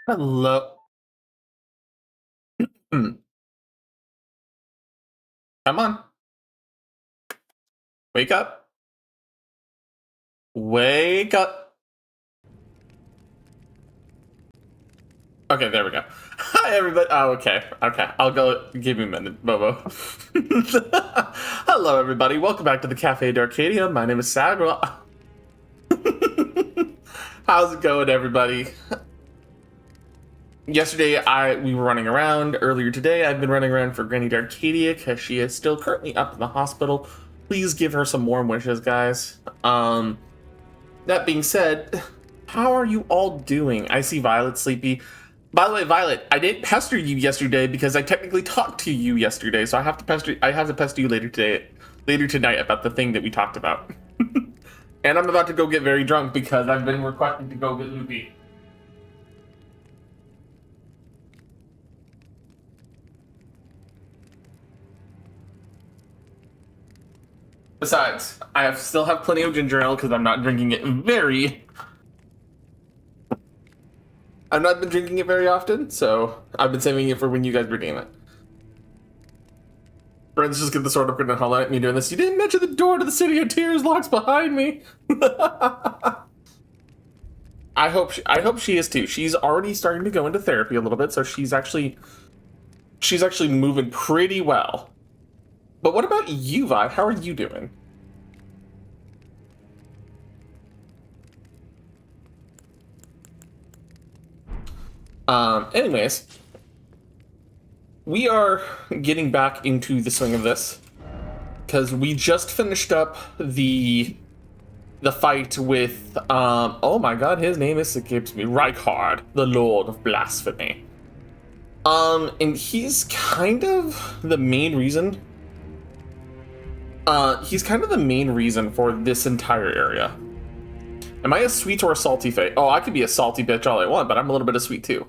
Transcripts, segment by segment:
Hello. Hmm. Come on. Wake up. Wake up. Okay, there we go. Hi, everybody. Oh, okay. Okay. I'll go. Give me a minute, Bobo. Hello, everybody. Welcome back to the Cafe d'Arcadia. My name is Sagra. How's it going, everybody? Yesterday, we were running around. Earlier today, I've been running around for Granny d'Arcadia because she is still currently up in the hospital. Please give her some warm wishes, guys. That being said, how are you all doing? I see Violet sleepy. By the way, Violet, I didn't pester you yesterday because I technically talked to you yesterday, so I have to pester you later tonight about the thing that we talked about. And I'm about to go get very drunk because I've been requested to go get loopy. Besides, still have plenty of ginger ale because I'm not drinking it I've not been drinking it very often, so I've been saving it for when you guys redeem it. Friends, just get the sword up and holler at me doing this. You didn't mention the door to the City of Tears locks behind me. I hope she is too. She's already starting to go into therapy a little bit, so she's actually moving pretty well. But what about you, Vi? How are you doing? Anyways, we are getting back into the swing of this because we just finished up the fight with oh my god, his name escapes me, Rykard, the Lord of Blasphemy. And he's kind of the main reason. He's kind of the main reason for this entire area. Am I a sweet or a salty face? Oh, I could be a salty bitch all I want, but I'm a little bit of sweet too.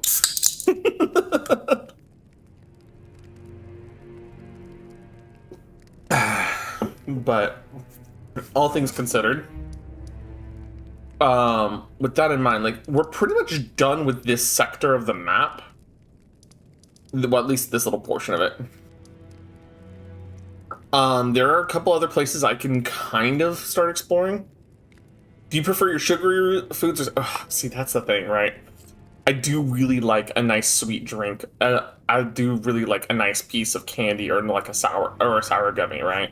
But all things considered, with that in mind, like, we're pretty much done with this sector of the map. Well, at least this little portion of it. There are a couple other places I can kind of start exploring. Do you prefer your sugary foods? See, that's the thing, right? I do really like a nice sweet drink. I do really like a nice piece of candy or like a sour gummy, right?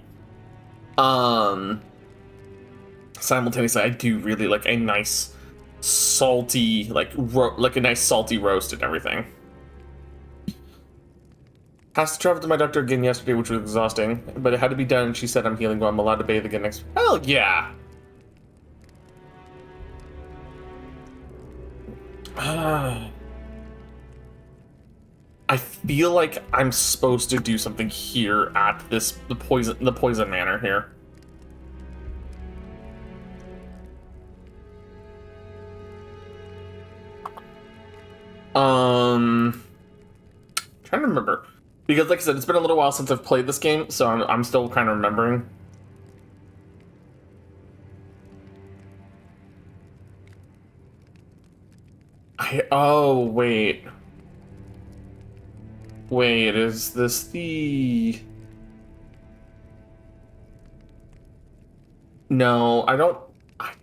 Simultaneously, I do really like a nice salty, like a nice salty roast and everything. Has to travel to my doctor again yesterday, which was exhausting, but it had to be done. She said I'm healing well. I'm allowed to bathe again next. Hell yeah! I feel like I'm supposed to do something here at the poison manor here. Trying to remember, because like I said, it's been a little while since I've played this game, so I'm still kind of remembering. Oh wait. Wait, is this the... No, I don't...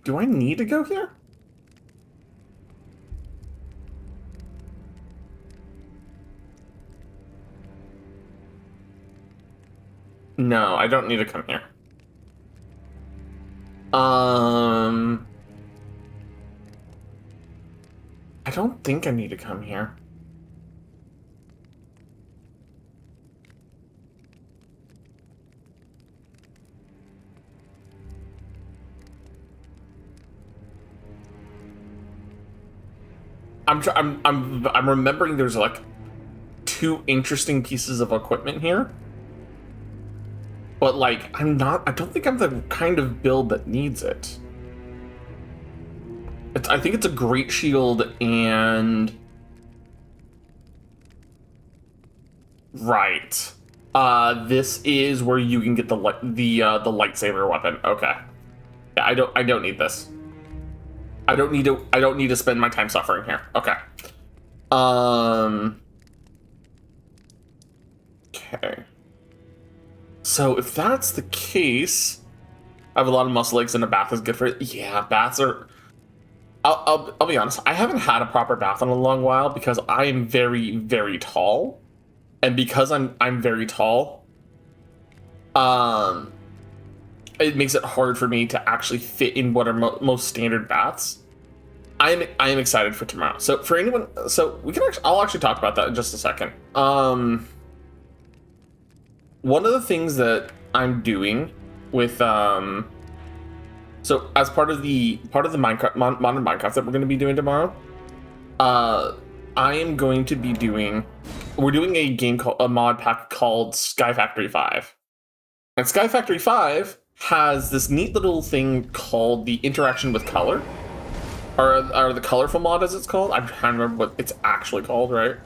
Do I need to go here? No, I don't need to come here. I don't think I need to come here. I'm remembering there's like two interesting pieces of equipment here. But like I don't think I'm the kind of build that needs it. I think it's a great shield and right. This is where you can get the lightsaber weapon. Okay. Yeah, I don't need this. I don't need to spend my time suffering here. Okay. Okay. So if that's the case, I have a lot of muscle legs and a bath is good for it. Yeah, baths are... I'll be honest, I haven't had a proper bath in a long while because I am very, very tall. And because I'm very tall, it makes it hard for me to actually fit in what are most standard baths. I am excited for tomorrow. So for anyone, so we can actually, I'll actually talk about that in just a second. One of the things that I'm doing with so as part of the Minecraft modern Minecraft that we're going to be doing tomorrow, I am going to be doing, we're doing a game called a mod pack called Sky Factory 5. And Sky Factory 5 has this neat little thing called the interaction with color, or the colorful mod as it's called. I'm trying to remember what it's actually called, right?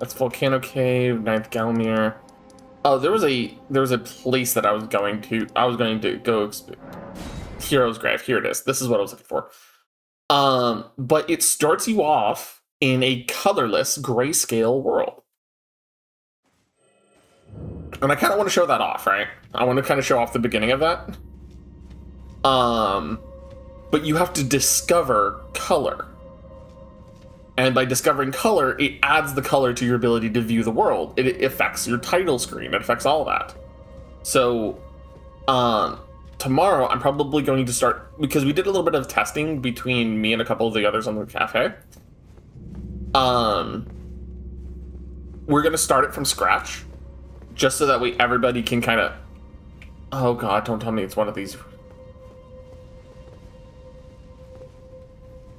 That's Volcano Cave, Ninth Galmir. Oh, there was a place that I was going to go. Hero's Grave. Here it is. This is what I was looking for. But it starts you off in a colorless grayscale world. And I kind of want to show that off, right? I want to kind of show off the beginning of that. But you have to discover color. And by discovering color, it adds the color to your ability to view the world. It affects your title screen. It affects all that. So, tomorrow I'm probably going to start, because we did a little bit of testing between me and a couple of the others on the cafe. We're going to start it from scratch, just so that way everybody can kind of... Oh god, don't tell me it's one of these...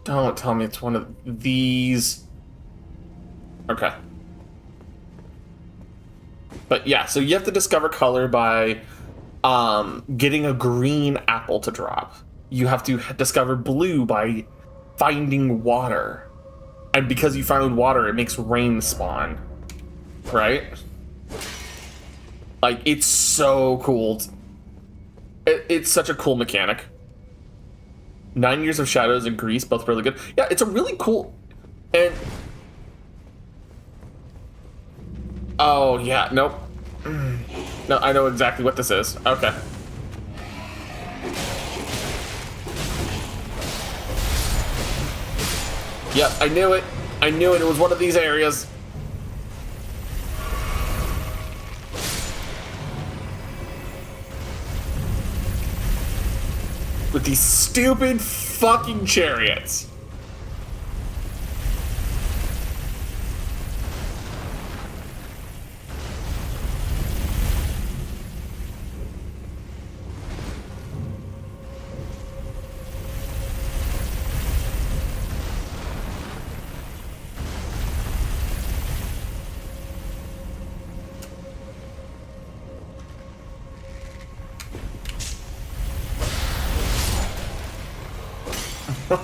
Don't tell me it's one of these. Okay. But yeah, so you have to discover color by getting a green apple to drop. You have to discover blue by finding water. And because you found water, it makes rain spawn. Right? Like, it's so cool. It's such a cool mechanic. 9 Years of Shadows and Grease, both really good. Yeah, it's a really cool... And... Oh, yeah, nope. No, I know exactly what this is. Okay. Yep, I knew it. I knew it. It was one of these areas. With these stupid fucking chariots.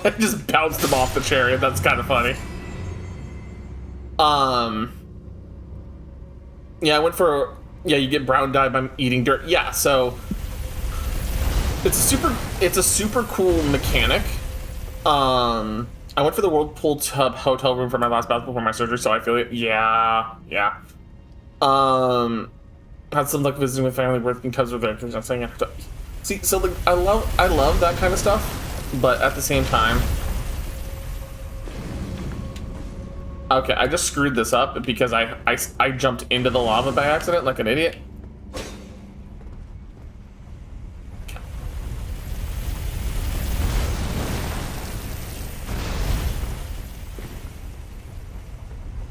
I just bounced him off the chariot. That's kind of funny. Yeah, I went for... Yeah, you get brown dye by eating dirt. Yeah, so... It's a super cool mechanic. I went for the Whirlpool Tub hotel room for my last bath before my surgery, so I feel it. Yeah. Had some luck visiting with family working tubs with their kids. I'm saying, see, so like, I love that kind of stuff. But at the same time... Okay, I just screwed this up because I jumped into the lava by accident like an idiot.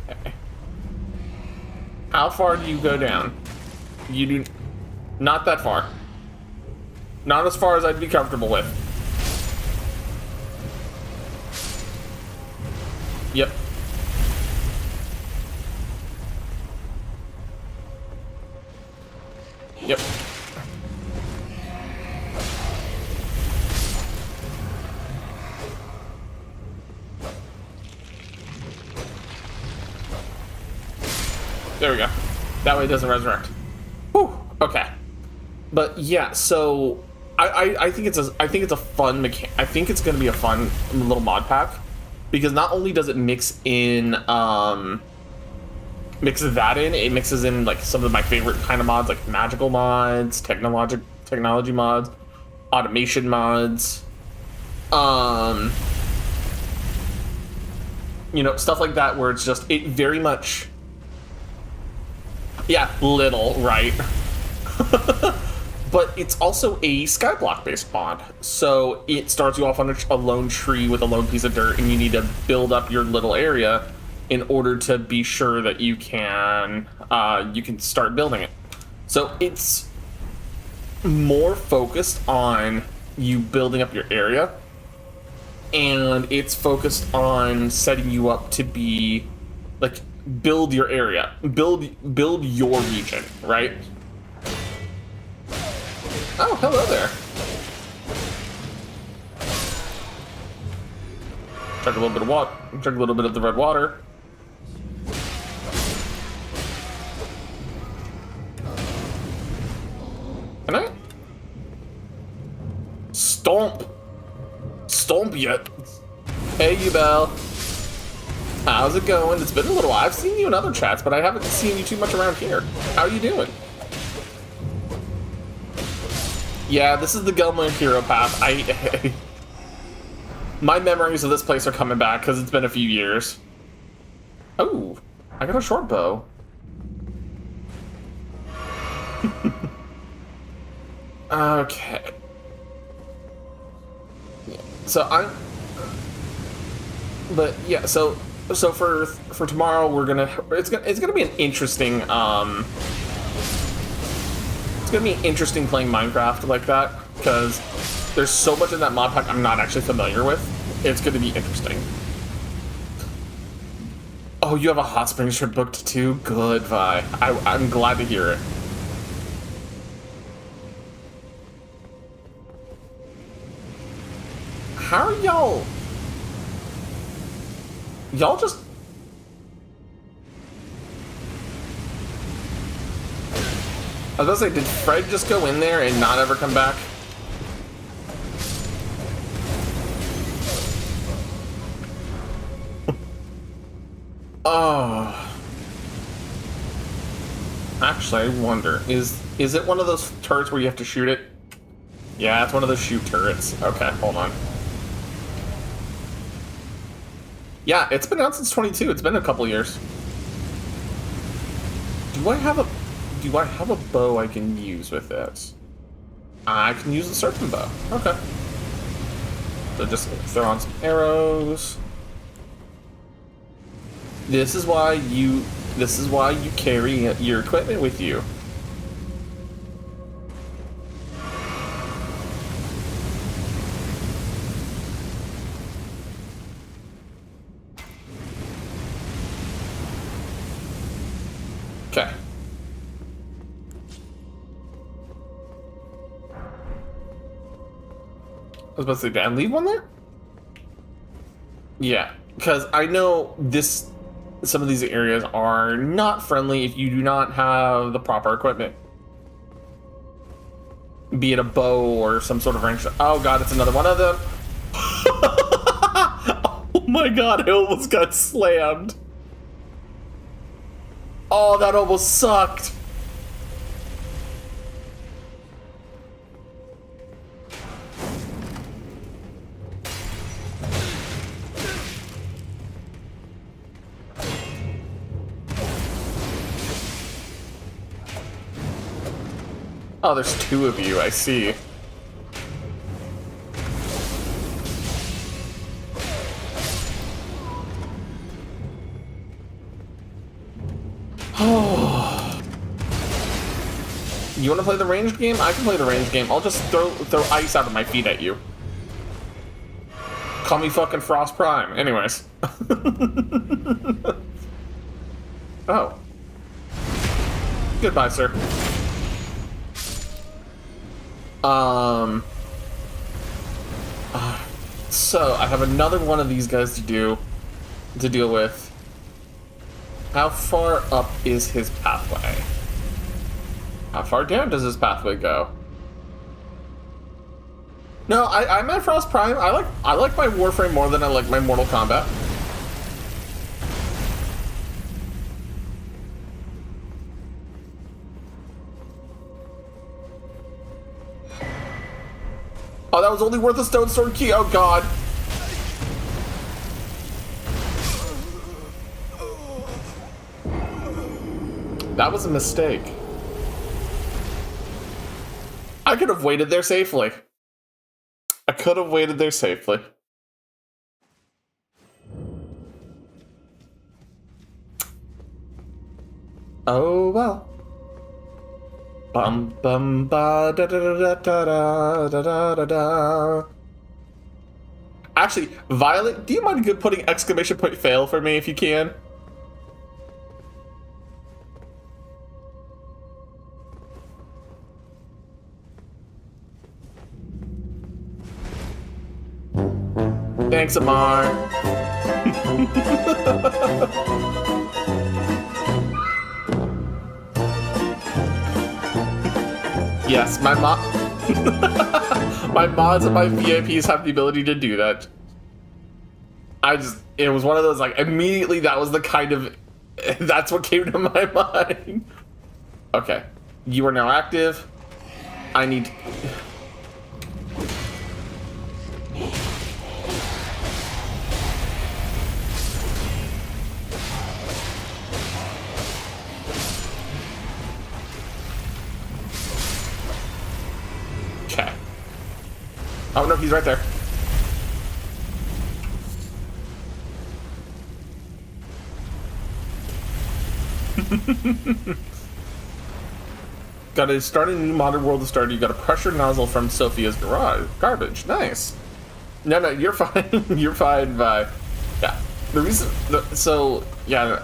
Okay. How far do you go down? You do... Not that far. Not as far as I'd be comfortable with. Yep. Yep. There we go. That way it doesn't resurrect. Whew. Okay. But yeah, so I think it's a fun I think it's going to be a fun little mod pack, because not only does it mix in mixes that in, it mixes in like some of my favorite kind of mods, like magical mods, technology mods, automation mods, you know, stuff like that, where it's just, it very much, yeah, little, right? But it's also a skyblock based mod, so it starts you off on a lone tree with a lone piece of dirt, and you need to build up your little area in order to be sure that you can start building it. So it's more focused on you building up your area, and it's focused on setting you up to be like, build your area, build your region, right? Oh, hello there. Chug a little bit of water. Chug a little bit of the red water. Can I? Stomp. Stomp yet. Hey, you Belle. How's it going? It's been a little while. I've seen you in other chats, but I haven't seen you too much around here. How are you doing? Yeah, this is the Gilmore Hero Path. My memories of this place are coming back because it's been a few years. Oh, I got a short bow. Okay. Yeah, so but yeah, so for tomorrow we're gonna it's gonna be an interesting it's gonna be interesting playing Minecraft like that, because there's so much in that mod pack I'm not actually familiar with. It's gonna be interesting. Oh, you have a hot springs trip booked too? Good, Vi. I'm glad to hear it. How are y'all? Y'all just... I was about to say, did Fred just go in there and not ever come back? Oh. Actually, I wonder, is it one of those turrets where you have to shoot it? Yeah, it's one of those shoot turrets. Okay, hold on. Yeah, it's been out since 22. It's been a couple years. Do I have a bow I can use with it? I can use the serpent bow. Okay. So just throw on some arrows. This is why you carry your equipment with you. Okay. I was about to say, did I leave one there? Yeah, because I know some of these areas are not friendly if you do not have the proper equipment. Be it a bow or some sort of range. Oh god, it's another one of them. Oh my god, I almost got slammed. Oh, that almost sucked. Oh, there's two of you, I see. Oh. You want to play the ranged game? I can play the ranged game. I'll just throw ice out of my feet at you. Call me fucking Frost Prime. Anyways. Oh. Goodbye, sir. So I have another one of these guys to deal with. How far up is his pathway? How far down does his pathway go? No, I'm at Frost Prime. I like my Warframe more than I like my Mortal Kombat. Oh, that was only worth a Stone Sword key. Oh god. That was a mistake. I could have waited there safely. I could have waited there safely. Oh well. Bum bum ba da da da da da da da da. Actually, Violet, do you mind putting exclamation point fail for me if you can? Thanks, Amar. Yes, my my mods and my VIPs have the ability to do that. It was one of those, like, immediately that was the kind of, that's what came to my mind. Okay, you are now active. I need to... Okay. Oh no, he's right there. Got to start a new modded world to start. You got a pressure nozzle from Sophia's garage. Garbage. Nice. No, you're fine. You're fine. Bye. Yeah. The reason. So yeah,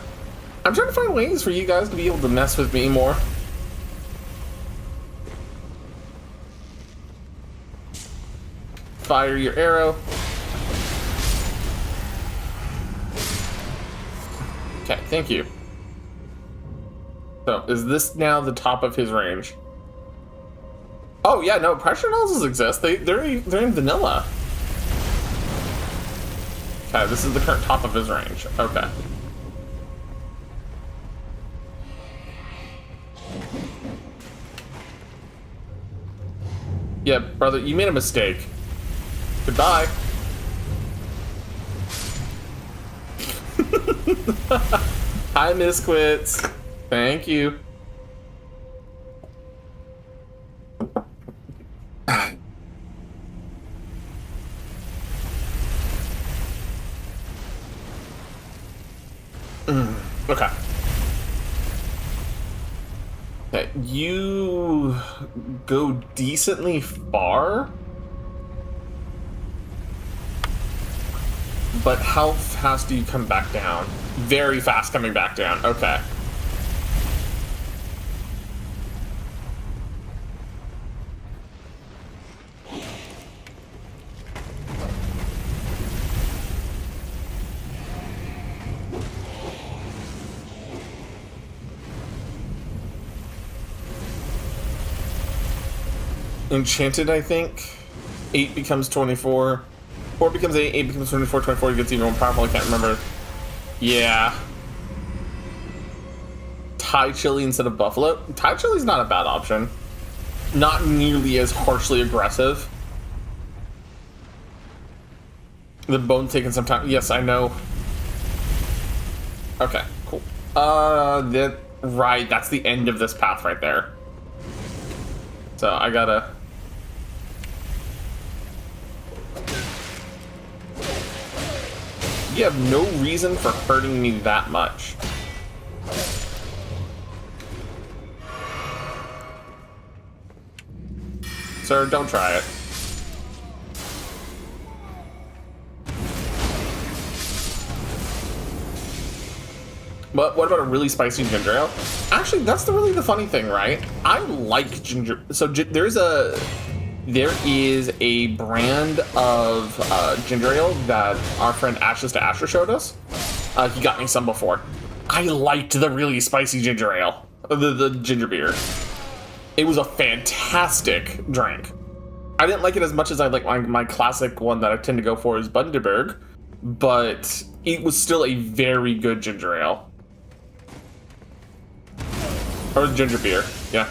I'm trying to find ways for you guys to be able to mess with me more. Fire your arrow. Okay. Thank you. So, is this now the top of his range? Oh yeah, no, pressure nozzles exist. They're in vanilla. Okay, this is the current top of his range. Okay. Yeah, brother, you made a mistake. Goodbye. Hi, Miss Quits. Thank you. Okay. Okay, you go decently far, but how fast do you come back down? Very fast coming back down. Okay. Enchanted, I think. 8 becomes 24. 4 becomes 8, 8 becomes 24, 24 gets even more powerful, I can't remember. Yeah. Thai chili instead of buffalo. Thai chili's not a bad option. Not nearly as harshly aggressive. The bone taking some time. Yes, I know. Okay, cool. Right, that's the end of this path right there. So I gotta... You have no reason for hurting me that much. Sir, don't try it. But what about a really spicy ginger ale? Actually, that's really the funny thing, right? I like ginger. So there is a brand of ginger ale that our friend Ashes to Asher showed us. He got me some before. I liked the really spicy ginger ale, the ginger beer. It was a fantastic drink. I didn't like it as much as I like my classic one that I tend to go for is Bundaberg, but it was still a very good ginger ale. Or ginger beer, yeah.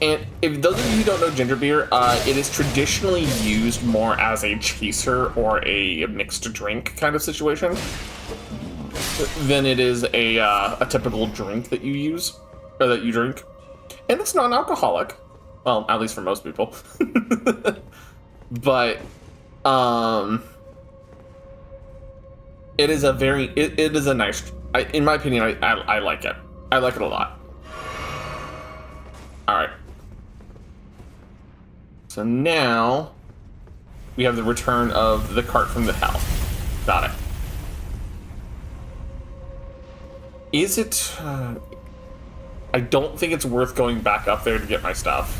And if those of you who don't know ginger beer, it is traditionally used more as a chaser or a mixed drink kind of situation than it is a typical drink that you use, or that you drink. And it's non-alcoholic. Well, at least for most people. But, it is a very, it is a nice, in my opinion, I like it. I like it a lot. Alright. So now, we have the return of the cart from the hell. Got it. Is it, I don't think it's worth going back up there to get my stuff.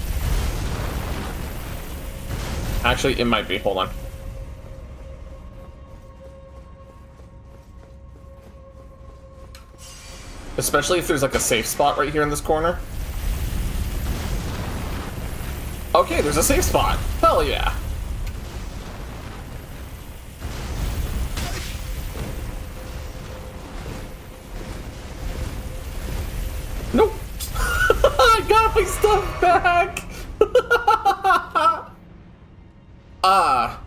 Actually, it might be. Hold on. Especially if there's like a safe spot right here in this corner. Okay, there's a safe spot. Hell yeah. Nope. I got my stuff back.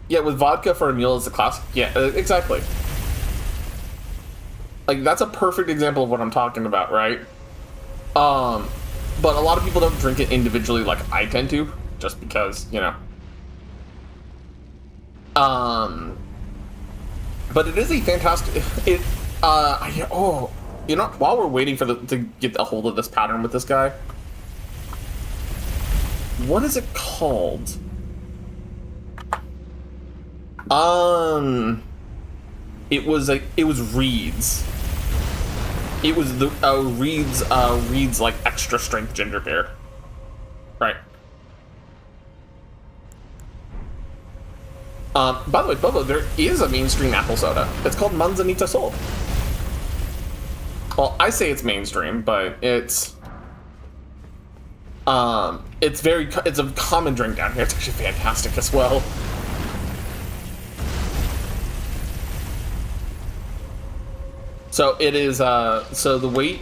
Yeah, with vodka for a meal is a classic. Yeah, exactly. Like, that's a perfect example of what I'm talking about, right? But a lot of people don't drink it individually like I tend to, just because, you know. But it is a fantastic, oh, you know, while we're waiting for to get a hold of this pattern with this guy, what is it called? It was Reed's. It was the Reed's like extra strength ginger beer. Right. By the way, Bobo, there is a mainstream apple soda. It's called Manzanita Sol. Well, I say it's mainstream, but it's a common drink down here. It's actually fantastic as well. So it is, so the way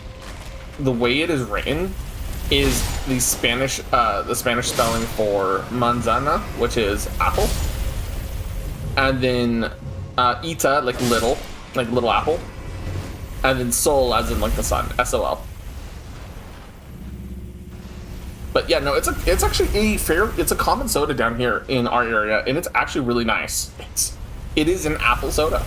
it is written is the Spanish spelling for manzana, which is apple, and then ita, like little apple, and then sol as in like the sun, S-O-L. But yeah, no, it's actually it's a common soda down here in our area, and it's actually really nice. It is an apple soda.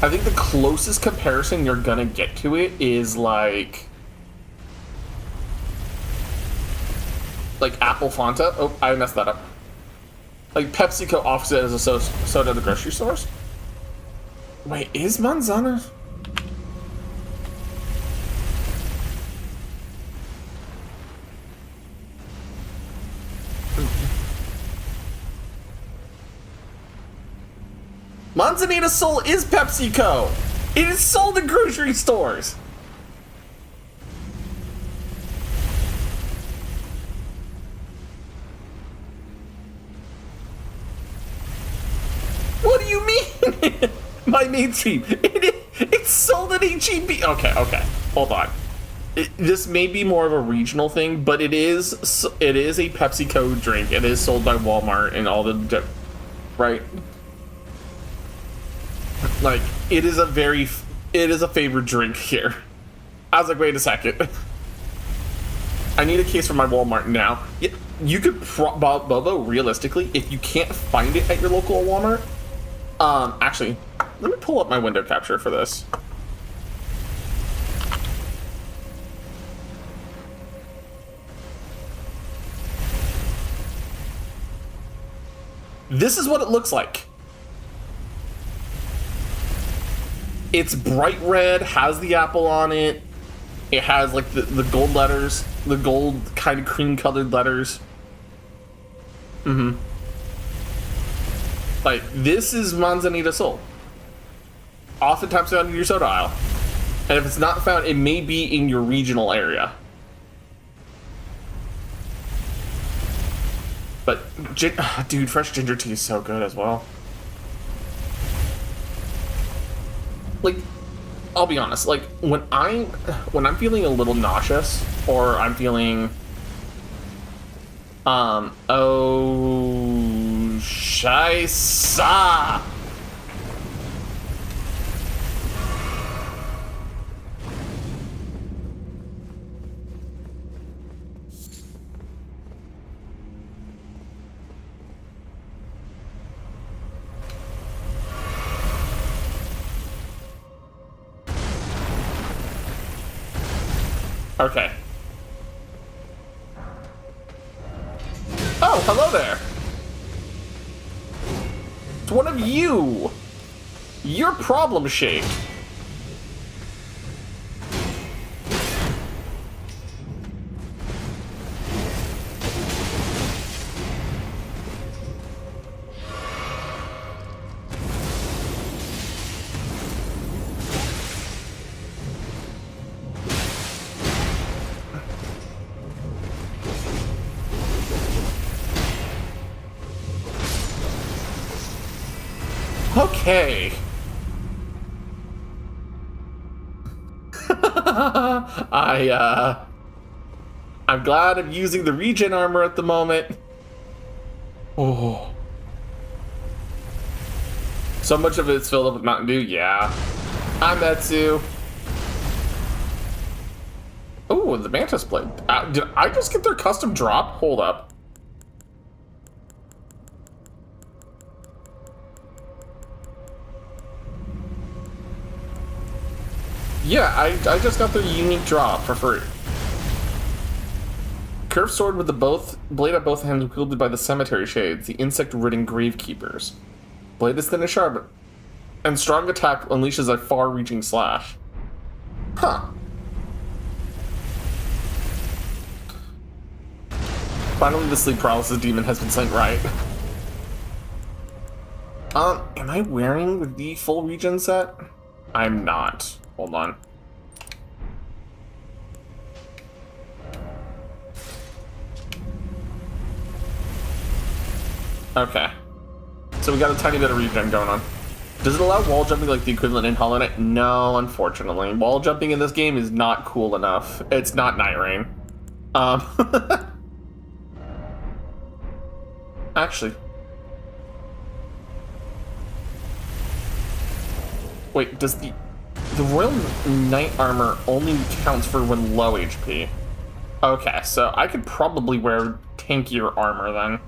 I think the closest comparison you're gonna get to it is like apple Fanta. Oh, I messed that up. Like PepsiCo offers it as a soda at the grocery stores. Wait, is Manzana? Manzanita Sol is PepsiCo. It is sold in grocery stores. What do you mean? My mainstream. It's sold at H-E-B. Okay. Hold on. This may be more of a regional thing, but it is a PepsiCo drink. It is sold by Walmart and all the right. Like, it is a favorite drink here. I was like, wait a second. I need a case for my Walmart now. Yeah, you could Bobo, realistically, if you can't find it at your local Walmart, actually, let me pull up my window capture for this. This is what it looks like. It's bright red, has the apple on it. It has like the gold letters, the gold kind of cream colored letters. Like, this is Manzanita Sol. Oftentimes found in your soda aisle. And if it's not found, it may be in your regional area. But, dude, fresh ginger tea is so good as well. Like, I'll be honest, like, when I'm feeling a little nauseous, or I'm feeling, oh, scheisse. Okay. Oh, hello there. It's one of you. You're problem shaped. Okay. I'm glad I'm using the regen armor at the moment. Oh. So much of it's filled up with Mountain Dew, yeah. I'm Etsu. Oh, the Mantis Blade. Did I just get their custom drop? Hold up. Yeah, I just got their unique drop for free. Curved sword with the blade at both hands wielded by the cemetery shades, the insect-ridden gravekeepers. Blade is thin and sharp, and strong attack unleashes a far-reaching slash. Huh. Finally, the sleep paralysis demon has been sent right. Am I wearing the full regen set? I'm not. Hold on. Okay. So we got a tiny bit of regen going on. Does it allow wall jumping like the equivalent in Hollow Knight? No, unfortunately. Wall jumping in this game is not cool enough. It's not Night Rain. Actually. Wait, does the Royal Knight armor only counts for when low HP? Okay, so I could probably wear tankier armor then.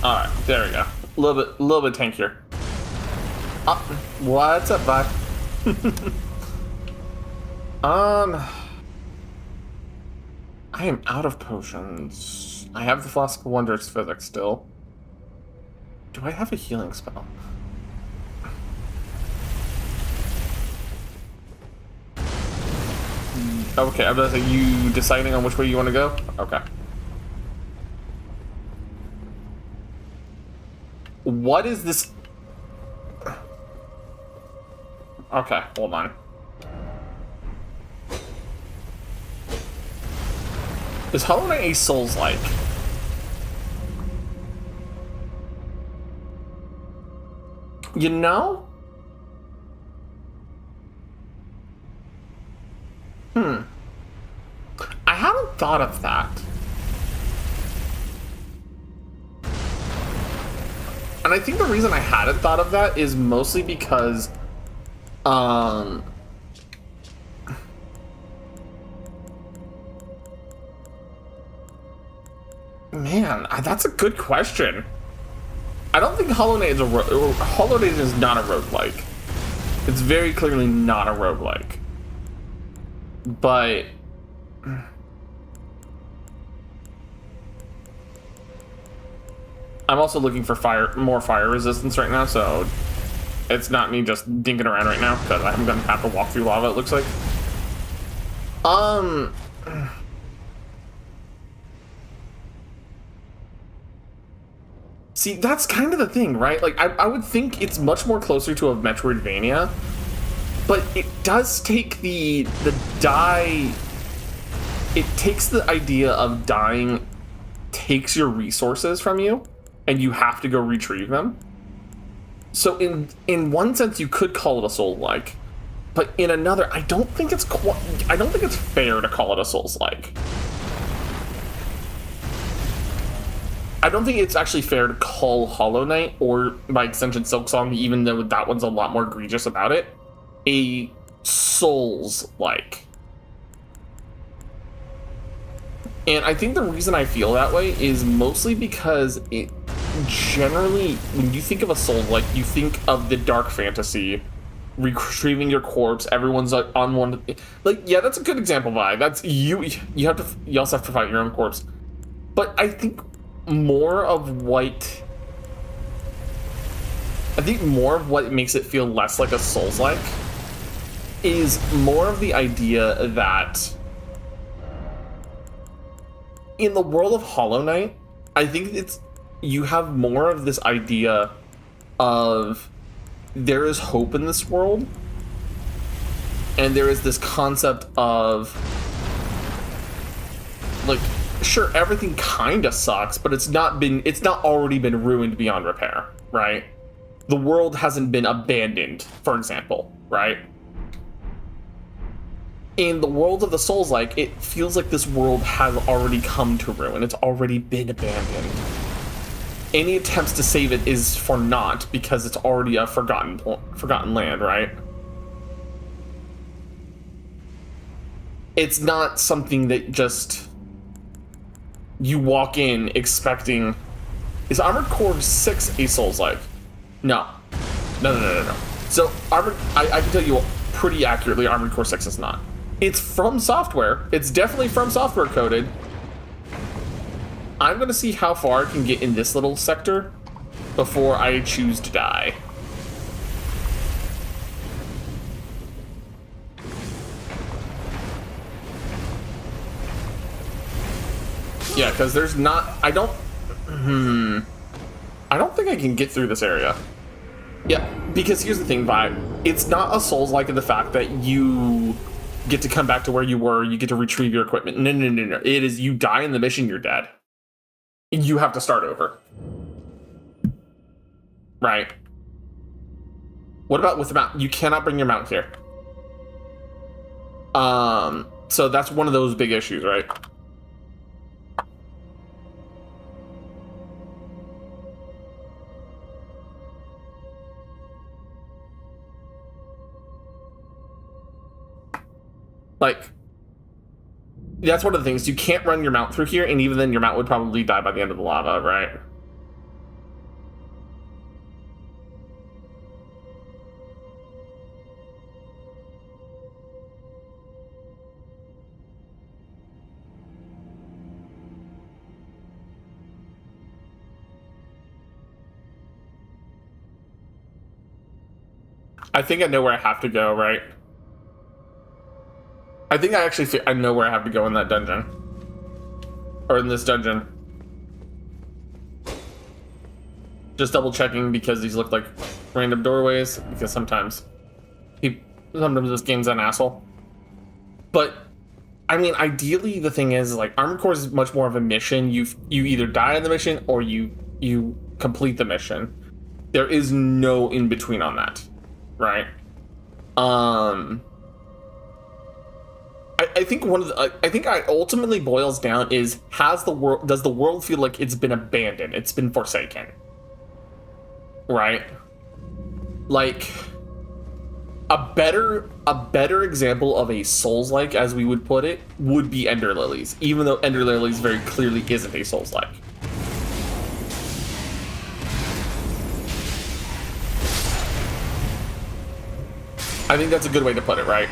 Alright, there we go. A little bit tankier. What's up, bud? I am out of potions. I have the Flask of Wondrous Physics still. Do I have a healing spell? Okay, I'm gonna say, you deciding on which way you want to go? Okay. What is this? Okay, hold on. Is Hollow Knight a Souls-like? You know? I haven't thought of that. And I think the reason I hadn't thought of that is mostly because, man, that's a good question. I don't think Hollow Knight is Hollow Knight is not a roguelike. It's very clearly not a roguelike. But I'm also looking for more fire resistance right now, so it's not me just dinking around right now because I'm gonna have to walk through lava. It looks like. See, that's kind of the thing, right? Like, I would think it's much more closer to a Metroidvania, but it does take the die. It takes the idea of dying, takes your resources from you, and you have to go retrieve them. So in one sense, you could call it a Souls-like, but in another, I don't think it's fair to call it a Souls-like. I don't think it's actually fair to call Hollow Knight, or by extension Silksong, even though that one's a lot more egregious about it, a Souls-like. And I think the reason I feel that way is mostly because it generally, when you think of a Souls-like, you think of the dark fantasy, retrieving your corpse, everyone's like on one, like, yeah, that's a good example, Vi. That's you also have to fight your own corpse. But I think more of what makes it feel less like a Souls-like is more of the idea that in the world of Hollow Knight, I think you have more of this idea of there is hope in this world, and there is this concept of, like, sure, everything kind of sucks, but it's not already been ruined beyond repair, right? The world hasn't been abandoned, for example, right? In the world of the Souls-like, it feels like this world has already come to ruin. It's already been abandoned. Any attempts to save it is for naught because it's already a forgotten land, right? It's not something that just you walk in expecting. Is Armored Core 6 a Souls-like? No. So I can tell you pretty accurately, Armored Core 6 is not. It's from software. It's definitely from software coded. I'm gonna see how far I can get in this little sector before I choose to die. Yeah, because there's not, I don't think I can get through this area. Yeah, because here's the thing, Vi. It's not a Souls-like in the fact that you get to come back to where you were, you get to retrieve your equipment. No. It is, you die in the mission, you're dead. You have to start over. Right. What about with the mount? You cannot bring your mount here. So that's one of those big issues, right? Like, that's one of the things. You can't run your mount through here, and even then your mount would probably die by the end of the lava, right? I think I know where I have to go, right? I think I know where I have to go in that dungeon. Or in this dungeon. Just double checking because these look like random doorways, because sometimes this game's an asshole. But I mean, ideally the thing is, like, Armored Core is much more of a mission. You either die in the mission or you complete the mission. There is no in between on that, right? I think I think it ultimately boils down is, does the world feel like it's been abandoned, it's been forsaken, right? Like, a better example of a Souls-like, as we would put it, would be Ender Lilies, even though Ender Lilies very clearly isn't a Souls-like. I think that's a good way to put it, right?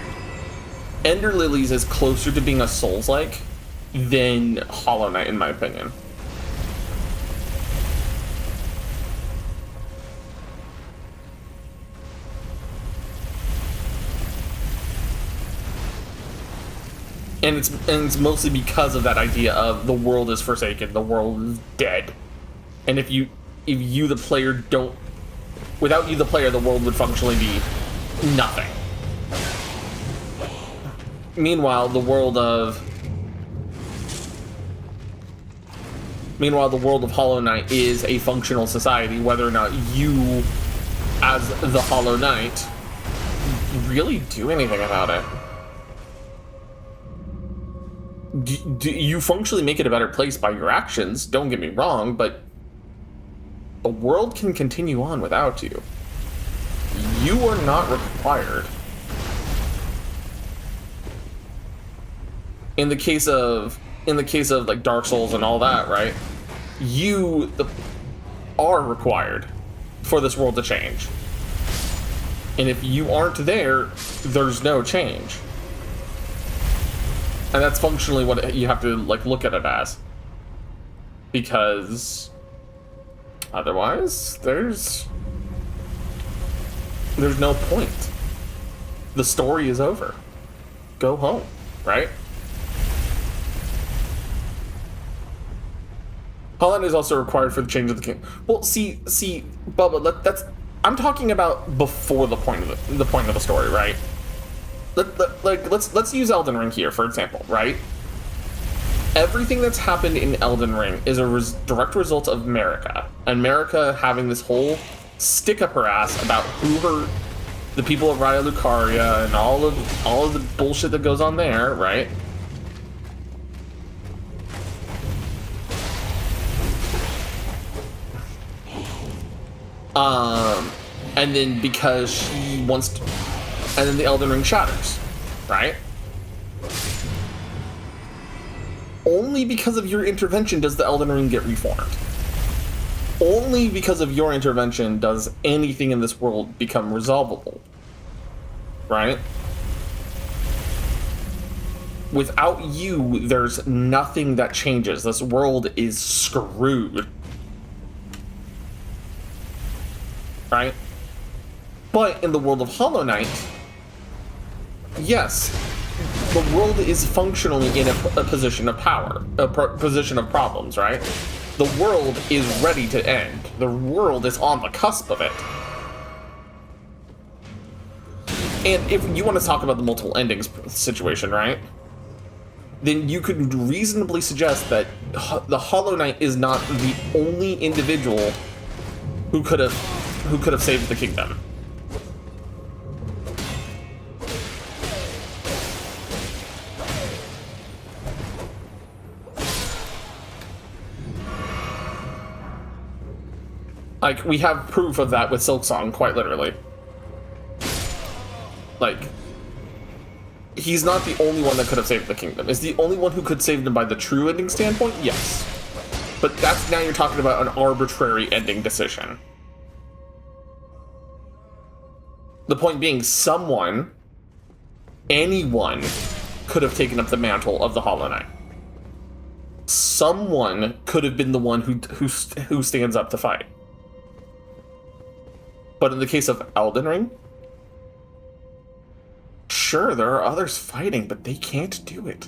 Ender Lilies is closer to being a Souls-like than Hollow Knight, in my opinion. And it's mostly because of that idea of the world is forsaken, the world is dead. And if you the player don't, without you the player, the world would functionally be nothing. Meanwhile, the world of Hollow Knight is a functional society, whether or not you, as the Hollow Knight, really do anything about it. Do you functionally make it a better place by your actions, don't get me wrong, but the world can continue on without you. You are not required. In the case of like Dark Souls and all that, right? You are required for this world to change. And if you aren't there, there's no change. And that's functionally what you have to like look at it as. Because otherwise, there's no point. The story is over. Go home, right? Holland is also required for the change of the king. Well, see, Bubba, that's I'm talking about before the point of the story, right? Let's use Elden Ring here, for example, right? Everything that's happened in Elden Ring is a direct result of Marika, and Marika having this whole stick up her ass about the people of Raya Lucaria and all of the bullshit that goes on there, right? And then because she wants to, and then the Elden Ring shatters, right? Only because of your intervention does the Elden Ring get reformed. Only because of your intervention does anything in this world become resolvable, right? Without you, there's nothing that changes. This world is screwed. Right? But in the world of Hollow Knight, yes, the world is functionally in a position of power, a position of problems, right? The world is ready to end. The world is on the cusp of it. And if you want to talk about the multiple endings situation, right? Then you could reasonably suggest that the Hollow Knight is not the only individual who could have saved the kingdom. Like, we have proof of that with Silksong, quite literally. Like, he's not the only one that could have saved the kingdom. Is the only one who could save them by the true ending standpoint? Yes. But that's, now you're talking about an arbitrary ending decision. The point being, anyone could have taken up the mantle of the Hollow Knight. Someone could have been the one who stands up to fight. But in the case of Elden Ring, sure, there are others fighting, but they can't do it.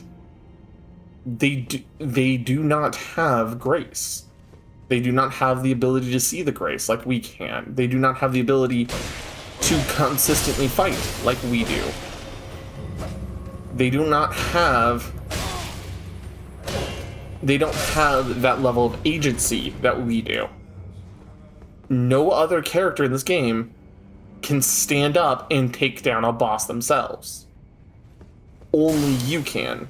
They do not have grace. They do not have the ability to see the grace like we can. They do not have the ability to consistently fight like we do. They don't have that level of agency that we do. No other character in this game can stand up and take down a boss themselves. Only you can.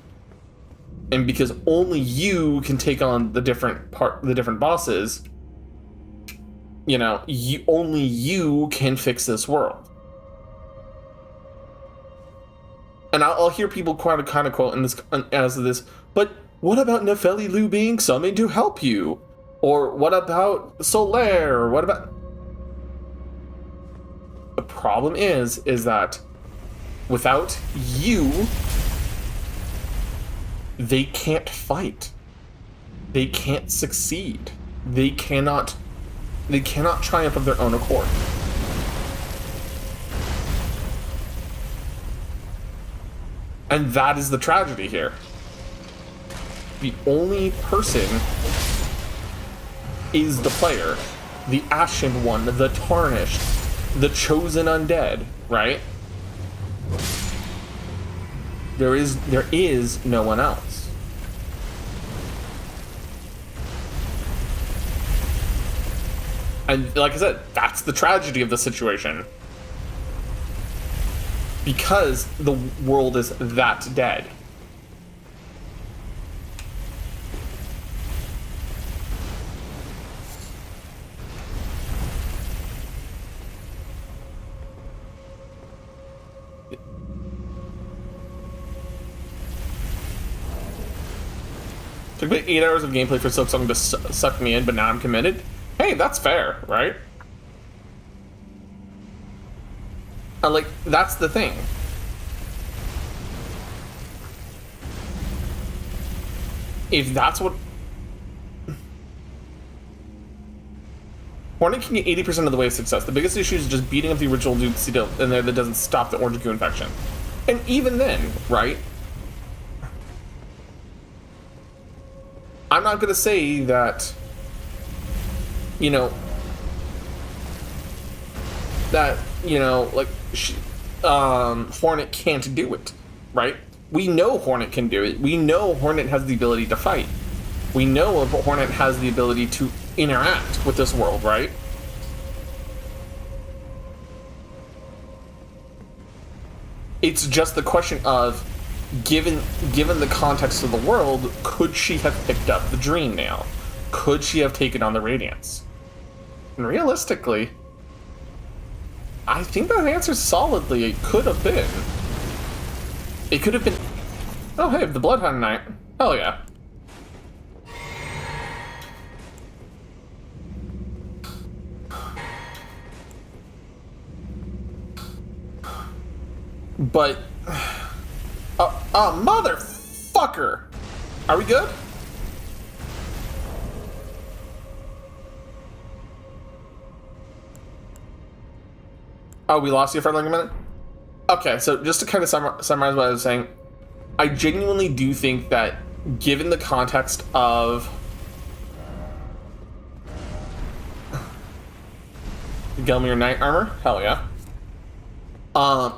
And because only you can take on the different bosses, you know, only you can fix this world. And I'll hear people kind of quote in this as this, but what about Nefeli Lu being summoned to help you? Or what about Solaire? Or what about... The problem is that Without you, they can't fight. They can't succeed. They cannot triumph of their own accord. And that is the tragedy here. The only person is the player, the Ashen One, the Tarnished, the Chosen Undead, right? There is no one else. And like I said, that's the tragedy of the situation. Because the world is that dead. Took me 8 hours of gameplay for something to suck me in, but now I'm committed. Hey, that's fair, right? Like, that's the thing. If that's what... Hornet can get 80% of the way of success. The biggest issue is just beating up the original Duke in there that doesn't stop the orange goo infection. And even then, right? I'm not gonna say that, you know, like, Hornet can't do it, right? We know Hornet can do it. We know Hornet has the ability to fight. We know Hornet has the ability to interact with this world, right? It's just the question of, given the context of the world, could she have picked up the Dream Nail? Could she have taken on the Radiance? And realistically, I think that answer solidly it could have been. It could have been... Oh, hey, the Bloodhound Knight. Hell yeah. But... motherfucker! Are we good? Oh, we lost you for like a minute? Okay, so just to kind of summarize what I was saying, I genuinely do think that, given the context of... Gelmir Knight armor? Hell yeah.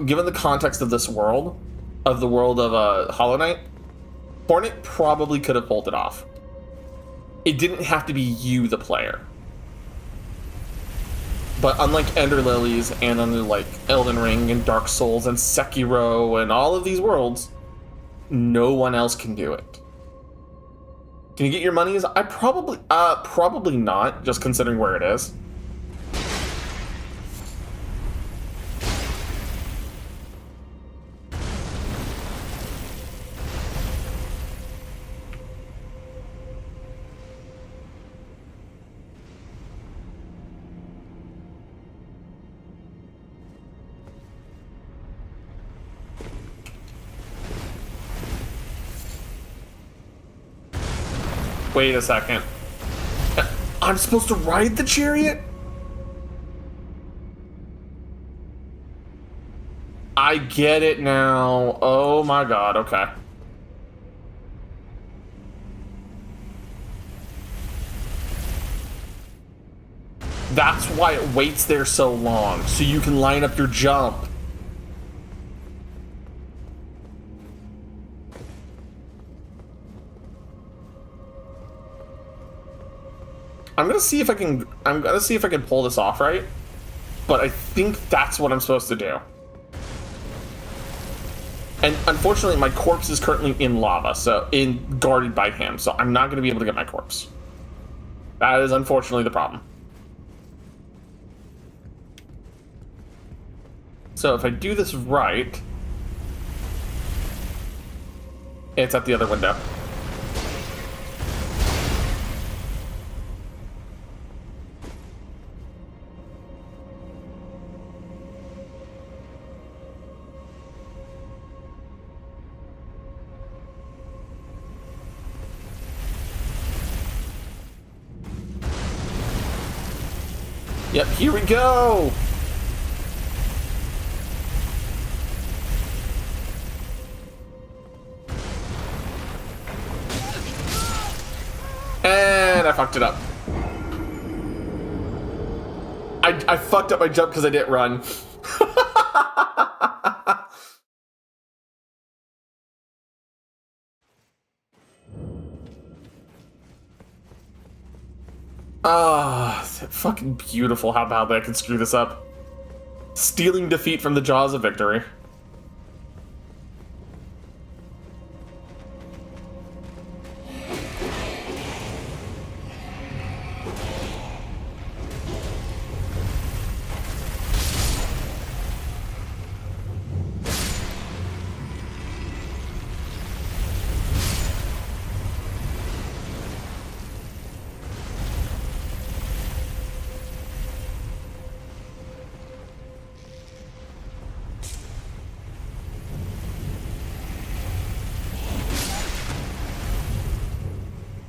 Given the context of this world, of the world of Hollow Knight, Hornet probably could have pulled it off. It didn't have to be you, the player. But unlike Ender Lilies and like Elden Ring and Dark Souls and Sekiro and all of these worlds, no one else can do it. Can you get your monies? I probably not, just considering where it is. Wait a second. I'm supposed to ride the chariot? I get it now. Oh my god, okay. That's why it waits there so long, so you can line up your jump. I'm gonna see if I can pull this off right, but I think that's what I'm supposed to do. And unfortunately, my corpse is currently in lava, guarded by him, so I'm not gonna be able to get my corpse. That is unfortunately the problem. So if I do this right, it's at the other window. Yep, here we go! And I fucked it up. I fucked up my jump because I didn't run. Ah, fucking beautiful how badly I can screw this up. Stealing defeat from the jaws of victory.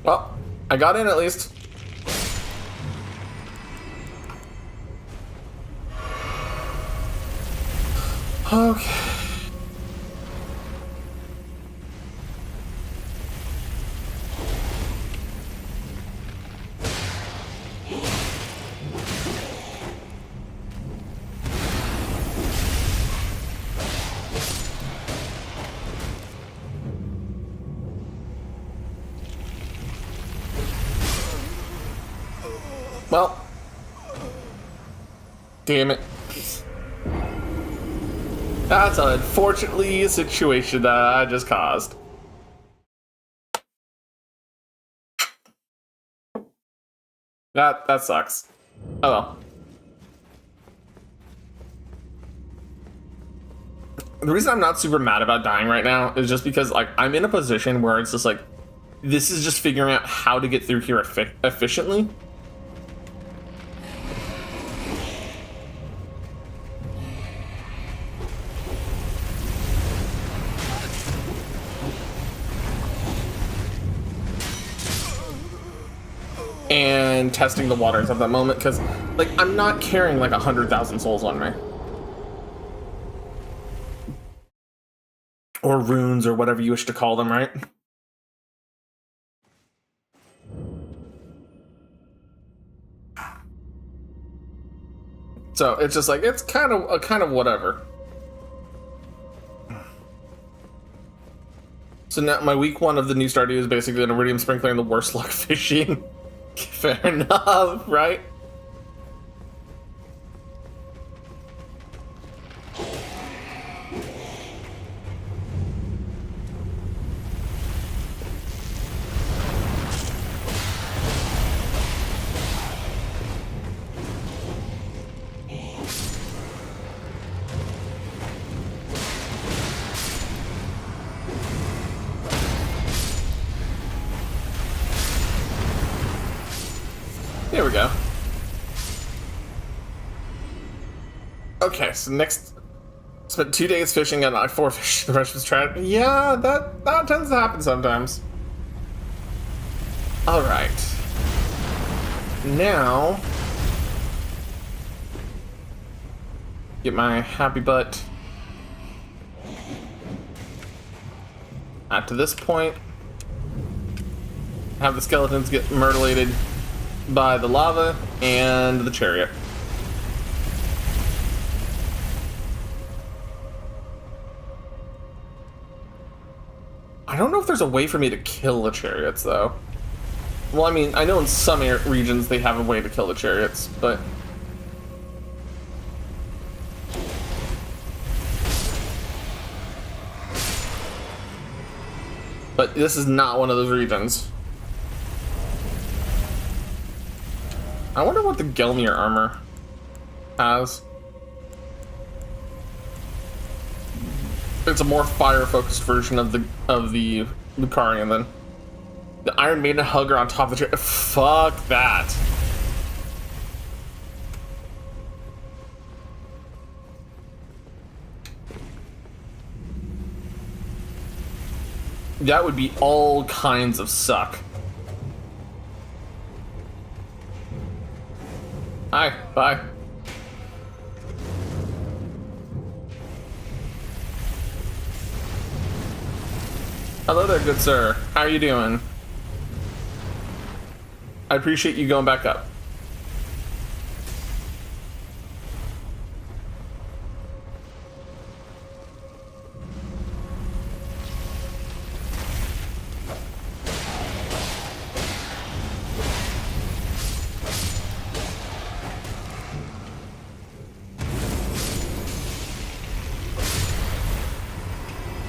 Well, I got in at least. Okay. Well, damn it. That's unfortunately a situation that I just caused. That sucks. Oh well. The reason I'm not super mad about dying right now is just because like I'm in a position where it's just like this is just figuring out how to get through here efficiently. And testing the waters at that moment, because like I'm not carrying like 100,000 souls on me, or runes, or whatever you wish to call them, right? So it's just like it's kind of whatever. So now my week 1 of the new Stardew is basically an Iridium Sprinkler and the worst luck fishing. Fair enough, right? There we go. Okay, so next, spent 2 days fishing and I 4 fish. The rest was trying. Yeah, that tends to happen sometimes. All right. Now, get my happy butt out to this point. Have the skeletons get mutilated by the lava and the chariot. I don't know if there's a way for me to kill the chariots, though. Well, I mean, I know in some regions they have a way to kill the chariots, but... But this is not one of those regions. I wonder what the Gelmir armor has. It's a more fire-focused version of the Lucarian then. The Iron Maiden hugger on top of the tree. Fuck that. That would be all kinds of suck. Hi. Bye. Hello there, good sir. How are you doing? I appreciate you going back up.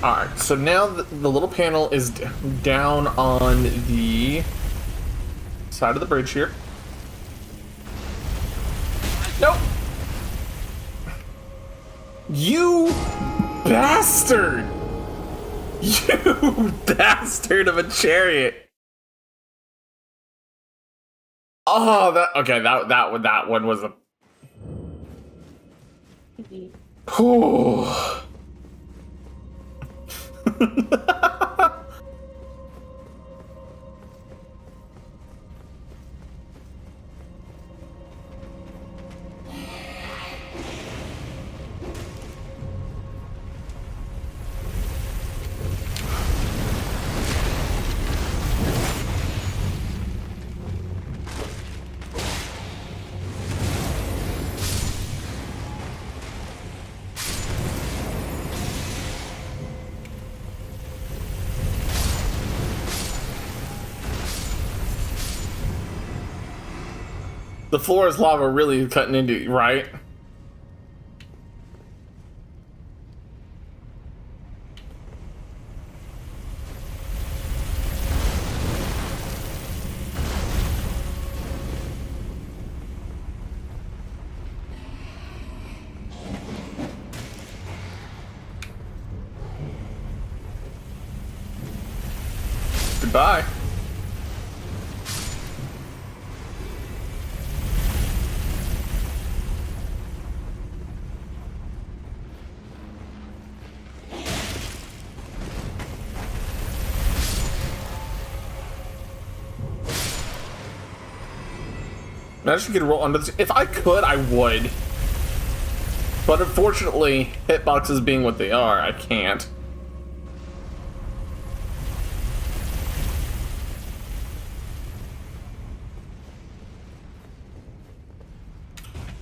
Alright, so now the little panel is down on the side of the bridge here. Nope! You bastard! You bastard of a chariot! Oh, that one was a... Oh. The floor is lava really cutting into you, right? Goodbye. Imagine you could roll under this. If I could, I would. But unfortunately, hitboxes being what they are, I can't.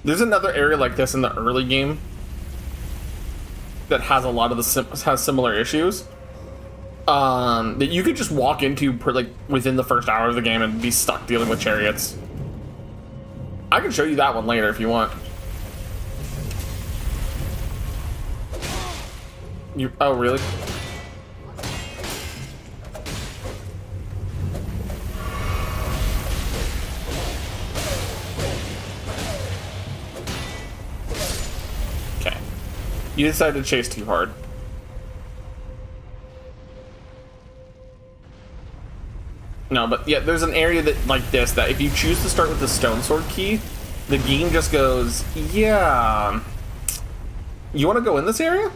There's another area like this in the early game that has a lot of has similar issues. That you could just walk into like within the first hour of the game and be stuck dealing with chariots. I can show you that one later if you want. Oh, really? Okay. You decided to chase too hard. No, but yeah, there's an area that like this that if you choose to start with the stone sword key, the game just goes, yeah. You want to go in this area?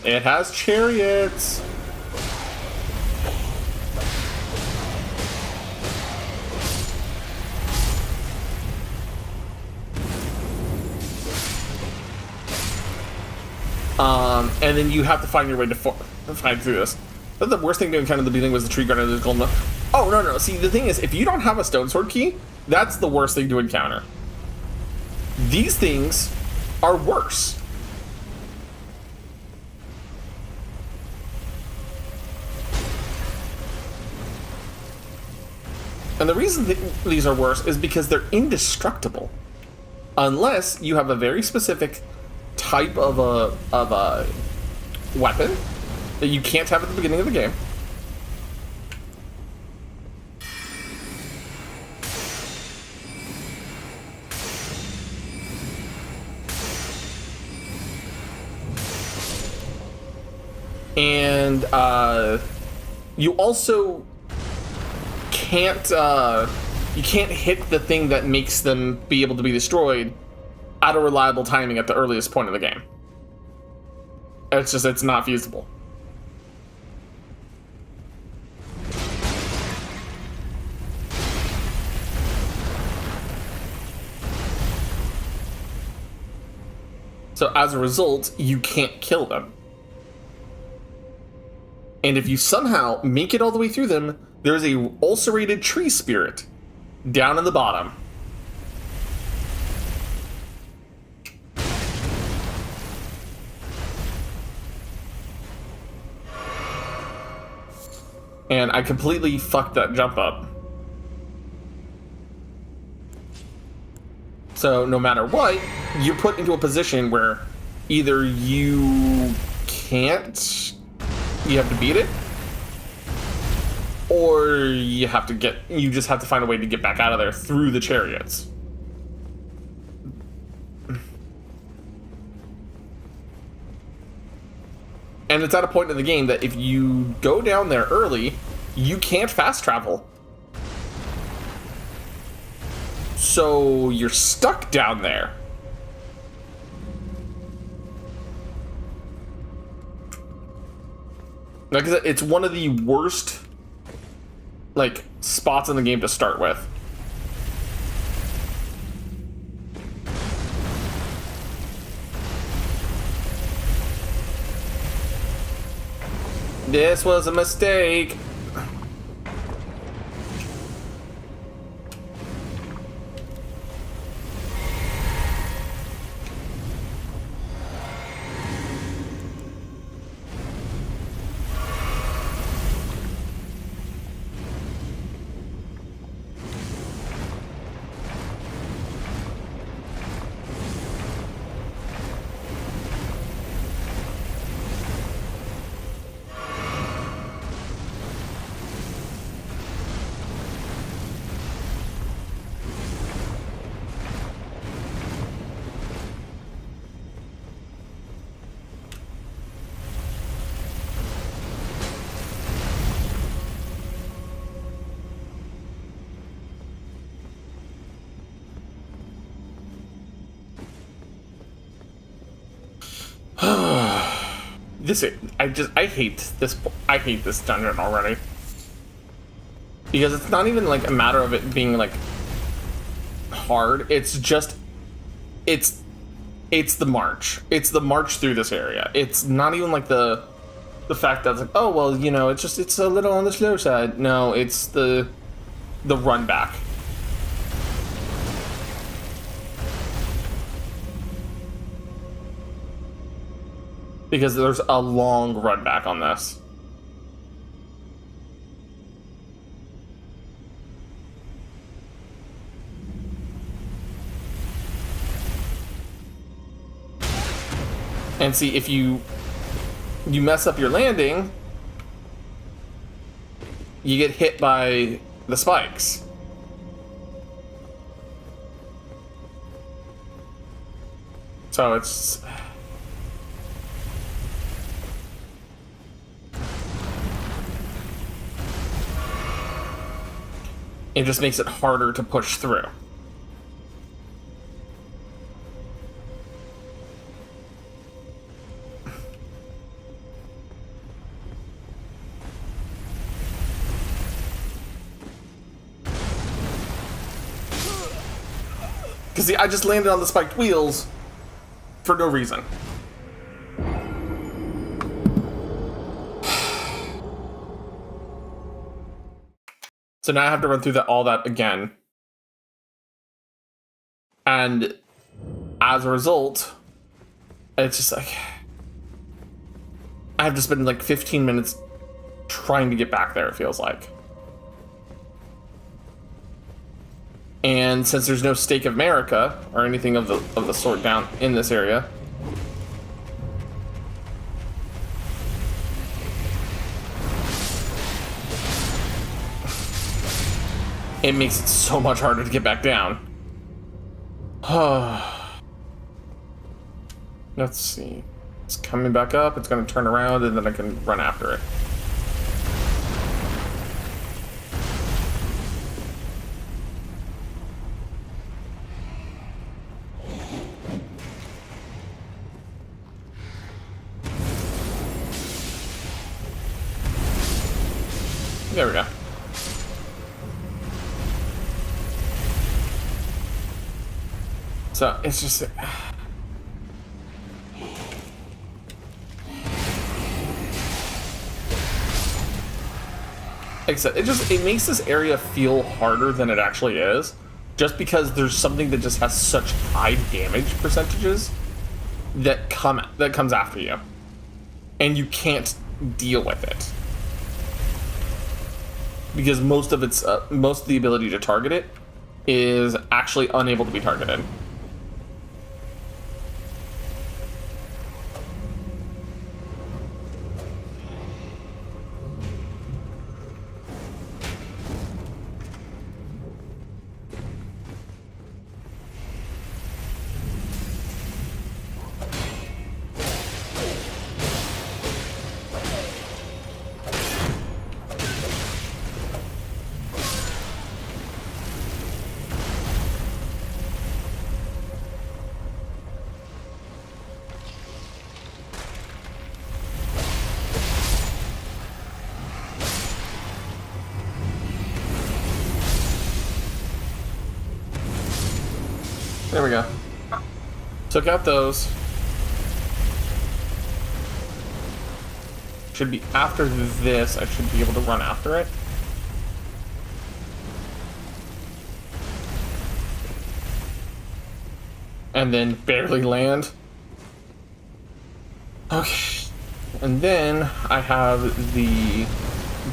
It has chariots. And then you have to find your way to find through this. But the worst thing to encounter in the beginning was the tree guard and the golden. Oh, no. See, the thing is, if you don't have a stone sword key, that's the worst thing to encounter. These things are worse. And the reason these are worse is because they're indestructible. Unless you have a very specific type of a weapon that you can't have at the beginning of the game. And you also can't hit the thing that makes them be able to be destroyed at a reliable timing at the earliest point of the game. It's not feasible. So as a result, you can't kill them. And if you somehow make it all the way through them, there's a ulcerated tree spirit down in the bottom. And I completely fucked that jump up. So no matter what, you're put into a position where either you can't, you have to beat it, or you just have to find a way to get back out of there through the chariots. And it's at a point in the game that if you go down there early, you can't fast travel. So you're stuck down there. Like I said, it's one of the worst, like, spots in the game to start with. This was a mistake. I hate this dungeon already. Because it's not even like a matter of it being like hard, it's just it's the march. It's the march through this area. It's not even like the fact that it's like, oh well, you know, it's a little on the slow side. No, it's the run back. Because there's a long run back on this. And see, if you mess up your landing, you get hit by the spikes. So it's... It just makes it harder to push through. Because see, I just landed on the spiked wheels for no reason. So now I have to run through all that again. And as a result, it's just like... I've just been like 15 minutes trying to get back there, it feels like. And since there's no Stake of America or anything of the sort down in this area, it makes it so much harder to get back down. Let's see. It's coming back up, it's gonna turn around, and then I can run after it. There we go. So it's just... like I said, it makes this area feel harder than it actually is, just because there's something that just has such high damage percentages that comes after you, and you can't deal with it because most of the ability to target it is actually unable to be targeted. There we go. Took out those. Should be after this, I should be able to run after it. And then barely land. Okay. And then I have the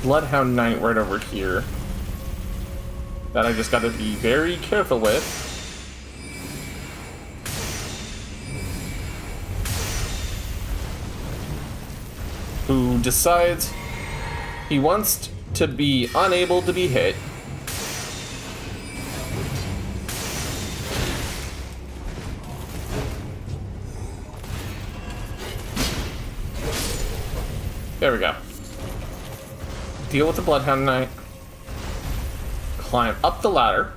Bloodhound Knight right over here that I just gotta be very careful with. Who decides he wants to be unable to be hit. There we go. Deal with the Bloodhound Knight. Climb up the ladder.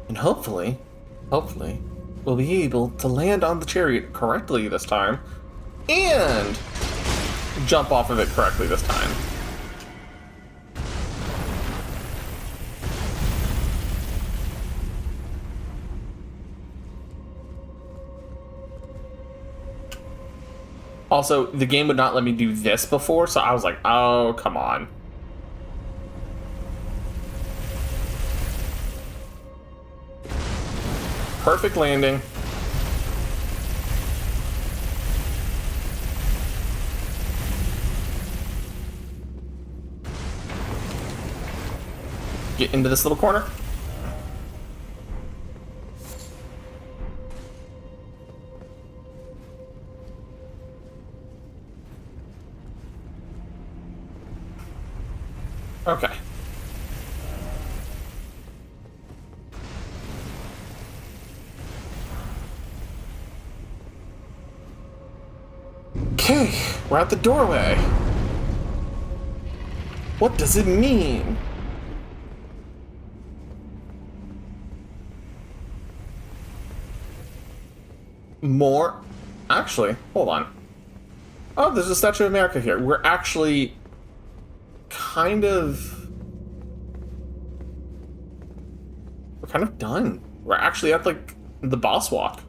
And hopefully, we'll be able to land on the chariot correctly this time, and jump off of it correctly this time. Also, the game would not let me do this before, so I was like, oh, come on. Perfect landing. Get into this little corner. Okay. Okay, we're at the doorway. What does it mean? More? Actually, hold on. Oh, there's a Statue of America here. We're actually kind of done. We're actually at, like, the boss walk.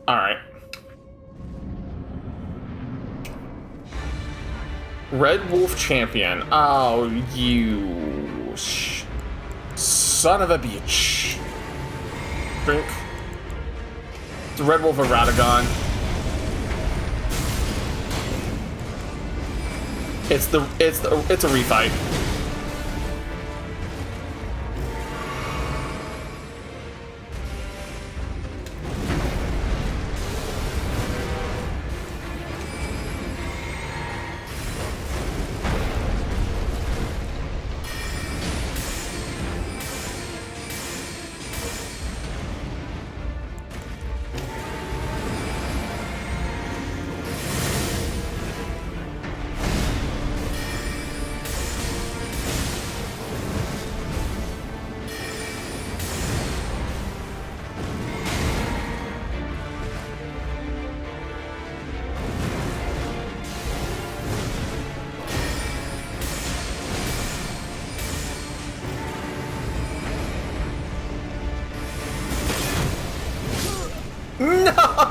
Alright. Red Wolf Champion. Oh, you son of a bitch. Drink. It's Red Wolf of Radagon. It's a refight.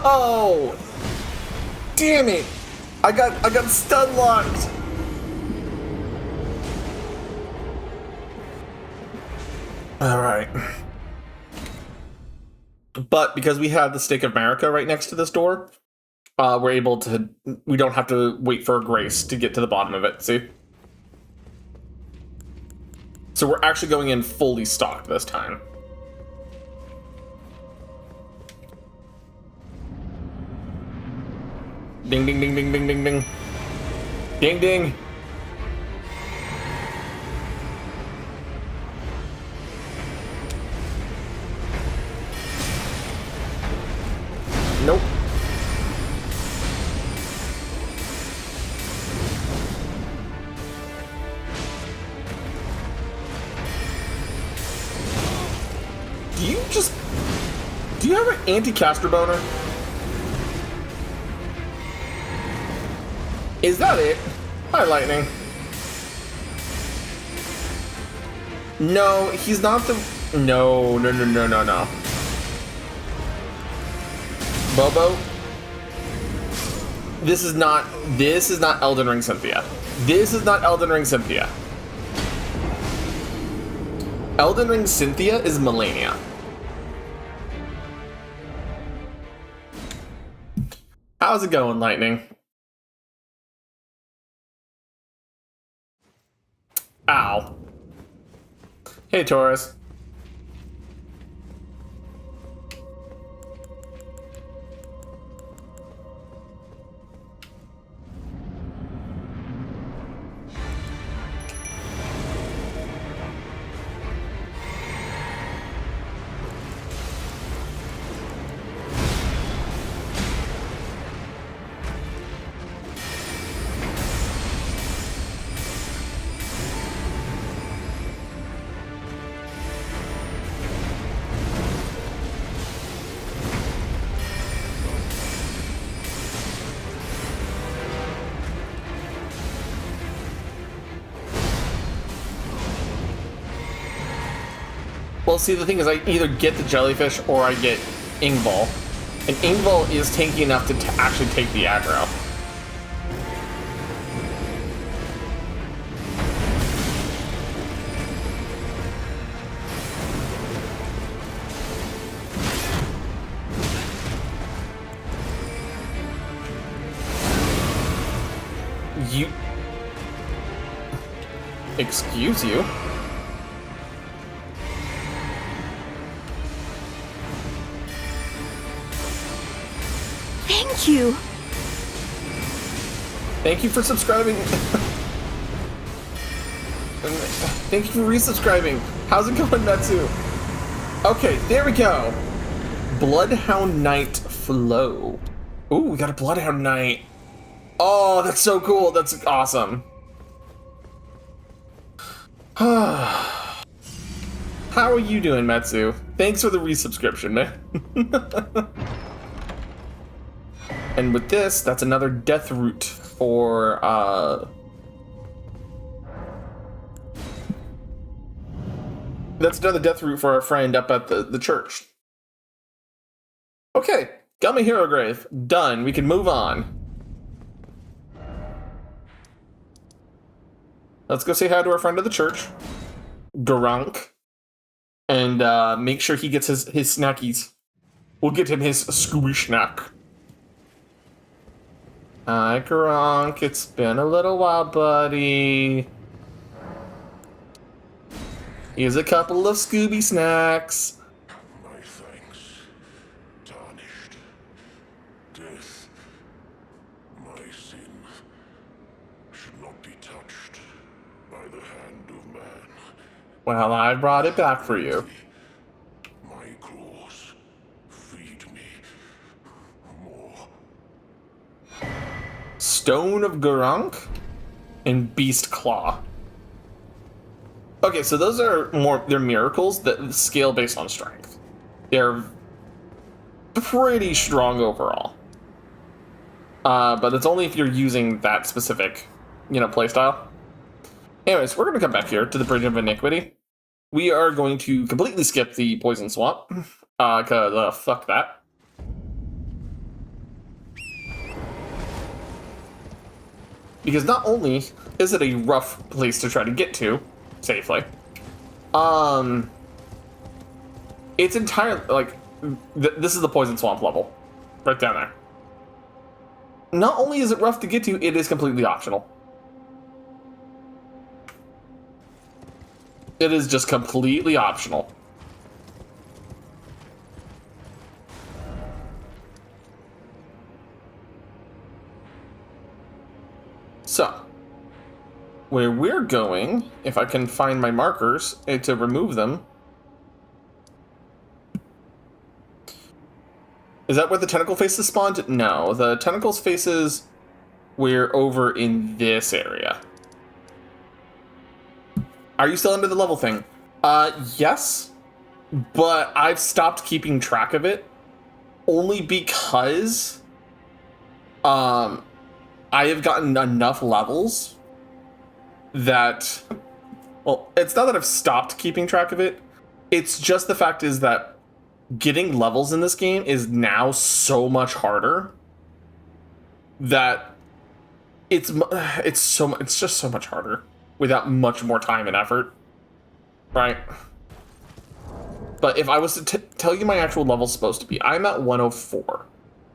No! Damn it! I got stun locked. All right. But because we have the Stake of Marika right next to this door, we're able to. We don't have to wait for a grace to get to the bottom of it. See? So we're actually going in fully stocked this time. Ding, ding, ding, ding, ding, ding, ding. Ding, ding. Nope. Do you have an anti-caster boner? Is that it? Hi, Lightning. No, he's not the... No. Bobo? This is not Elden Ring Cynthia. This is not Elden Ring Cynthia. Elden Ring Cynthia is Melania. How's it going, Lightning? Ow. Hey, Taurus. Well, see, the thing is, I either get the jellyfish or I get Ingval. And Ingval is tanky enough to actually take the aggro. You... Excuse you? Thank you. Thank you for subscribing. Thank you for resubscribing. How's it going, Metsu? Okay, there we go. Bloodhound Knight Flow. Ooh, we got a Bloodhound Knight. Oh, that's so cool. That's awesome. How are you doing, Metsu? Thanks for the resubscription, man. And with this, that's another death route for, That's another death route for our friend up at the church. Okay, Gummy Hero Grave. Done. We can move on. Let's go say hi to our friend at the church, Garunk, and make sure he gets his snackies. We'll get him his Scooby Snack. Hi, Garunk. It's been a little while, buddy. Here's a couple of Scooby Snacks. My thanks, tarnished. Death, my sin, should not be touched by the hand of man. Well, I brought it back for you. My cause, feed me more. Stone of Garunk and Beast Claw. Okay, so those are they're miracles that scale based on strength. They're pretty strong overall. But it's only if you're using that specific, playstyle. Anyways, we're gonna come back here to the Bridge of Iniquity. We are going to completely skip the Poison Swamp, cause fuck that. because not only is it a rough place to try to get to safely, it's entirely like this is the poison swamp level, right down there. Not only is it rough to get to, it is completely optional. It is just completely optional. So, where we're going, if I can find my markers to remove them. Is that where the tentacle faces spawned? No, the tentacles faces we're over in this area. Are you still under the level thing? Yes, but I've stopped keeping track of it only because I have gotten enough levels that, well, it's not that I've stopped keeping track of it. It's just the fact is that getting levels in this game is now so much harder that it's just so much harder without much more time and effort, right? But if I was to tell you my actual level's supposed to be, I'm at 104.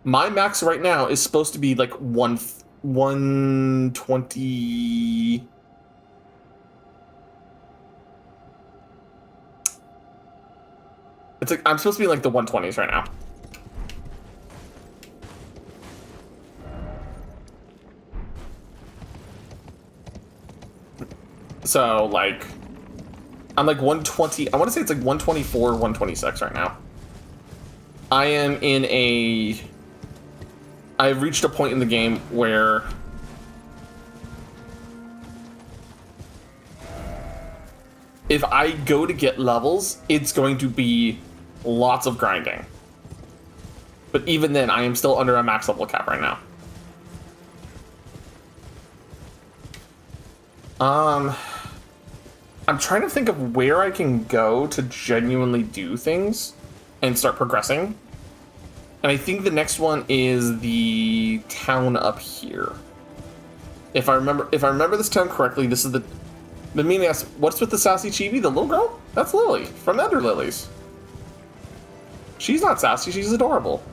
My max right now is supposed to be like 120. It's like I'm supposed to be like the 120s right now. So like I'm like 120. I want to say it's like 124, 126 right now. I am in a I've reached a point in the game where if I go to get levels, it's going to be lots of grinding. But even then, I am still under a max level cap right now. I'm trying to think of where I can go to genuinely do things and start progressing. And I think the next one is the town up here. If I remember this town correctly, this is the meaning asks, what's with the sassy chibi? The little girl? That's Lily from Ender Lilies. She's not sassy, she's adorable.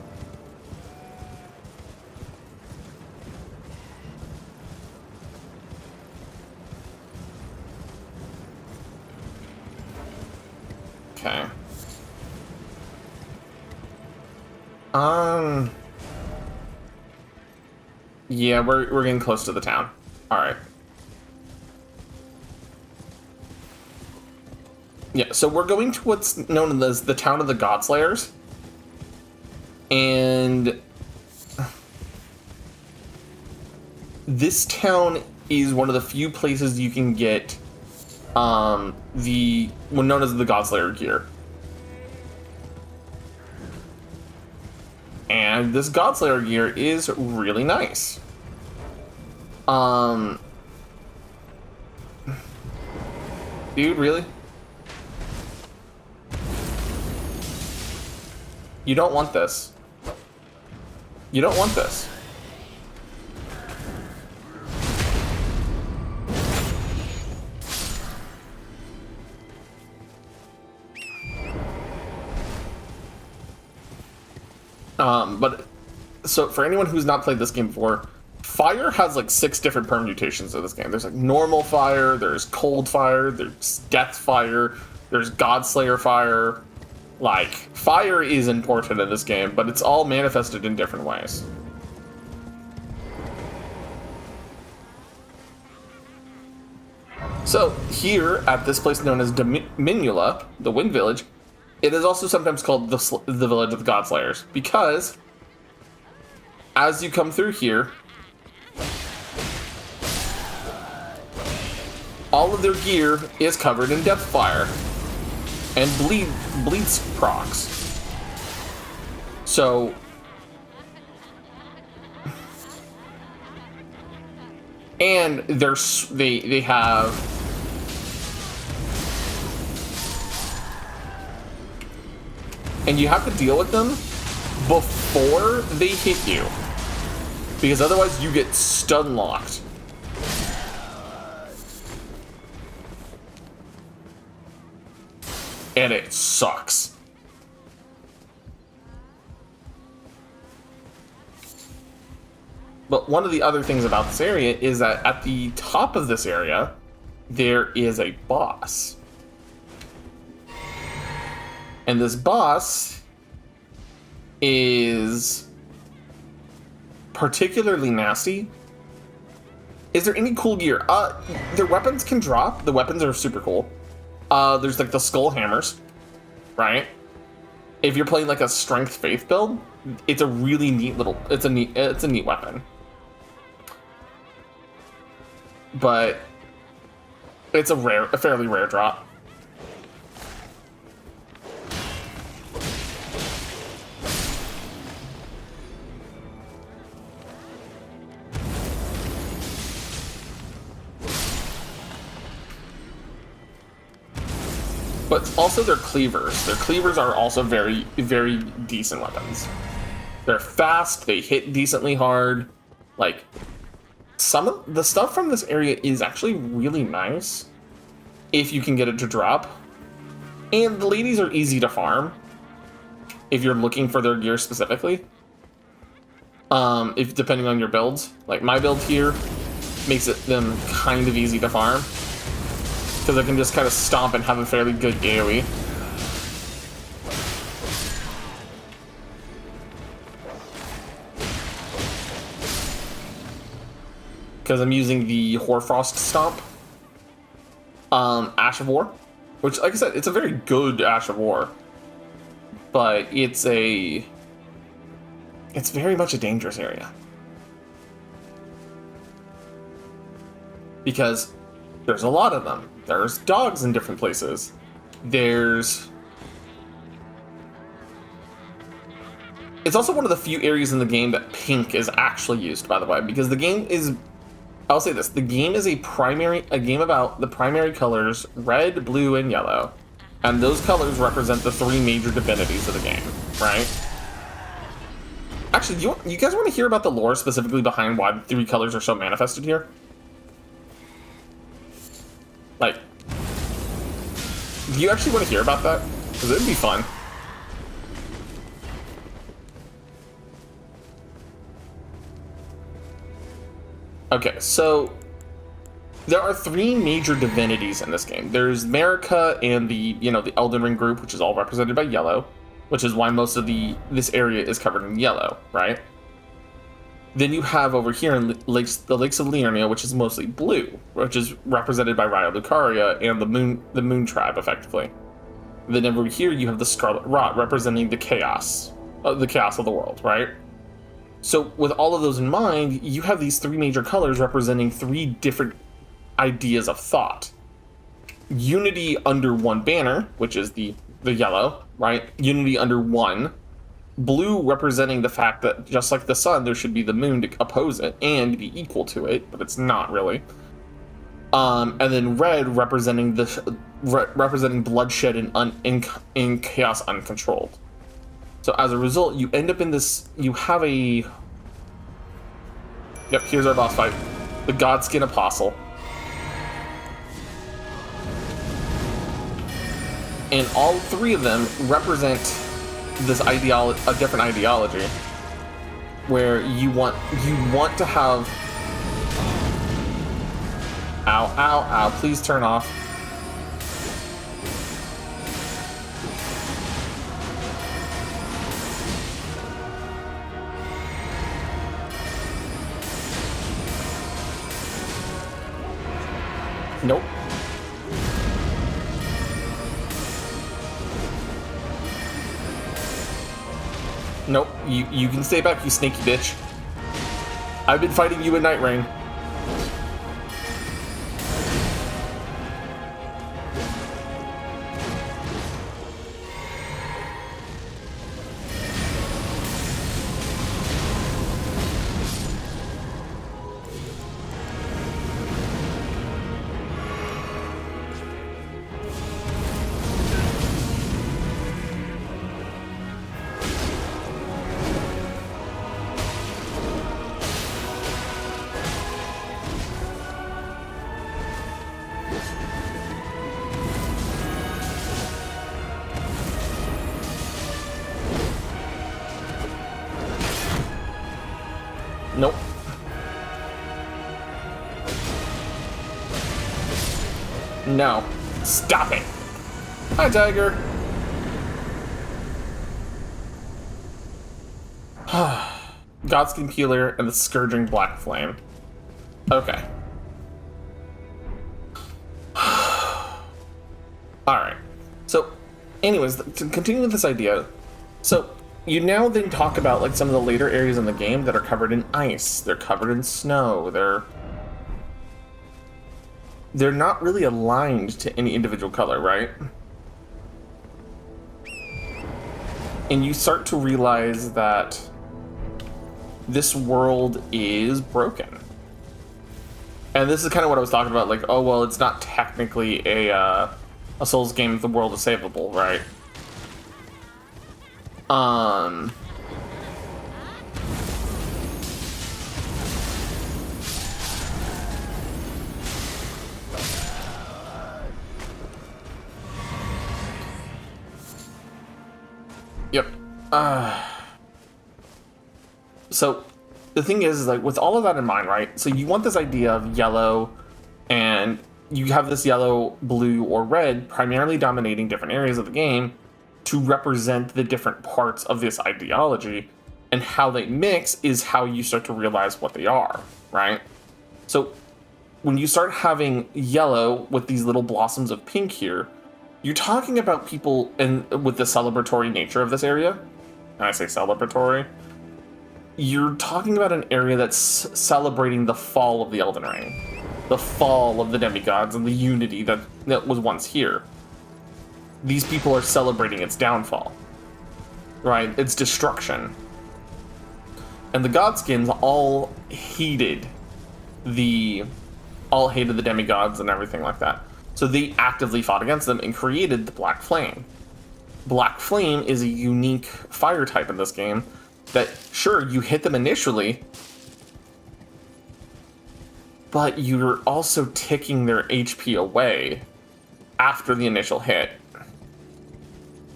Okay. Yeah, we're getting close to the town. All right. Yeah, so we're going to what's known as the town of the Godslayers. And this town is one of the few places you can get the one known as the Godslayer gear. And this Godslayer gear is really nice. Dude, really? You don't want this. You don't want this. But so for anyone who's not played this game before, fire has like 6 different permutations of this game. There's like normal fire, there's cold fire, there's death fire, there's Godslayer fire. Like, fire is important in this game, but it's all manifested in different ways. So, here, at this place known as Minula, the Wind Village, it is also sometimes called the Village of the Godslayers, because as you come through here, all of their gear is covered in death fire and bleeds procs. So and they have and you have to deal with them before they hit you, because otherwise you get stun locked. and it sucks. But one of the other things about this area is that at the top of this area, there is a boss. And this boss is particularly nasty. Is there any cool gear? Their weapons can drop. The weapons are super cool. There's like the skull hammers, right? If you're playing like a strength faith build, it's a really neat little, it's a neat weapon. But it's a fairly rare drop. But also their cleavers. Their cleavers are also very, very decent weapons. They're fast, they hit decently hard. Like, some of the stuff from this area is actually really nice if you can get it to drop. And the ladies are easy to farm if you're looking for their gear specifically. If depending on your builds. Like my build here makes them kind of easy to farm, because I can just kind of stomp and have a fairly good AoE. Because I'm using the Hoarfrost Stomp, Ash of War, which, like I said, it's a very good Ash of War, but it's very much a dangerous area. Because there's a lot of them. There's dogs in different places. It's also one of the few areas in the game that pink is actually used, by the way, because the game is, I'll say this, the game is a game about the primary colors, red, blue, and yellow. And those colors represent the three major divinities of the game, right? Actually, you guys want to hear about the lore specifically behind why the three colors are so manifested here? Like, do you actually want to hear about that? Because it would be fun. Okay, so there are three major divinities in this game. There's Marika and the Elden Ring group, which is all represented by yellow, which is why most of this area is covered in yellow, right? Then you have over here in the Lakes of Liurnia, which is mostly blue, which is represented by Raya Lucaria and the Moon Tribe, effectively. Then over here you have the Scarlet Rot, representing the chaos of the world, right? So with all of those in mind, you have these three major colors representing three different ideas of thought. Unity under one banner, which is the yellow, right? Unity under one. Blue representing the fact that just like the sun, there should be the moon to oppose it and be equal to it, but it's not really. And then red representing bloodshed and chaos uncontrolled. So as a result, you end up in this. You have a. Yep, here's our boss fight, the Godskin Apostle. And all three of them represent this a different ideology, where you want to have. Ow, ow, ow! Please turn off. Nope. Nope. You can stay back, you sneaky bitch. I've been fighting you in Night Rain. Nope. No. Stop it. Hi, Tiger. Godskin Peeler and the Scourging Black Flame. Okay. Alright. So, anyways, to continue with this idea, so you now then talk about like some of the later areas in the game that are covered in ice, they're covered in snow, they're not really aligned to any individual color, right? And you start to realize that this world is broken. And this is kind of what I was talking about, like, oh, well, it's not technically a Souls game if the world is savable, right? Yep. So the thing is like with all of that in mind, right? So you want this idea of yellow, and you have this yellow, blue, or red primarily dominating different areas of the game to represent the different parts of this ideology, and how they mix is how you start to realize what they are, right? So when you start having yellow with these little blossoms of pink here, you're talking about people and with the celebratory nature of this area. And I say celebratory. You're talking about an area that's celebrating the fall of the Elden Ring, the fall of the demigods and the unity that was once here. These people are celebrating its downfall, right? Its destruction. And the Godskins all hated the demigods and everything like that. So they actively fought against them and created the Black Flame. Black Flame is a unique fire type in this game that, sure, you hit them initially, but you're also ticking their HP away after the initial hit,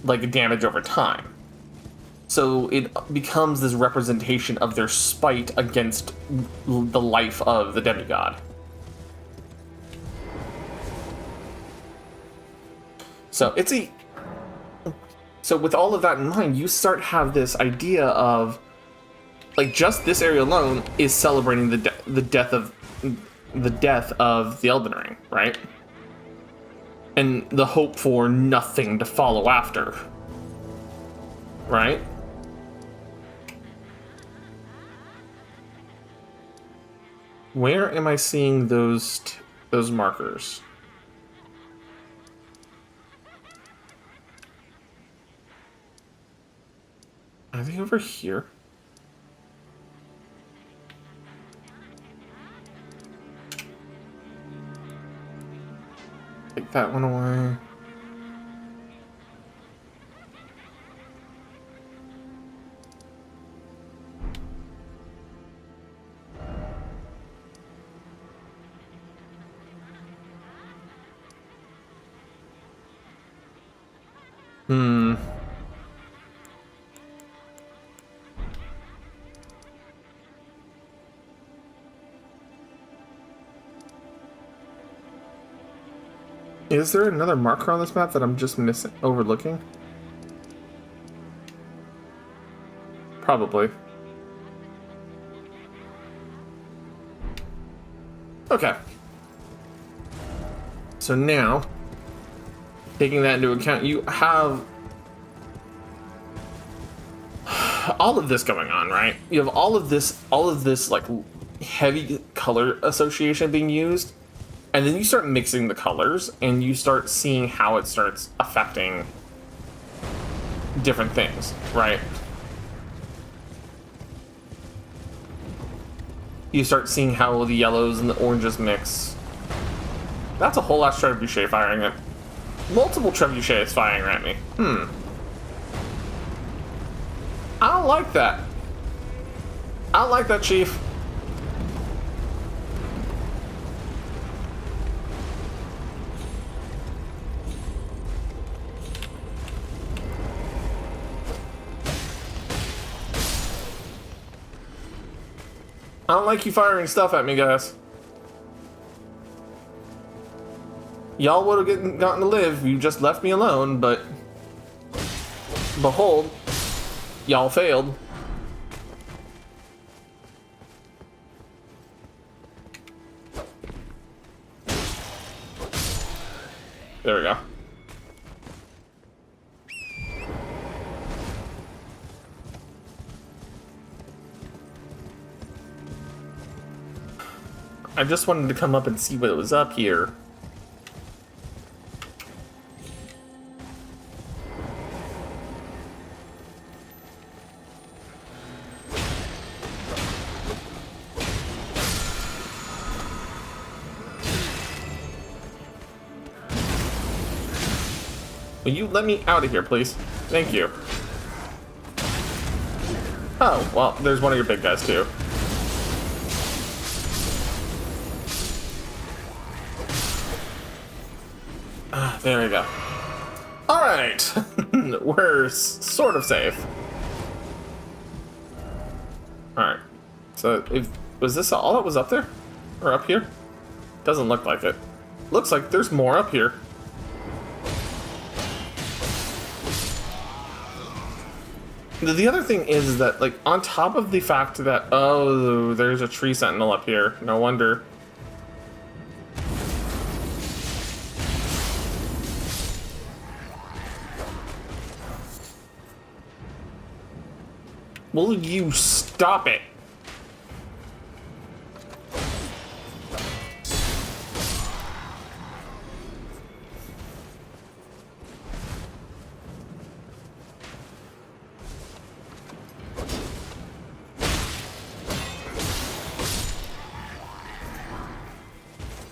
like damage over time. So it becomes this representation of their spite against the life of the demigod. So so with all of that in mind, you start to have this idea of like just this area alone is celebrating the death of the Elden Ring, right? And the hope for nothing to follow after, right? Where am I seeing those markers? Are they over here? Take that one away. Is there another marker on this map that I'm just overlooking? Probably. Okay. So now, taking that into account, you have all of this going on, right? You have all of this like heavy color association being used. And then you start mixing the colors, and you start seeing how it starts affecting different things, right? You start seeing how the yellows and the oranges mix. That's a whole lot of trebuchet firing at... Multiple trebuchets firing at me. I don't like that. I don't like that, Chief. I don't like you firing stuff at me, guys. Y'all would have gotten to live if you just left me alone, but behold, y'all failed. There we go. I just wanted to come up and see what was up here. Will you let me out of here, please? Thank you. Oh, well, there's one of your big guys, too. There we go. Alright! We're sort of safe. Alright. So, was this all that was up there? Or up here? Doesn't look like it. Looks like there's more up here. The other thing is that, like, on top of the fact that, oh, there's a tree sentinel up here. No wonder. Will you stop it?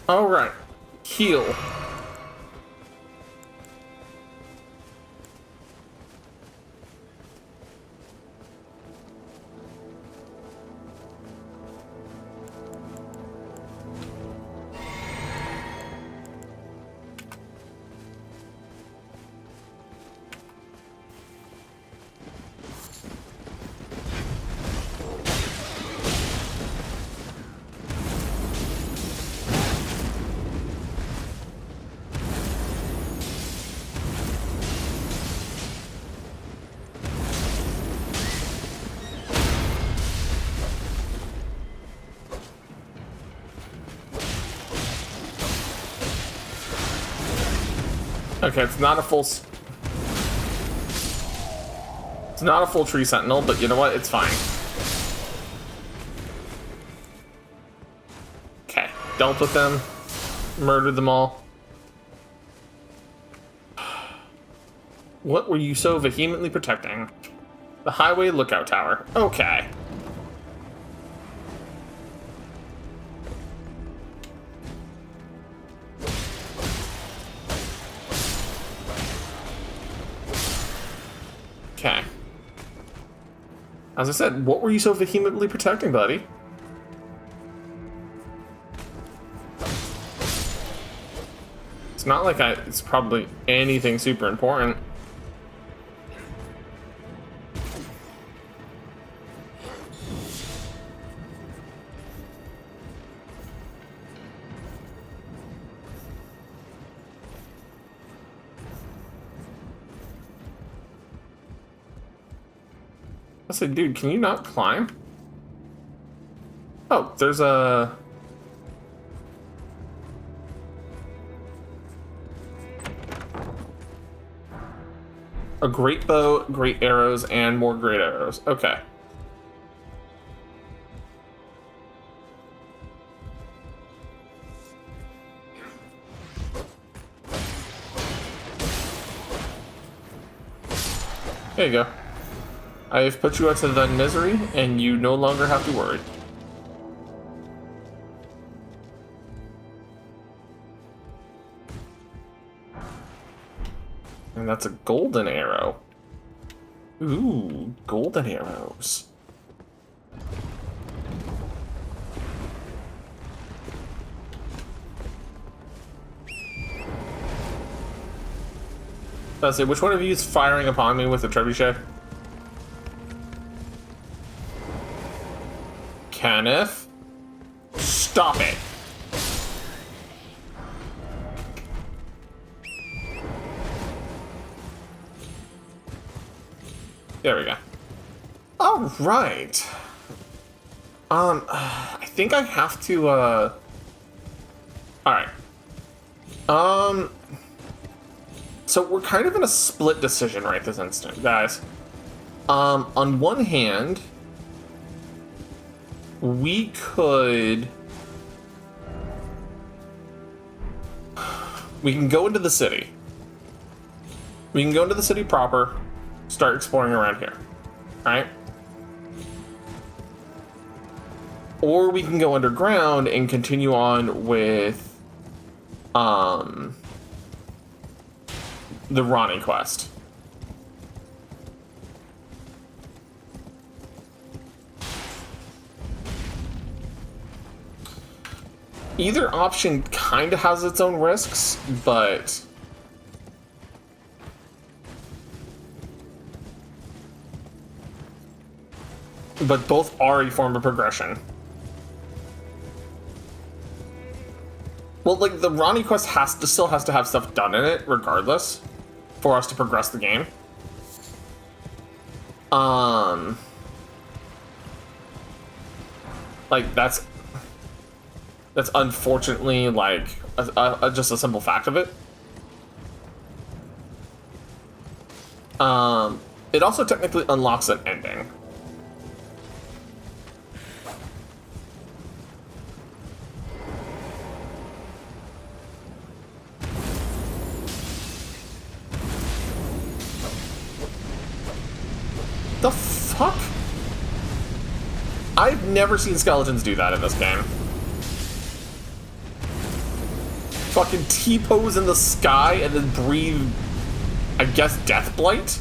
All right, heal. Okay, it's not a full tree sentinel, but you know what? It's fine. Okay, dealt with them, murdered them all. What were you so vehemently protecting? The highway lookout tower. Okay. Okay. As I said, what were you so vehemently protecting, buddy? It's not like it's probably anything super important. I said, dude, can you not climb? Oh, there's a great bow, great arrows, and more great arrows. Okay. There you go. I have put you out to the misery, and you no longer have to worry. And that's a golden arrow. Ooh, golden arrows. Let's see, which one of you is firing upon me with the trebuchet? Kenneth, stop it. There we go. All right. I think I have to, all right. So we're kind of in a split decision right this instant, guys. On one hand, we can go into the city. We can go into the city proper, start exploring around here, right? Or we can go underground and continue on with, the Ronnie quest. Either option kind of has its own risks, but both are a form of progression. Well, like, the Ronnie quest still has to have stuff done in it, regardless, for us to progress the game. Like, that's unfortunately, like, just a simple fact of it. It also technically unlocks an ending. The fuck? I've never seen skeletons do that in this game. Fucking T-pose in the sky and then breathe, I guess, death blight?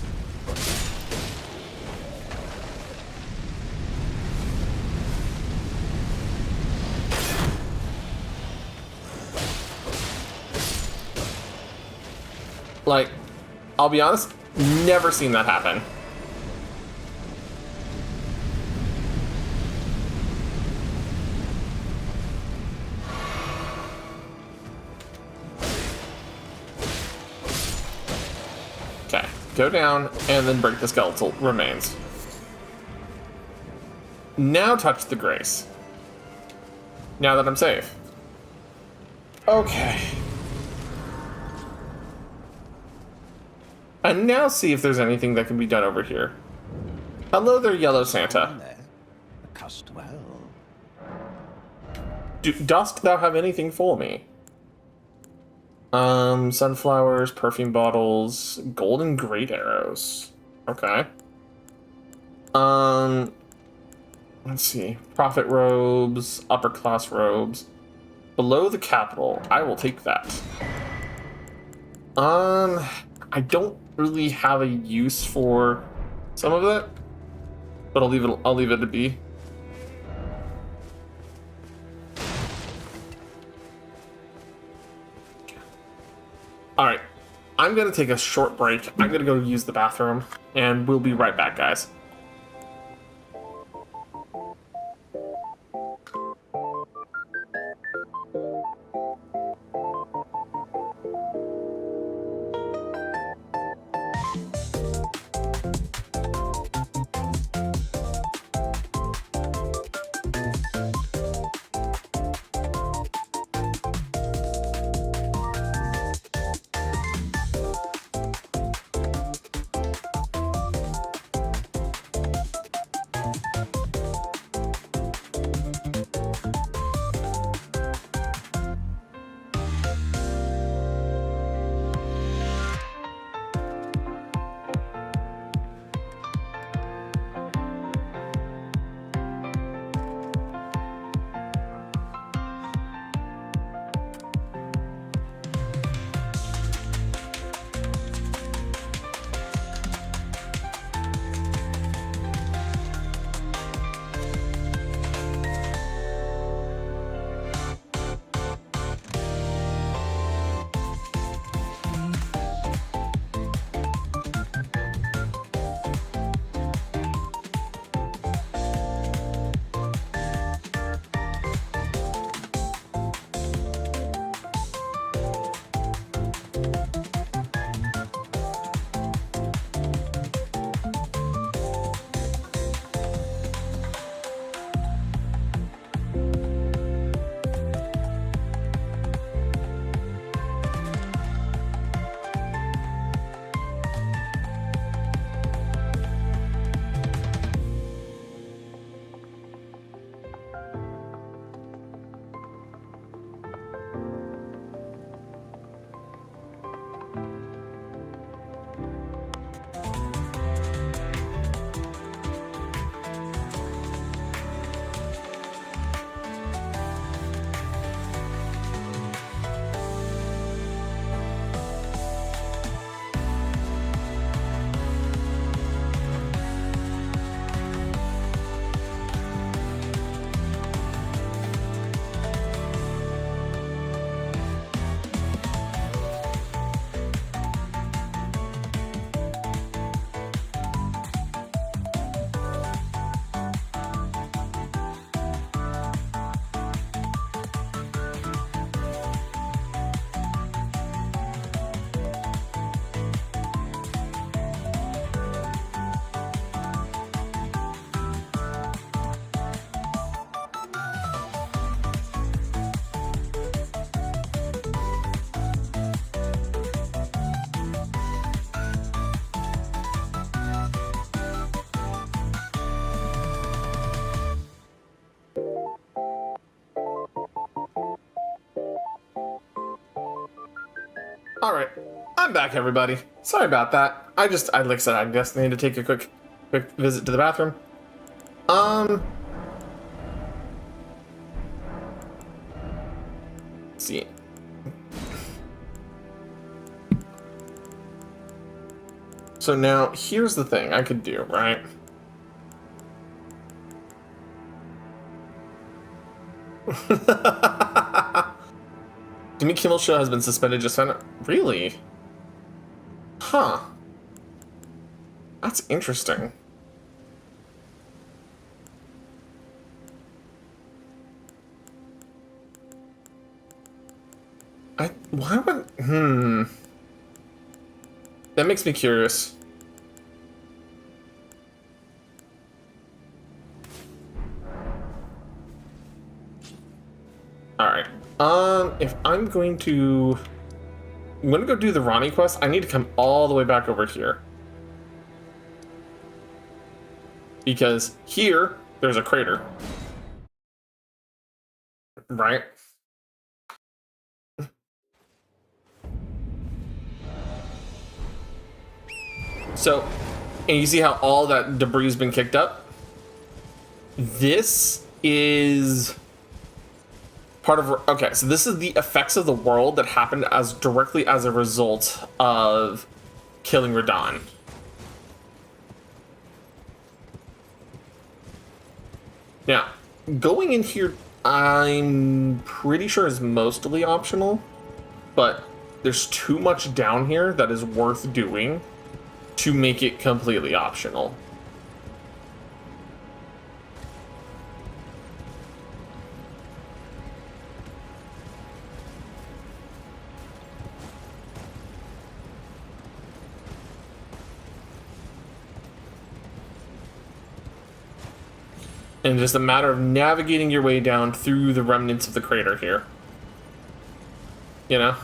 Like, I'll be honest, never seen that happen. Okay, go down and then break the skeletal remains. Now touch the grace. Now that I'm safe. Okay. And now see if there's anything that can be done over here. Hello there, Yellow Santa. Dost thou have anything for me? Sunflowers, perfume bottles, golden great arrows. Okay. Let's see. Prophet robes, upper class robes. Below the capital. I will take that. I don't really have a use for some of it, but I'll leave it to be. All right, I'm gonna take a short break. I'm gonna go use the bathroom, and we'll be right back, guys. Alright, I'm back, everybody. Sorry about that. Like I said, I just need to take a quick visit to the bathroom. Let's see. So now, here's the thing I could do, right? Jimmy Kimmel Show has been suspended just found out. Really? Huh. That's interesting. Why would, that makes me curious. Alright. If I'm going to go do the Ronnie quest, I need to come all the way back over here. Because here, there's a crater. Right? So, and you see how all that debris has been kicked up? This is part of... Okay, so this is the effects of the world that happened as directly as a result of killing Radon. Now, going in here, I'm pretty sure is mostly optional, but there's too much down here that is worth doing to make it completely optional. And just a matter of navigating your way down through the remnants of the crater here. You know?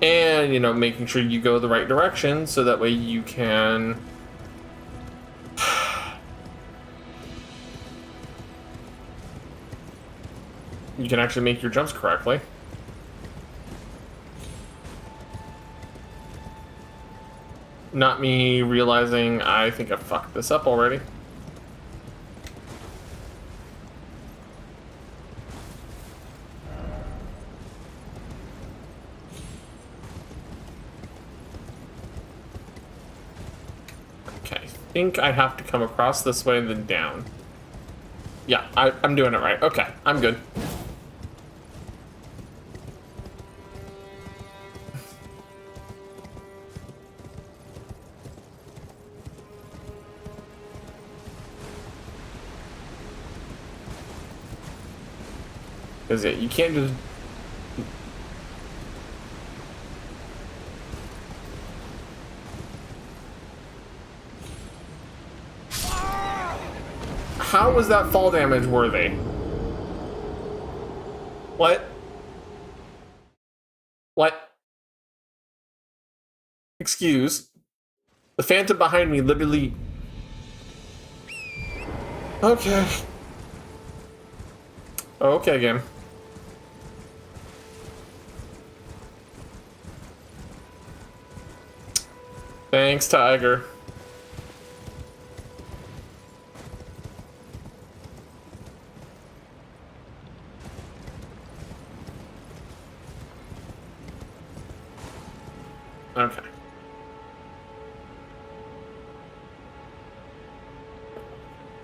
And, you know, making sure you go the right direction so that way you can... you can actually make your jumps correctly. Not me realizing I think I fucked this up already. I think I have to come across this way and then down. Yeah, I'm doing it right. Okay, I'm good. Because yeah, you can't just... How was that fall damage worthy? What? What? Excuse. The phantom behind me literally... Okay. Okay, game. Thanks, Tiger. Okay.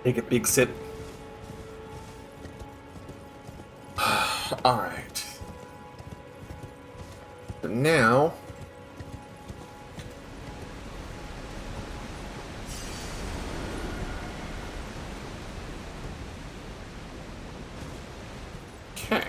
Take a big sip. All right. So now... Okay.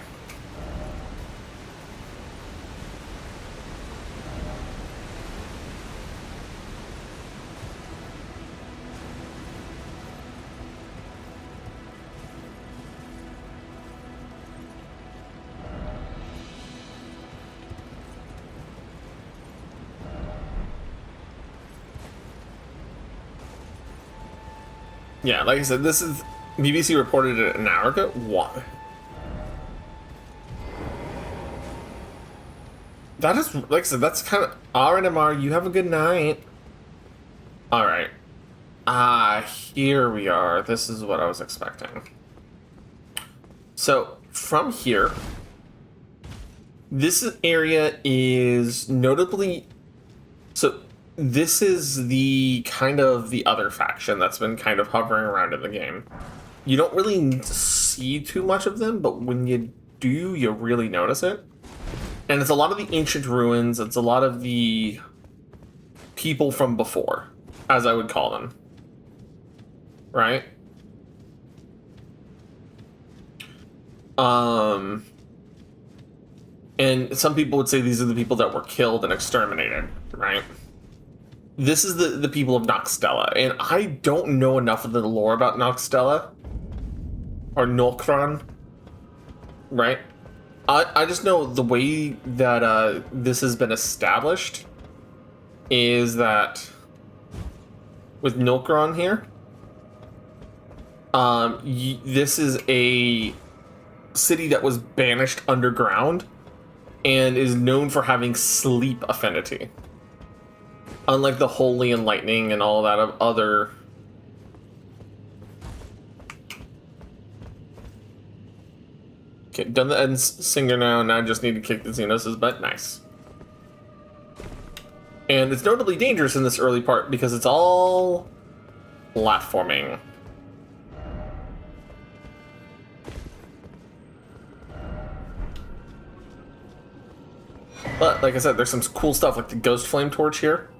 Yeah, like I said, this is... BBC reported it an hour ago. Why? That is, like I said, that's kind of... Alright, MR, you have a good night. Alright. Here we are. This is what I was expecting. So, from here, this area is notably... So, this is the kind of the other faction that's been kind of hovering around in the game. You don't really see too much of them, but when you do, you really notice it. And it's a lot of the ancient ruins, it's a lot of the people from before, as I would call them. Right? And some people would say these are the people that were killed and exterminated, right? This is the people of Noxtella, and I don't know enough of the lore about Noxtella, or Nolkron, right? I just know the way that this has been established is that with Nolkron here, this is a city that was banished underground and is known for having sleep affinity. Unlike the Holy and Lightning and all that of other... Okay, done the end singer now, and I just need to kick the Xenos' butt. Nice. And it's notably dangerous in this early part because it's all platforming. But, like I said, there's some cool stuff like the Ghost Flame Torch here.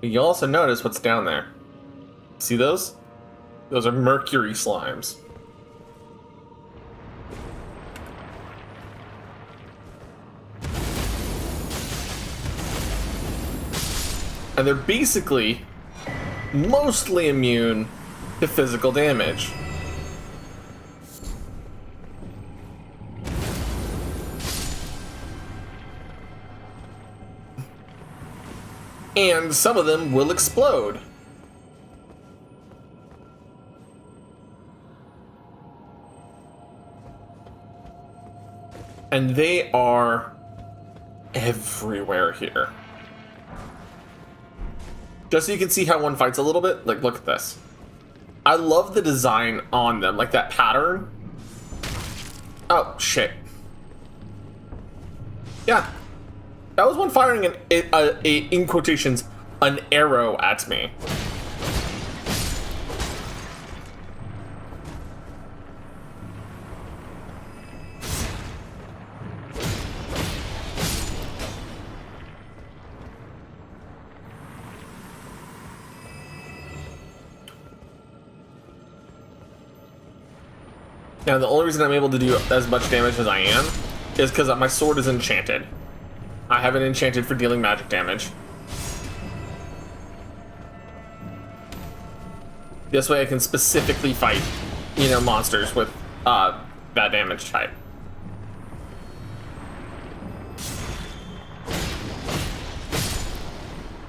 You'll also notice what's down there. See those? Those are mercury slimes. And they're basically mostly immune to physical damage. And some of them will explode. And they are everywhere here. Just so you can see how one fights a little bit, like, look at this. I love the design on them, like that pattern. Oh, shit. Yeah. That was one firing in quotations, an arrow at me. Now, the only reason I'm able to do as much damage as I am is because my sword is enchanted. I have it enchanted for dealing magic damage. This way I can specifically fight, monsters with that damage type.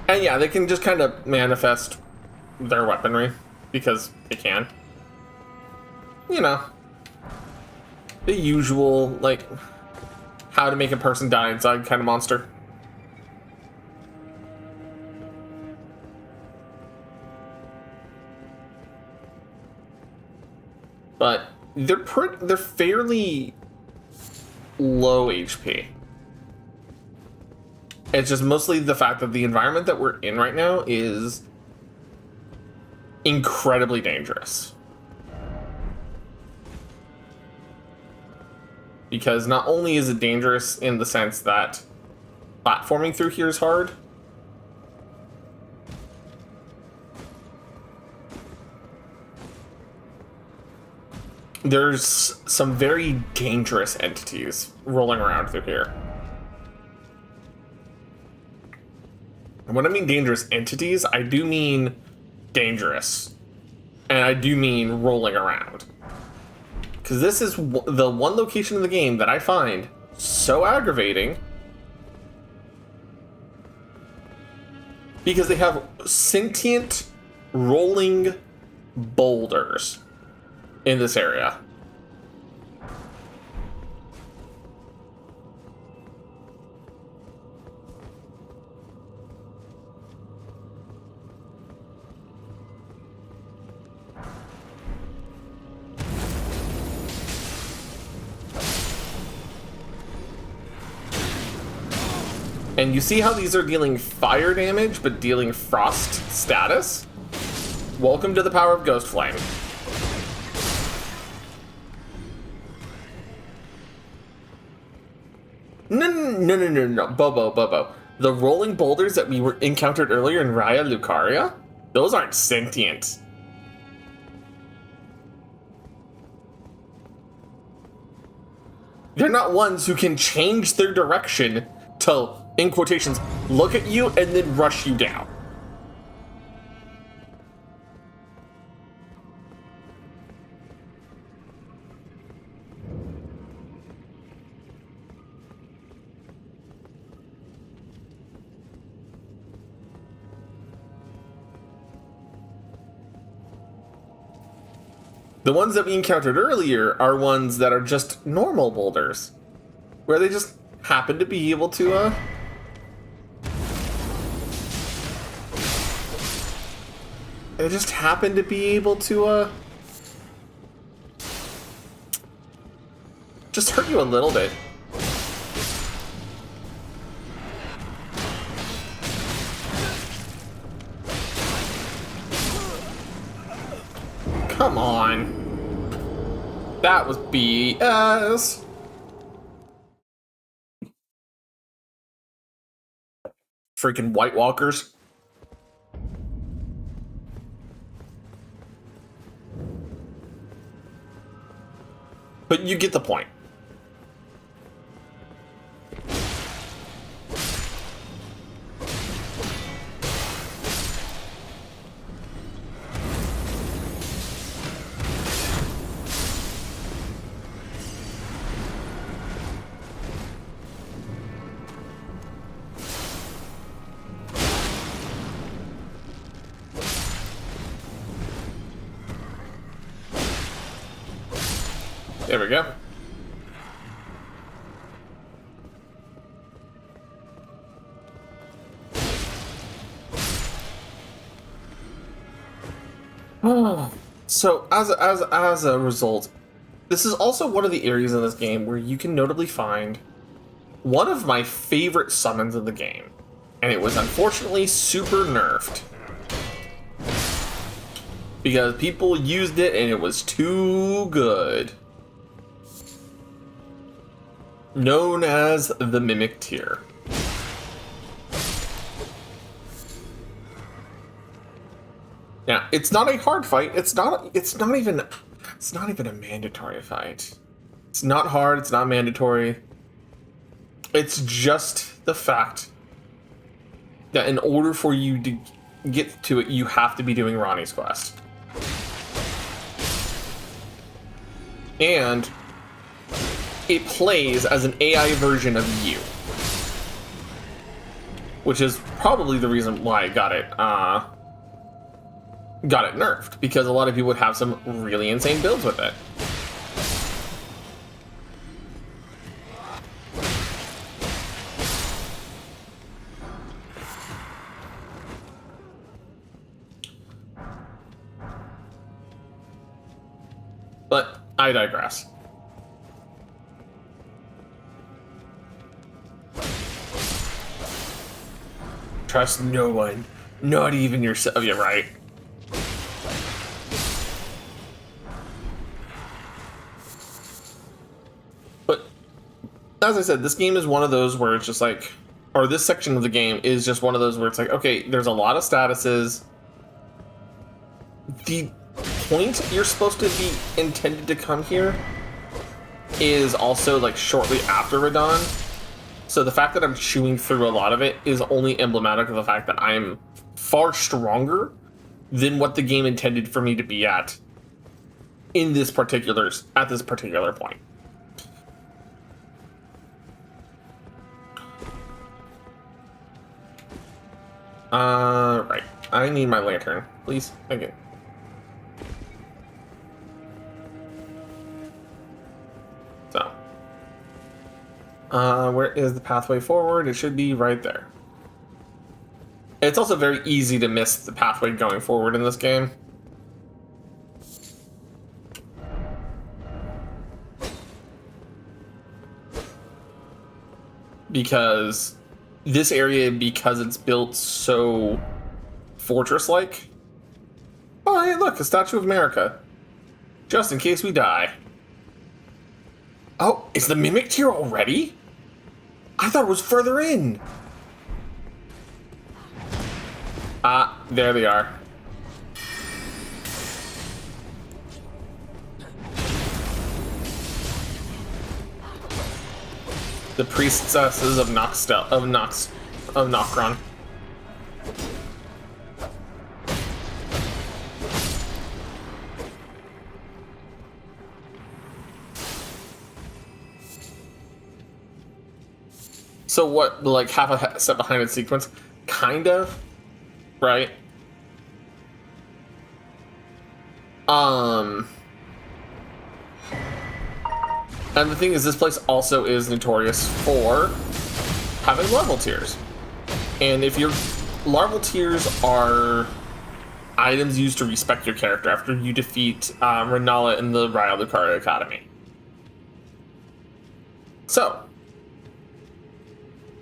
And yeah, they can just kind of manifest their weaponry because they can. The usual, like, how to make a person die inside kind of monster. But they're fairly low HP. It's just mostly the fact that the environment that we're in right now is incredibly dangerous. Because not only is it dangerous in the sense that platforming through here is hard, there's some very dangerous entities rolling around through here. And when I mean dangerous entities, I do mean dangerous. And I do mean rolling around. Because this is the one location in the game that I find so aggravating. Because they have sentient rolling boulders in this area. And you see how these are dealing fire damage, but dealing frost status? Welcome to the power of Ghost Flame. No. Bobo. The rolling boulders that we were encountered earlier in Raya Lucaria, those aren't sentient. They're not ones who can change their direction to, in quotations, look at you and then rush you down. The ones that we encountered earlier are ones that are just normal boulders, where they just happen to be able to, they just happen to be able to, just hurt you a little bit. Come on. That was BS. Freaking White Walkers. But you get the point. There we go. So as a result, this is also one of the areas in this game where you can notably find one of my favorite summons of the game, and it was unfortunately super nerfed because people used it and it was too good. Known as the Mimic Tier. Now, it's not a hard fight. It's not even a mandatory fight. It's not hard, it's not mandatory. It's just the fact that in order for you to get to it, you have to be doing Ronnie's quest. And it plays as an AI version of you. Which is probably the reason why I got it nerfed, because a lot of people would have some really insane builds with it. But I digress. Trust no one, not even yourself. Yeah, right. But as I said, this game is one of those where it's just like, or this section of the game is just one of those where it's like, okay, there's a lot of statuses. The point you're supposed to be intended to come here is also like shortly after Radon. So the fact that I'm chewing through a lot of it is only emblematic of the fact that I'm far stronger than what the game intended for me to be at this particular point. Right. I need my lantern, please. Thank you. Where is the pathway forward? It should be right there. It's also very easy to miss the pathway going forward in this game. Because this area, because it's built so fortress-like. Oh, hey, look, a Statue of America. Just in case we die. Oh, is the Mimic here already? I thought it was further in. Ah, there they are. The priestesses of Nocron. So what, like half a step behind its sequence? Kind of, right? And the thing is, this place also is notorious for having larval tears. And if your larval tears are items used to respect your character after you defeat Renala in the Raya Lucaria Academy. So,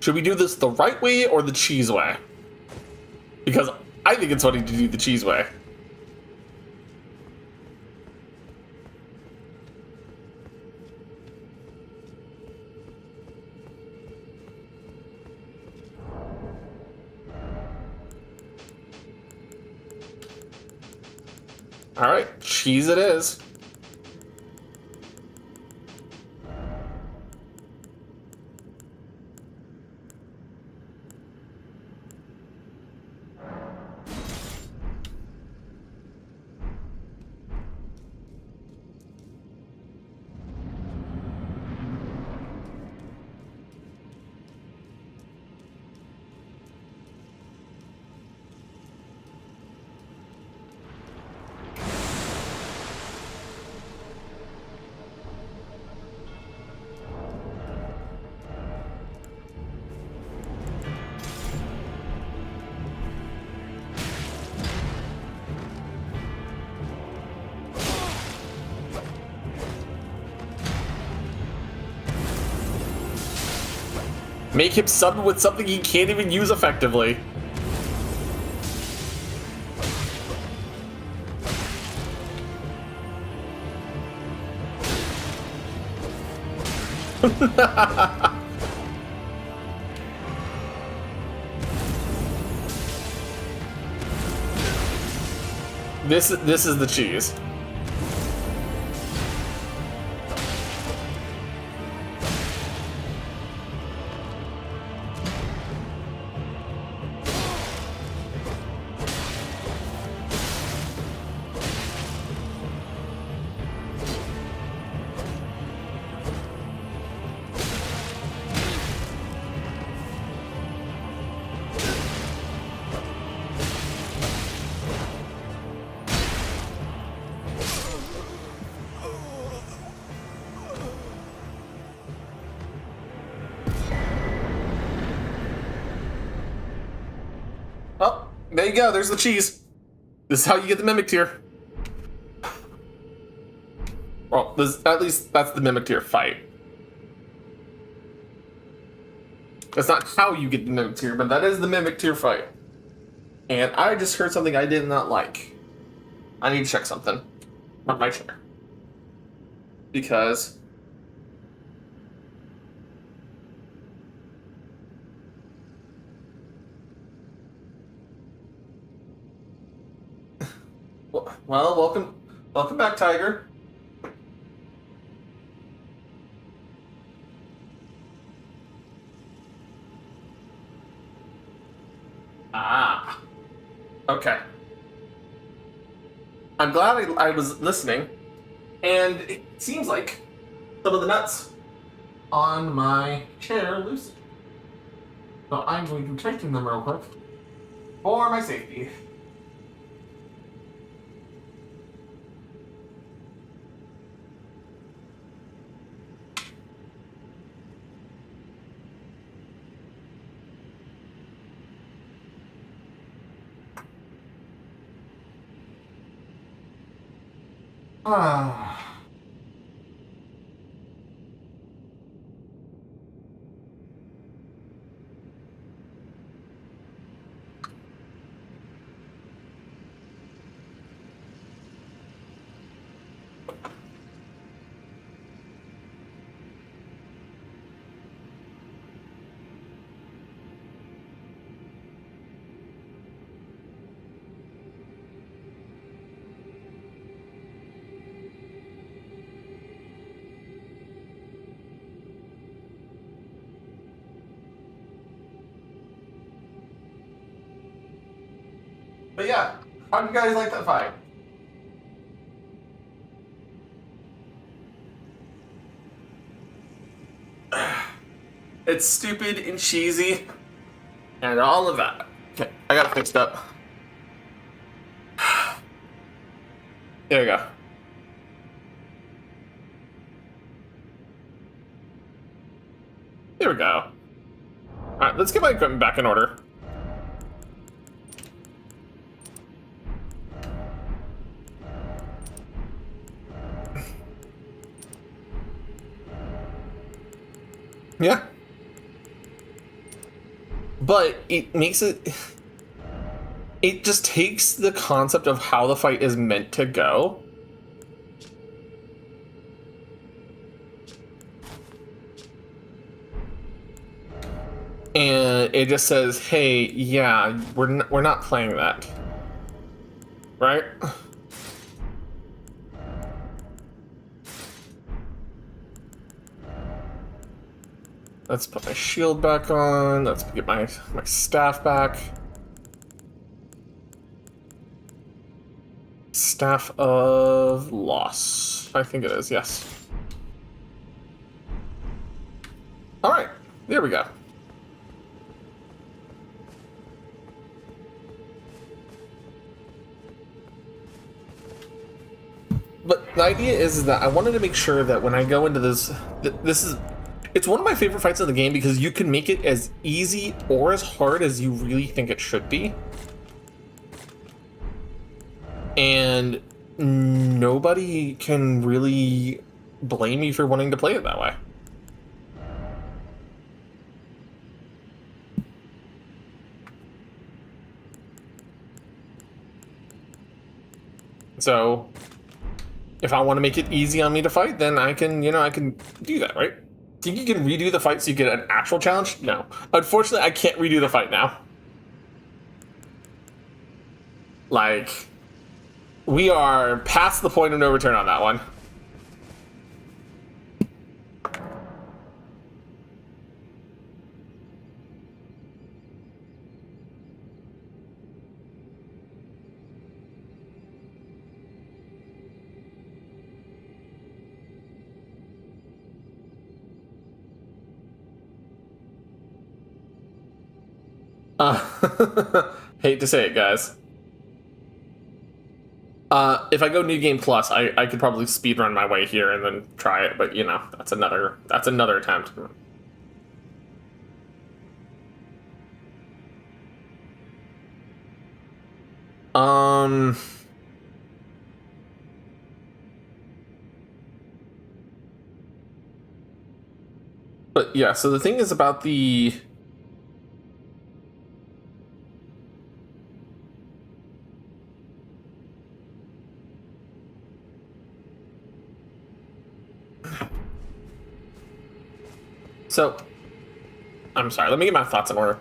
should we do this the right way or the cheese way? Because I think it's funny to do the cheese way. Alright, cheese it is. Make him summon with something he can't even use effectively. This is the cheese. Oh, there you go. There's the cheese. This is how you get the Mimic Tier. Well, at least that's the Mimic Tier fight. That's not how you get the Mimic Tier, but that is the Mimic Tier fight. And I just heard something I did not like. I need to check something on my chair. Because... well, welcome back, Tiger. Ah, okay. I'm glad I was listening, and it seems like some of the nuts on my chair loosened. So I'm going to tighten them real quick for my safety. Ah. But yeah, how do you guys like that fight? It's stupid and cheesy and all of that. Okay, I got it fixed up. There we go. There we go. Alright, let's get my equipment back in order. Yeah. But it makes it... It just takes the concept of how the fight is meant to go. And it just says, hey, yeah, we're not playing that. Right? Let's put my shield back on. Let's get my staff back. Staff of Loss. I think it is, yes. Alright, there we go. But the idea is that I wanted to make sure that when I go into this, it's one of my favorite fights in the game because you can make it as easy or as hard as you really think it should be. And nobody can really blame you for wanting to play it that way. So, if I want to make it easy on me to fight, then I can, I can do that, right? Think you can redo the fight so you get an actual challenge? No. Unfortunately, I can't redo the fight now. Like, we are past the point of no return on that one. Hate to say it, guys. If I go New Game Plus, I could probably speedrun my way here and then try it, but that's another attempt. But yeah, so the thing is about the... So, I'm sorry, let me get my thoughts in order.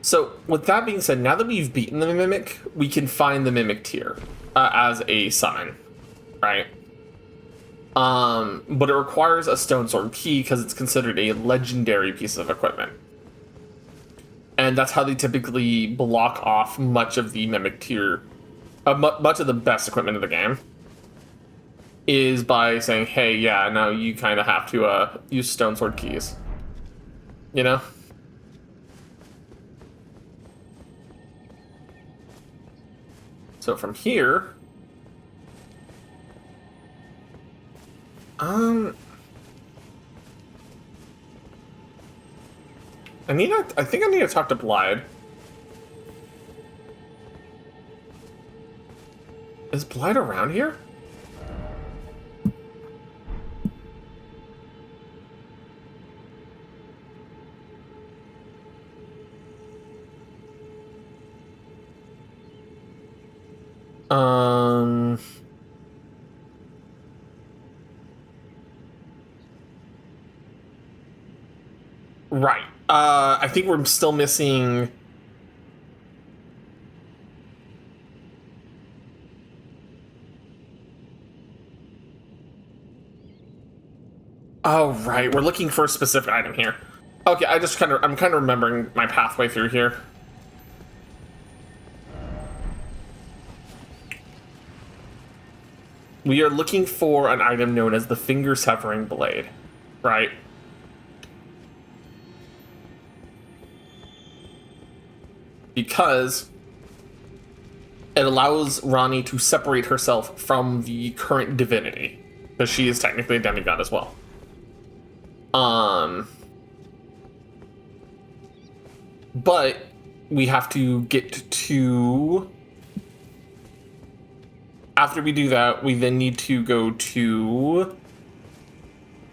So, with that being said, now that we've beaten the Mimic, we can find the Mimic tier as a summon, right? But it requires a Stone Sword key because it's considered a legendary piece of equipment. And that's how they typically block off much of the Mimic tier, much of the best equipment in the game. Is by saying, hey, yeah, no, you kind of have to use Stone Sword keys. You know? So from here... I think I need to talk to Blyde. Is Blyde around here? Um. Right. I think we're still missing. Oh, right. We're looking for a specific item here. Okay, I'm kind of remembering my pathway through here. We are looking for an item known as the Finger Severing Blade, right? Because it allows Ronnie to separate herself from the current divinity, because she is technically a demigod as well. But we have to get to. After we do that, we then need to go to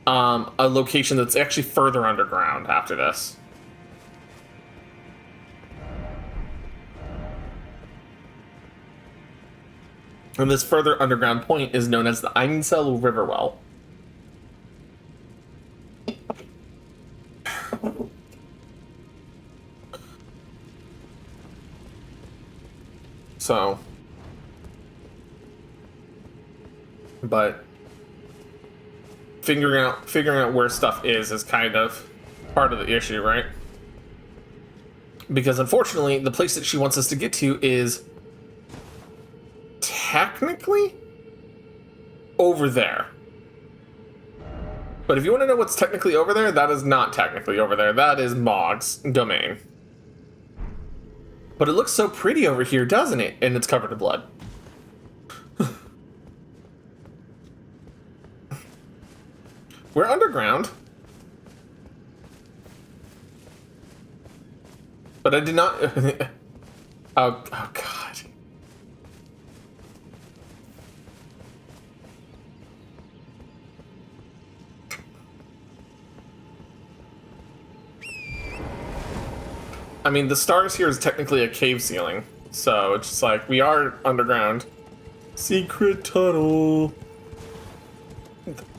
a location that's actually further underground after this. And this further underground point is known as the Einsel Riverwell. So, but figuring out where stuff is kind of part of the issue, right? Because unfortunately, the place that she wants us to get to is technically over there. But if you want to know what's technically over there, that is not technically over there. That is Mog's domain. But it looks so pretty over here, doesn't it? And it's covered in blood. We're underground. But I did not... oh God. I mean, the stars here is technically a cave ceiling. So it's just like, we are underground. Secret tunnel.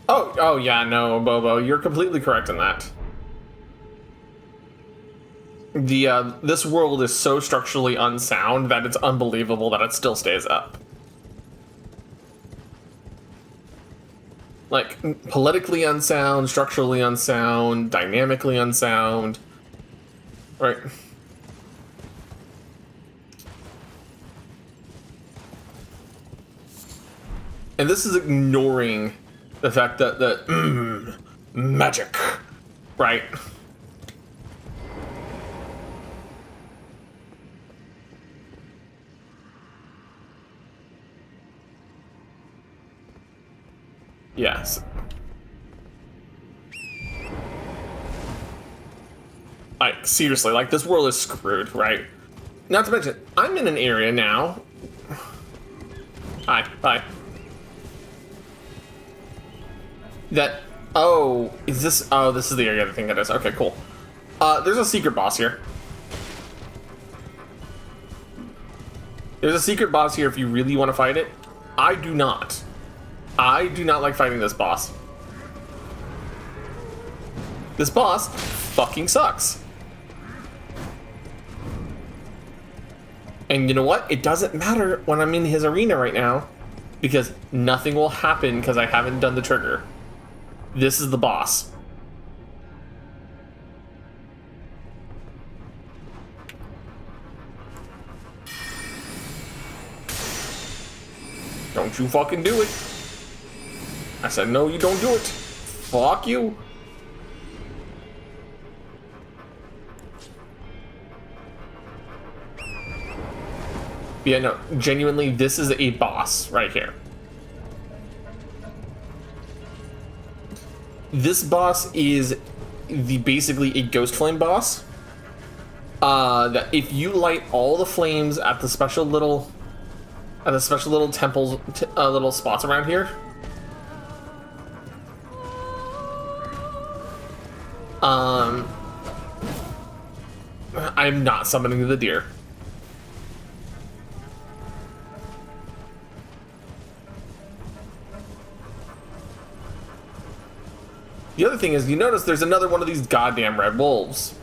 Oh yeah, no, Bobo, you're completely correct in that. This world is so structurally unsound that it's unbelievable that it still stays up. Like, politically unsound, structurally unsound, dynamically unsound. Right. And this is ignoring the fact that magic, right? Yes. Like, seriously, like, this world is screwed, right? Not to mention, I'm in an area now. Hi. That, this is the area I think that is. Okay, cool. There's a secret boss here. There's a secret boss here if you really want to fight it. I do not. I do not like fighting this boss. This boss fucking sucks. And you know what? It doesn't matter when I'm in his arena right now, because nothing will happen because I haven't done the trigger. This is the boss. Don't you fucking do it. I said, no, you don't do it. Fuck you. Yeah, no, genuinely, this is a boss right here. This boss is basically a ghost flame boss. That if you light all the flames at the special little temples, little spots around here, I'm not summoning the deer. The other thing is, you notice there's another one of these goddamn red wolves.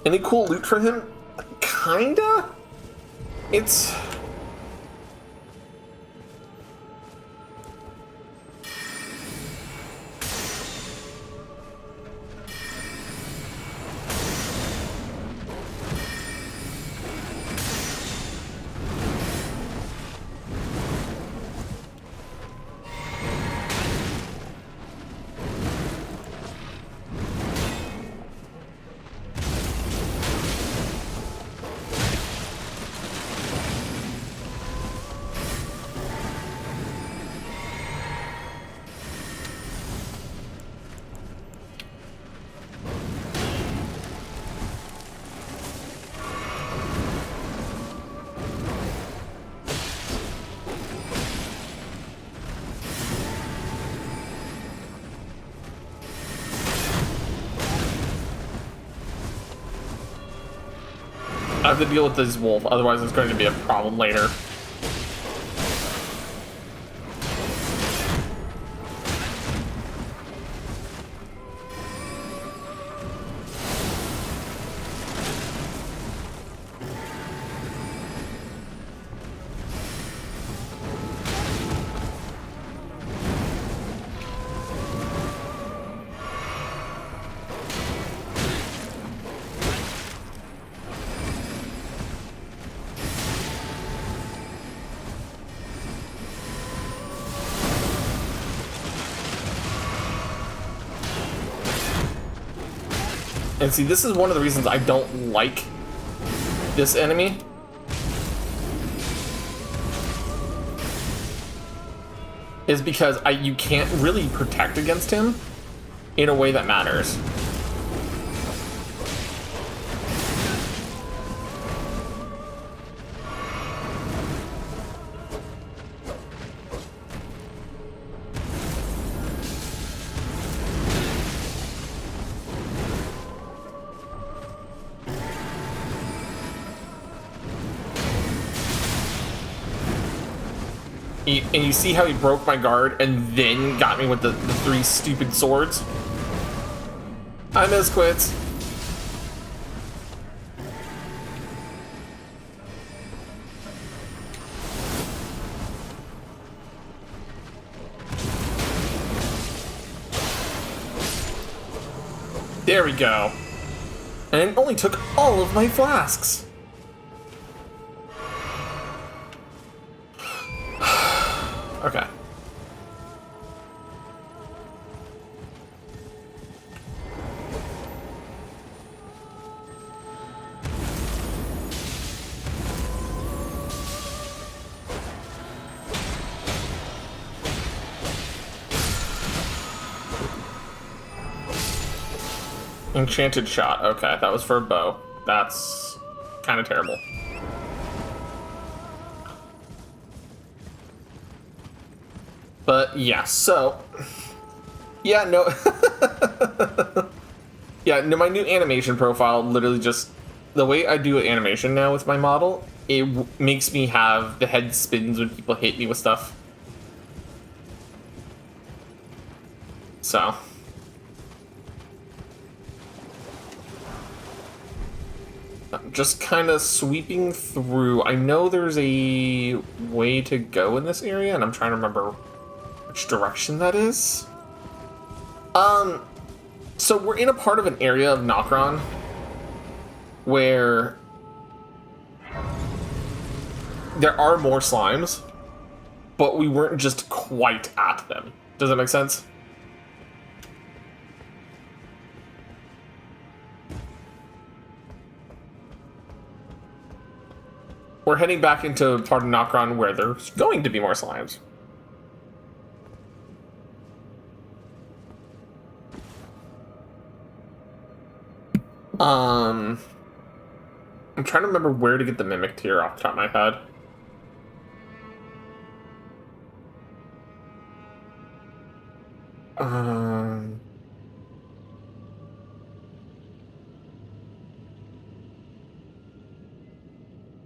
Any cool loot for him? Kinda? It's... I have to deal with this wolf, otherwise it's going to be a problem later. And see, this is one of the reasons I don't like this enemy. Is because you can't really protect against him in a way that matters. And you see how he broke my guard and then got me with the 3 stupid swords? I miss quits. There we go. And it only took all of my flasks. Okay. Enchanted shot. Okay, that was for a bow. That's kind of terrible. But yeah, so yeah, no, yeah, no. My new animation profile literally just the way I do animation now with my model. It makes me have the head spins when people hit me with stuff. So. I'm just kind of sweeping through. I know there's a way to go in this area, and I'm trying to remember which direction that is. So we're in a part of an area of Nokron where there are more slimes, but we weren't just quite at them. Does that make sense? We're heading back into a part of Nokron where there's going to be more slimes. I'm trying to remember where to get the mimic tear off the top of my head.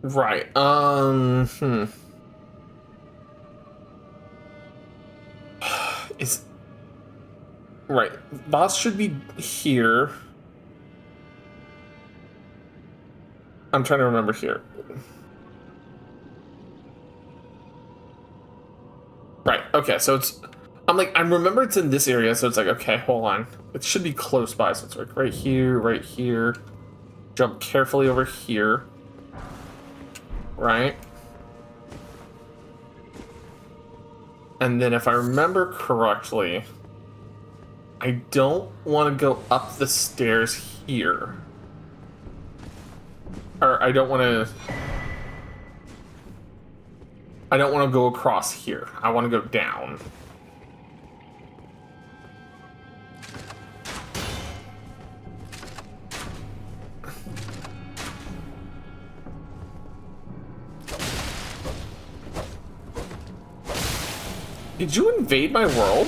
Right. Right. Boss should be here. I'm trying to remember here. Right, okay, so it's... I remember it's in this area, so it's like, okay, hold on. It should be close by, so it's like right here, right here. Jump carefully over here. Right? And then if I remember correctly, I don't want to go up the stairs here. Or I don't want to go across here. I want to go down. Did you invade my world?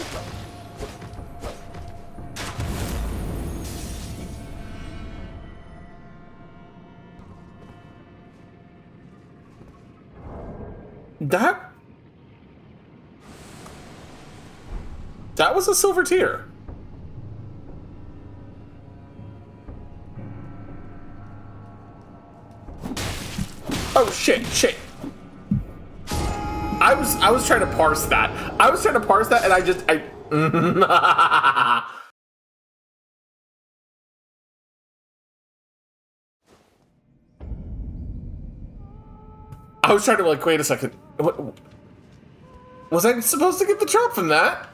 That was a silver tier. Oh shit. I was trying to parse that. And I was trying to wait a second. What, was I supposed to get the drop from that?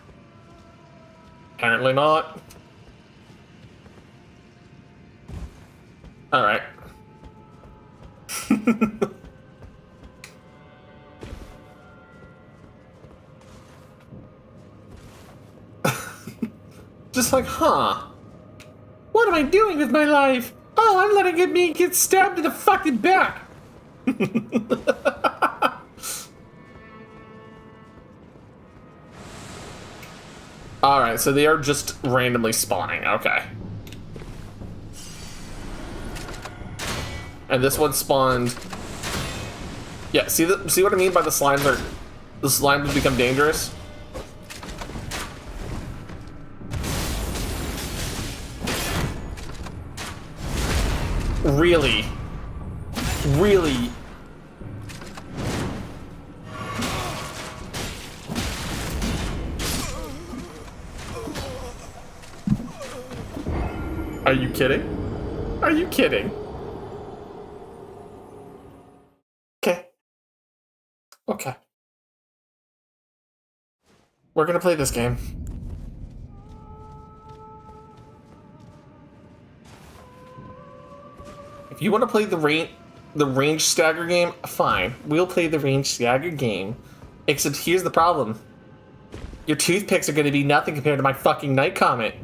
Apparently not. All right. Just like, huh? What am I doing with my life? Oh, I'm letting me get stabbed in the fucking back. Alright, so they are just randomly spawning. Okay. And this one spawned... Yeah, see what I mean by the slimes become dangerous? Really? Really? Are you kidding? Are you kidding? Okay. Okay. We're gonna play this game. If you want to play the range stagger game, fine. We'll play the range stagger game. Except here's the problem. Your toothpicks are gonna be nothing compared to my fucking night comet.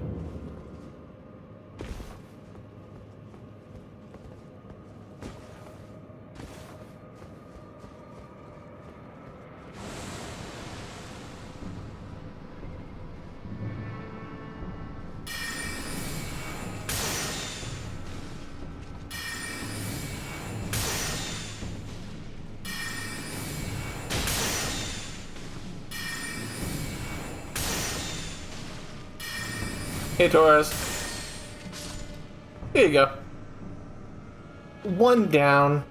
Hey, Torres. Here you go. One down.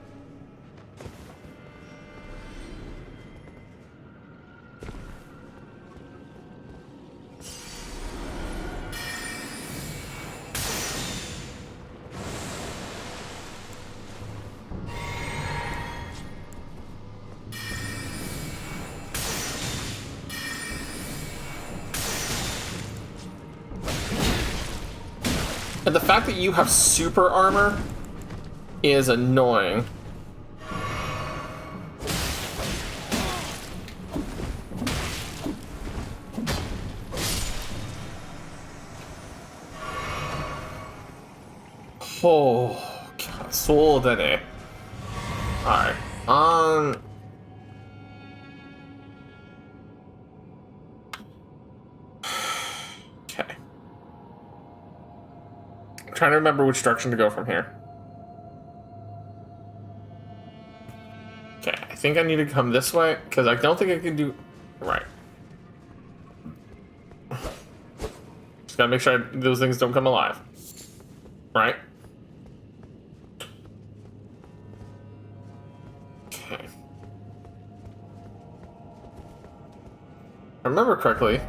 And the fact that you have super armor is annoying. Oh, så denne. Alright. Okay. I'm trying to remember which direction to go from here. Okay, I think I need to come this way, because I don't think I can do... Right. Just Gotta make sure those things don't come alive. Right? Okay. If I remember correctly.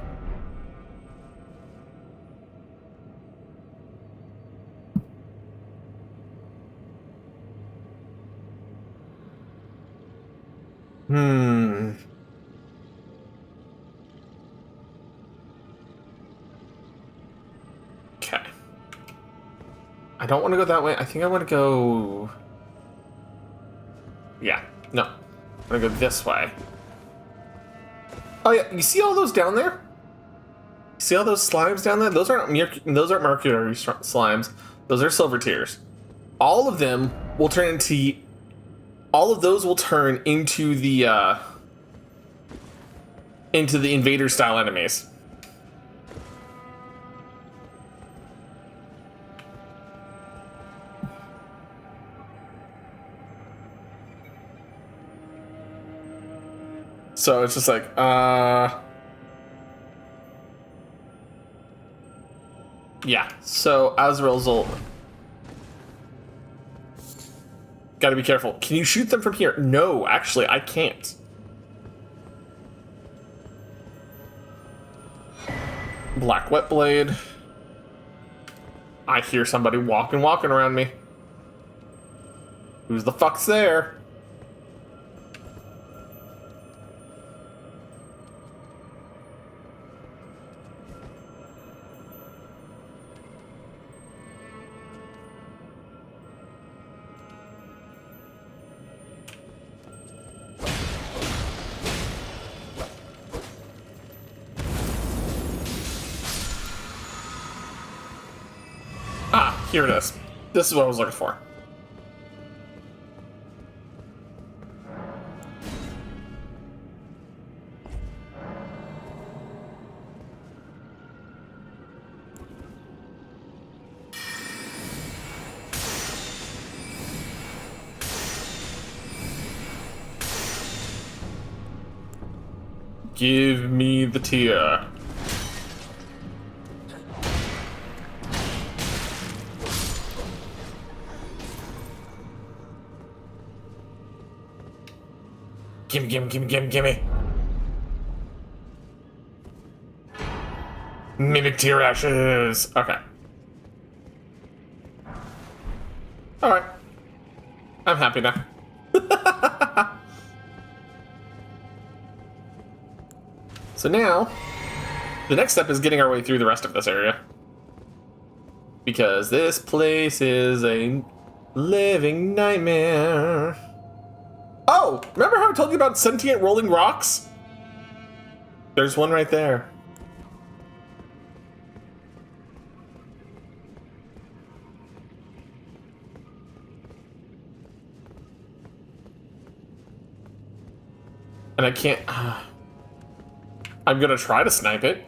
Okay. I don't want to go that way. I think I want to go... Yeah. No. I'm going to go this way. Oh, yeah. You see all those down there? See all those slimes down there? Those aren't mercury slimes. Those are silver tears. All of them will turn into... All of those will turn into the invader-style enemies. So it's just like, yeah. So as a result, gotta be careful. Can you shoot them from here? No, actually, I can't. Black wet blade. I hear somebody walking around me. Who's the fuck's there? Ah, here it is. This is what I was looking for. Give me the tear. Gimme. Mimic tear ashes. Okay. Alright. I'm happy now. So now, the next step is getting our way through the rest of this area. Because this place is a living nightmare. Oh, remember how I told you about sentient rolling rocks? There's one right there. And I can't... I'm gonna try to snipe it.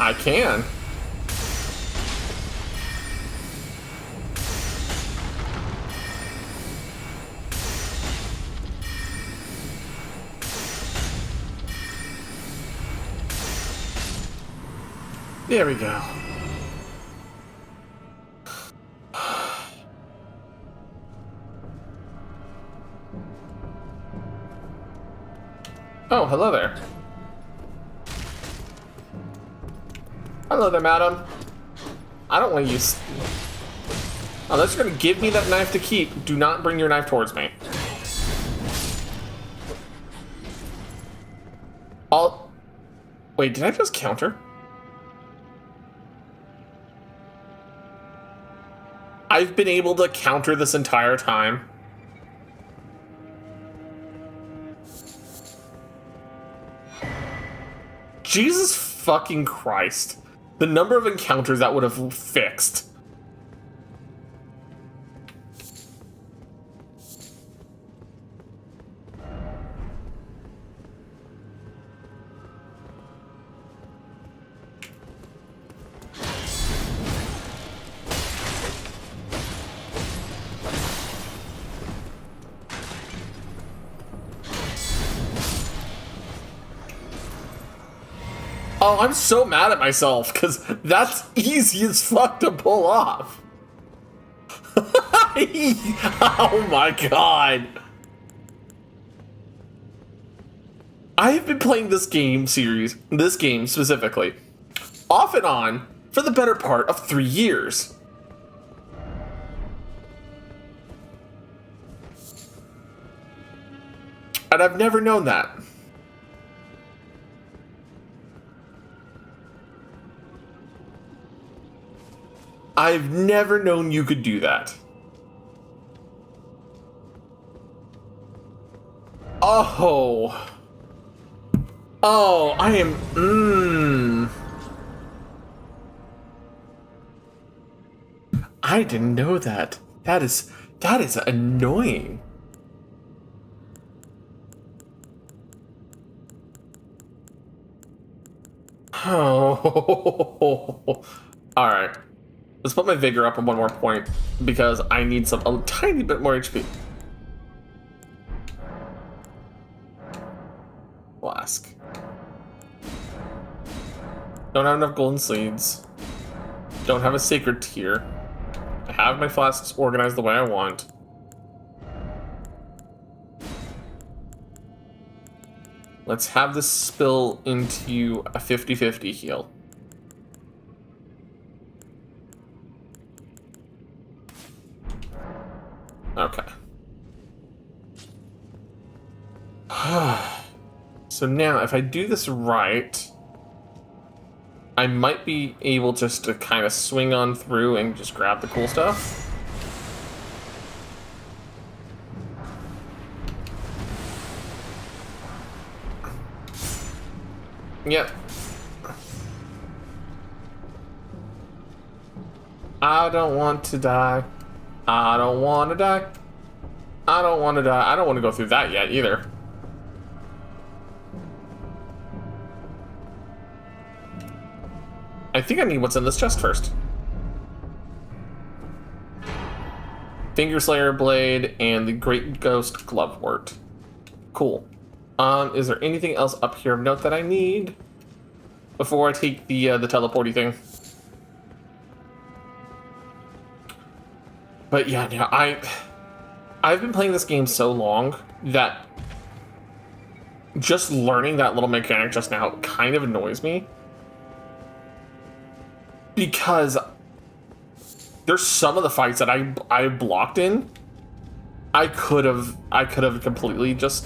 I can. There we go. Oh, hello there. Hello there, madam. I don't want to use... Unless you're going to give me that knife to keep, do not bring your knife towards me. Wait, did I just counter? I've been able to counter this entire time. Jesus fucking Christ. The number of encounters that would have fixed. Oh, I'm so mad at myself, because that's easy as fuck to pull off. Oh my god. I have been playing this game specifically, off and on, for the better part of 3 years. And I've never known that. I've never known you could do that. Oh. Oh, I am, I didn't know that. That is annoying. Oh. All right. Let's put my vigor up on one more point because I need a tiny bit more HP. Flask. Don't have enough golden seeds. Don't have a sacred tier. I have my flasks organized the way I want. Let's have this spill into a 50-50 heal. Okay. So now, if I do this right, I might be able just to kind of swing on through and just grab the cool stuff. Yep. I don't want to die. I don't want to die. I don't want to die. I don't want to go through that yet either. I think I need what's in this chest first. Finger Slayer Blade and the Great Ghost Glovewort. Cool. Is there anything else up here of note that I need before I take the teleporty thing? But yeah, no, I've been playing this game so long that just learning that little mechanic just now kind of annoys me. Because there's some of the fights that I blocked in. I could have completely just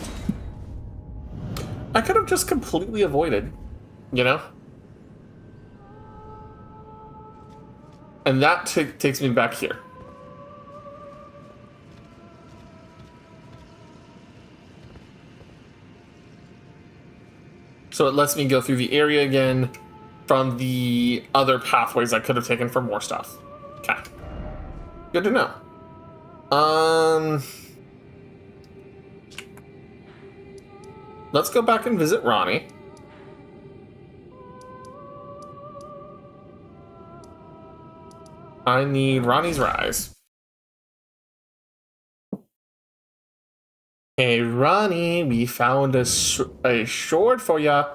completely avoided, you know? And that takes me back here. So it lets me go through the area again from the other pathways I could have taken for more stuff. Okay. Good to know. Let's go back and visit Ronnie. I need Ronnie's Rise. Hey, Ronnie, we found a sword for ya.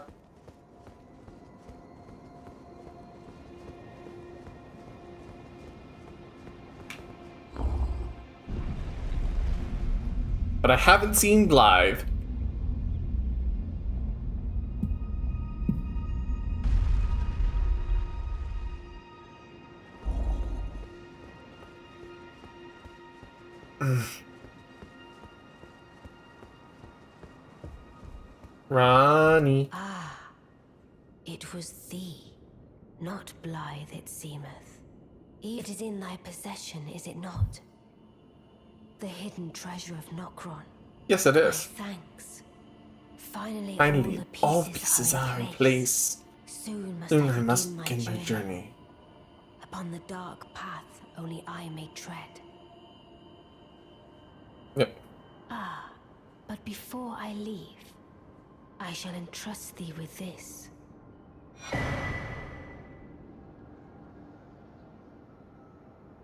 But I haven't seen Blythe. Ronnie. Ah, it was thee, not Blythe it seemeth. It is in thy possession, is it not? The hidden treasure of Nokron. Yes, it is. Thanks. Finally, all the pieces are in place. Soon I must begin my journey. Upon the dark path only I may tread. Yep. Ah, but before I leave, I shall entrust thee with this.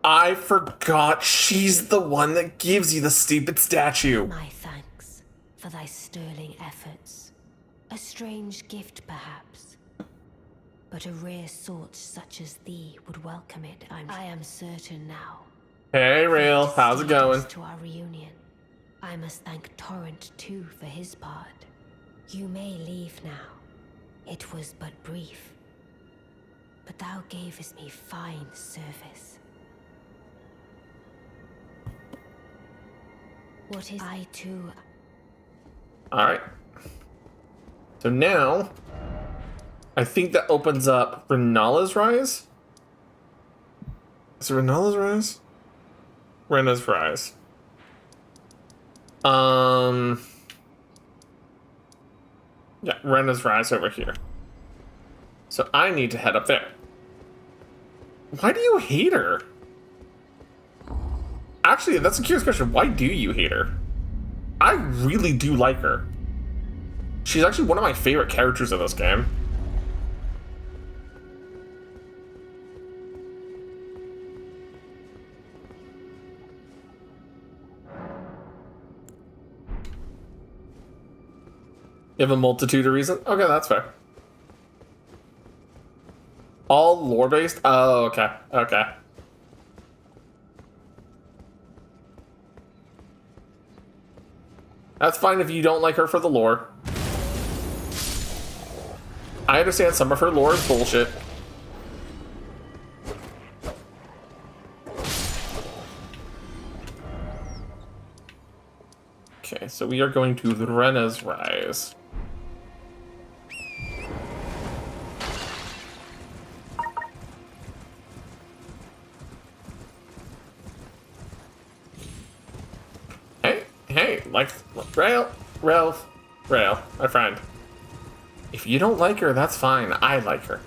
I forgot she's the one that gives you the stupid statue. My thanks for thy sterling efforts. A strange gift, perhaps. But a rare sort such as thee would welcome it, I am certain now. Hey, Rail, Fate how's it steered going? us to our reunion. I must thank Torrent too for his part. You may leave now. It was but brief. But thou gavest me fine service. What is I too? Alright. So now, I think that opens up Renala's Rise? Is it Renala's Rise? Rena's Rise. Yeah, Rena's Rise over here. So I need to head up there. Why do you hate her? Actually, that's a curious question. Why do you hate her? I really do like her. She's actually one of my favorite characters in this game. You have a multitude of reasons? Okay, that's fair. All lore-based? Oh, okay. Okay. That's fine if you don't like her for the lore. I understand some of her lore is bullshit. Okay, so we are going to Rena's Rise. Hey, like, Rail, my friend. If you don't like her, that's fine. I like her.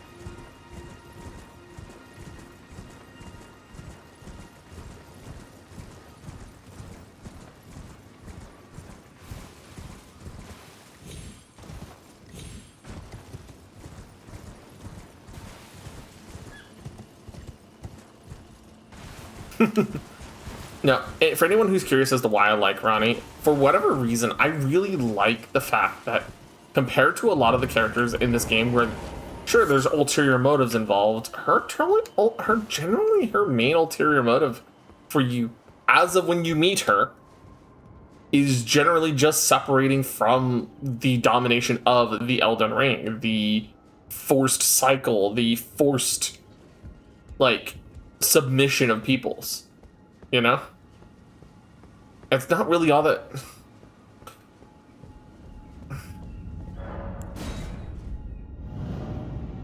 No, for anyone who's curious as to why I like Ronnie, for whatever reason, I really like the fact that compared to a lot of the characters in this game where, sure, there's ulterior motives involved, her generally her main ulterior motive for you, as of when you meet her, is generally just separating from the domination of the Elden Ring, the forced cycle, the forced, like, submission of peoples, you know? It's not really all that...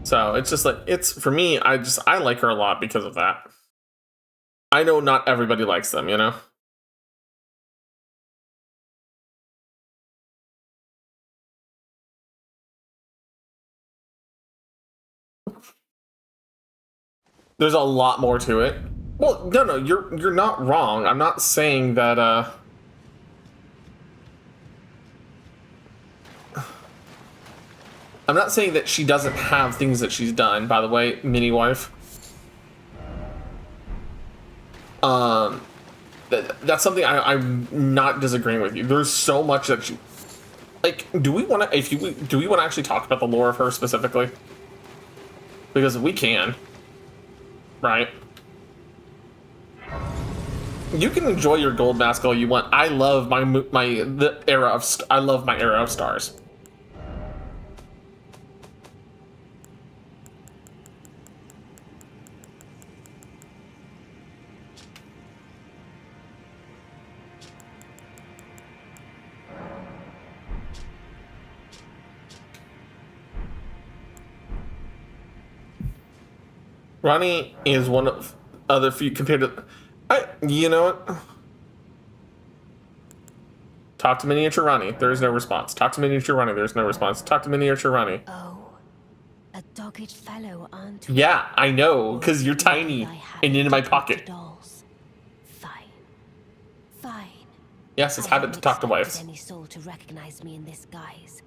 So, it's just like, it's, for me, I like her a lot because of that. I know not everybody likes them, you know? There's a lot more to it. Well, no, you're not wrong. I'm not saying that, I'm not saying that she doesn't have things that she's done, by the way, mini wife. That's something I'm not disagreeing with you. There's so much that she, like, do we want to actually talk about the lore of her specifically? Because we can, right? You can enjoy your gold mask all you want. I love my era of stars. Ronnie is one of other few compared to... you know what? Talk to Miniature Ronnie. There is no response. Talk to Miniature Ronnie. There is no response. Talk to Miniature Ronnie. Oh, a dogged fellow, aren't we? Yeah, I know, because you're tiny and in my pocket. Dolls. Fine. Yes, it's habit to talk to wives. Any soul to recognize me in this guise,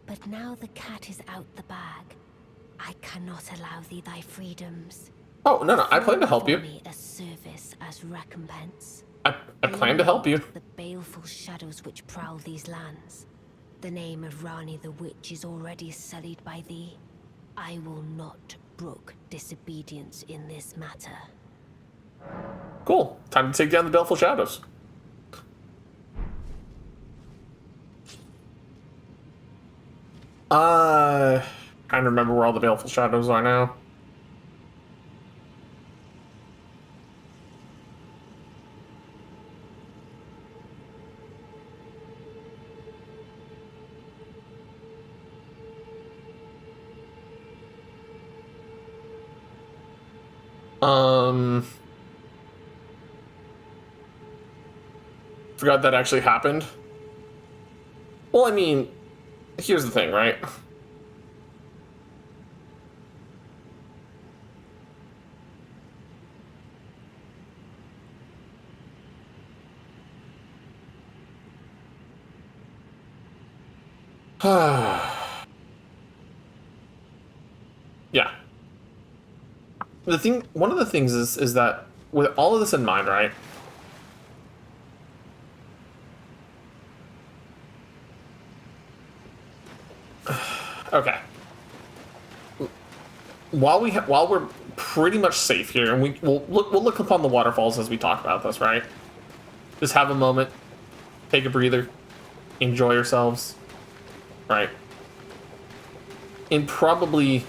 but now the cat is out the bag. I cannot allow thee thy freedoms. Oh, no, I plan to help you. Me a service as recompense. I plan to help you. The baleful shadows which prowl these lands. The name of Rani the Witch is already sullied by thee. I will not brook disobedience in this matter. Cool. Time to take down the Baleful Shadows. Trying to remember where all the Baleful Shadows are now. Forgot that actually happened. Well, I mean, here's the thing, right? Yeah. One of the things is that with all of this in mind, right? Okay. While we're pretty much safe here, and we'll look upon the waterfalls as we talk about this, right? Just have a moment, take a breather, enjoy yourselves, right? And probably,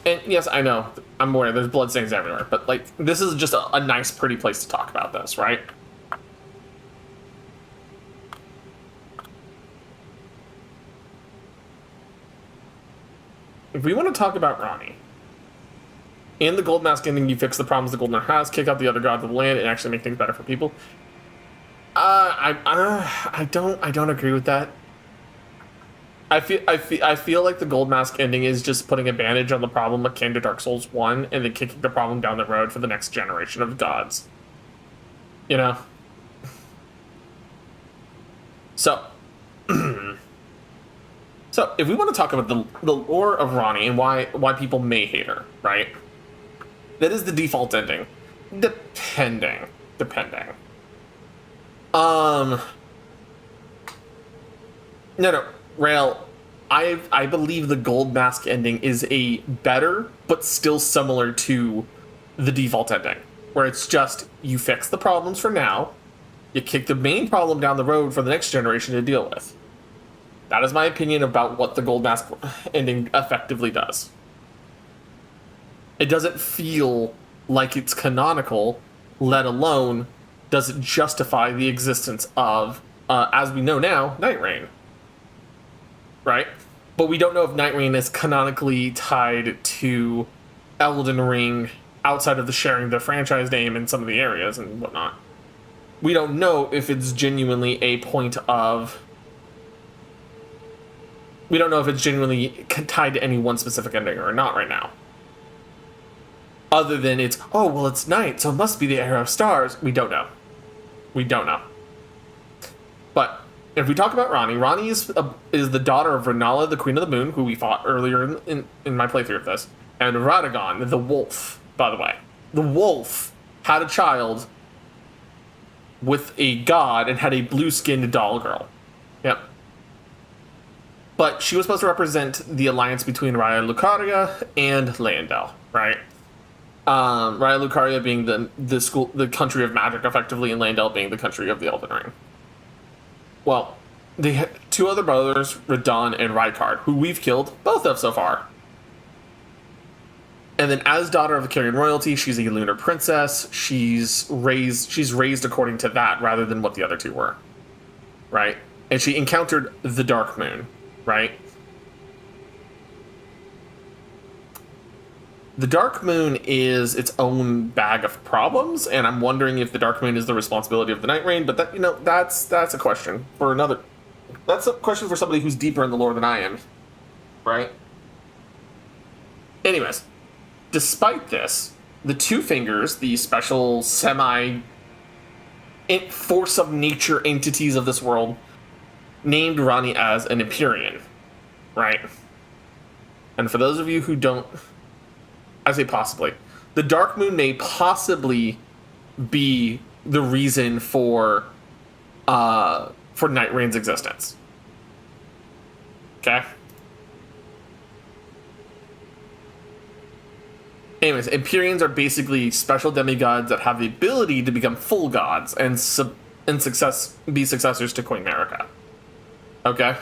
and yes, I know, I'm aware there's bloodstains everywhere, but like this is just a nice, pretty place to talk about this, right? If we want to talk about Ronnie, in the Gold Mask ending, you fix the problems the Golden has, kick out the other gods of the land, and actually make things better for people. I don't agree with that. I feel like the Gold Mask ending is just putting a bandage on the problem akin to Dark Souls 1, and then kicking the problem down the road for the next generation of gods. You know? So. So, if we want to talk about the lore of Ronnie and why people may hate her, right? That is the default ending. Depending. No, Rail, I believe the Gold Mask ending is a better, but still similar to the default ending. Where it's just, you fix the problems for now, you kick the main problem down the road for the next generation to deal with. That is my opinion about what the Gold Mask ending effectively does. It doesn't feel like it's canonical, let alone does it justify the existence of, as we know now, Night Rain. Right? But we don't know if Night Rain is canonically tied to Elden Ring outside of the sharing the franchise name in some of the areas and whatnot. We don't know if it's genuinely a point of... We don't know if it's genuinely tied to any one specific ending or not right now. Other than it's, oh, well, it's night, so it must be the era of stars. We don't know. But if we talk about Ronnie, Ronnie is the daughter of Renala, the Queen of the Moon, who we fought earlier in my playthrough of this, and Radagon, the wolf, by the way. The wolf had a child with a god and had a blue-skinned doll girl. Yep. But she was supposed to represent the alliance between Raya Lucaria and Leyndell, right? Raya Lucaria being the country of magic, effectively, and Leyndell being the country of the Elden Ring. Well, they had two other brothers, Radon and Rykard, who we've killed both of so far. And then, as daughter of the Carrion royalty, she's a lunar princess. She's raised according to that, rather than what the other two were, right? And she encountered the Dark Moon. Right? The Dark Moon is its own bag of problems, and I'm wondering if the Dark Moon is the responsibility of the Night Rain, but that's a question for another... That's a question for somebody who's deeper in the lore than I am. Right? Anyways, despite this, the Two Fingers, the special force of nature entities of this world, named Ronnie as an Empyrean, right? And for those of you who don't, I say possibly, the Dark Moon may possibly be the reason for Night Rain's existence. Okay? Anyways, Empyreans are basically special demigods that have the ability to become full gods and be successors to Queen Marika. Okay?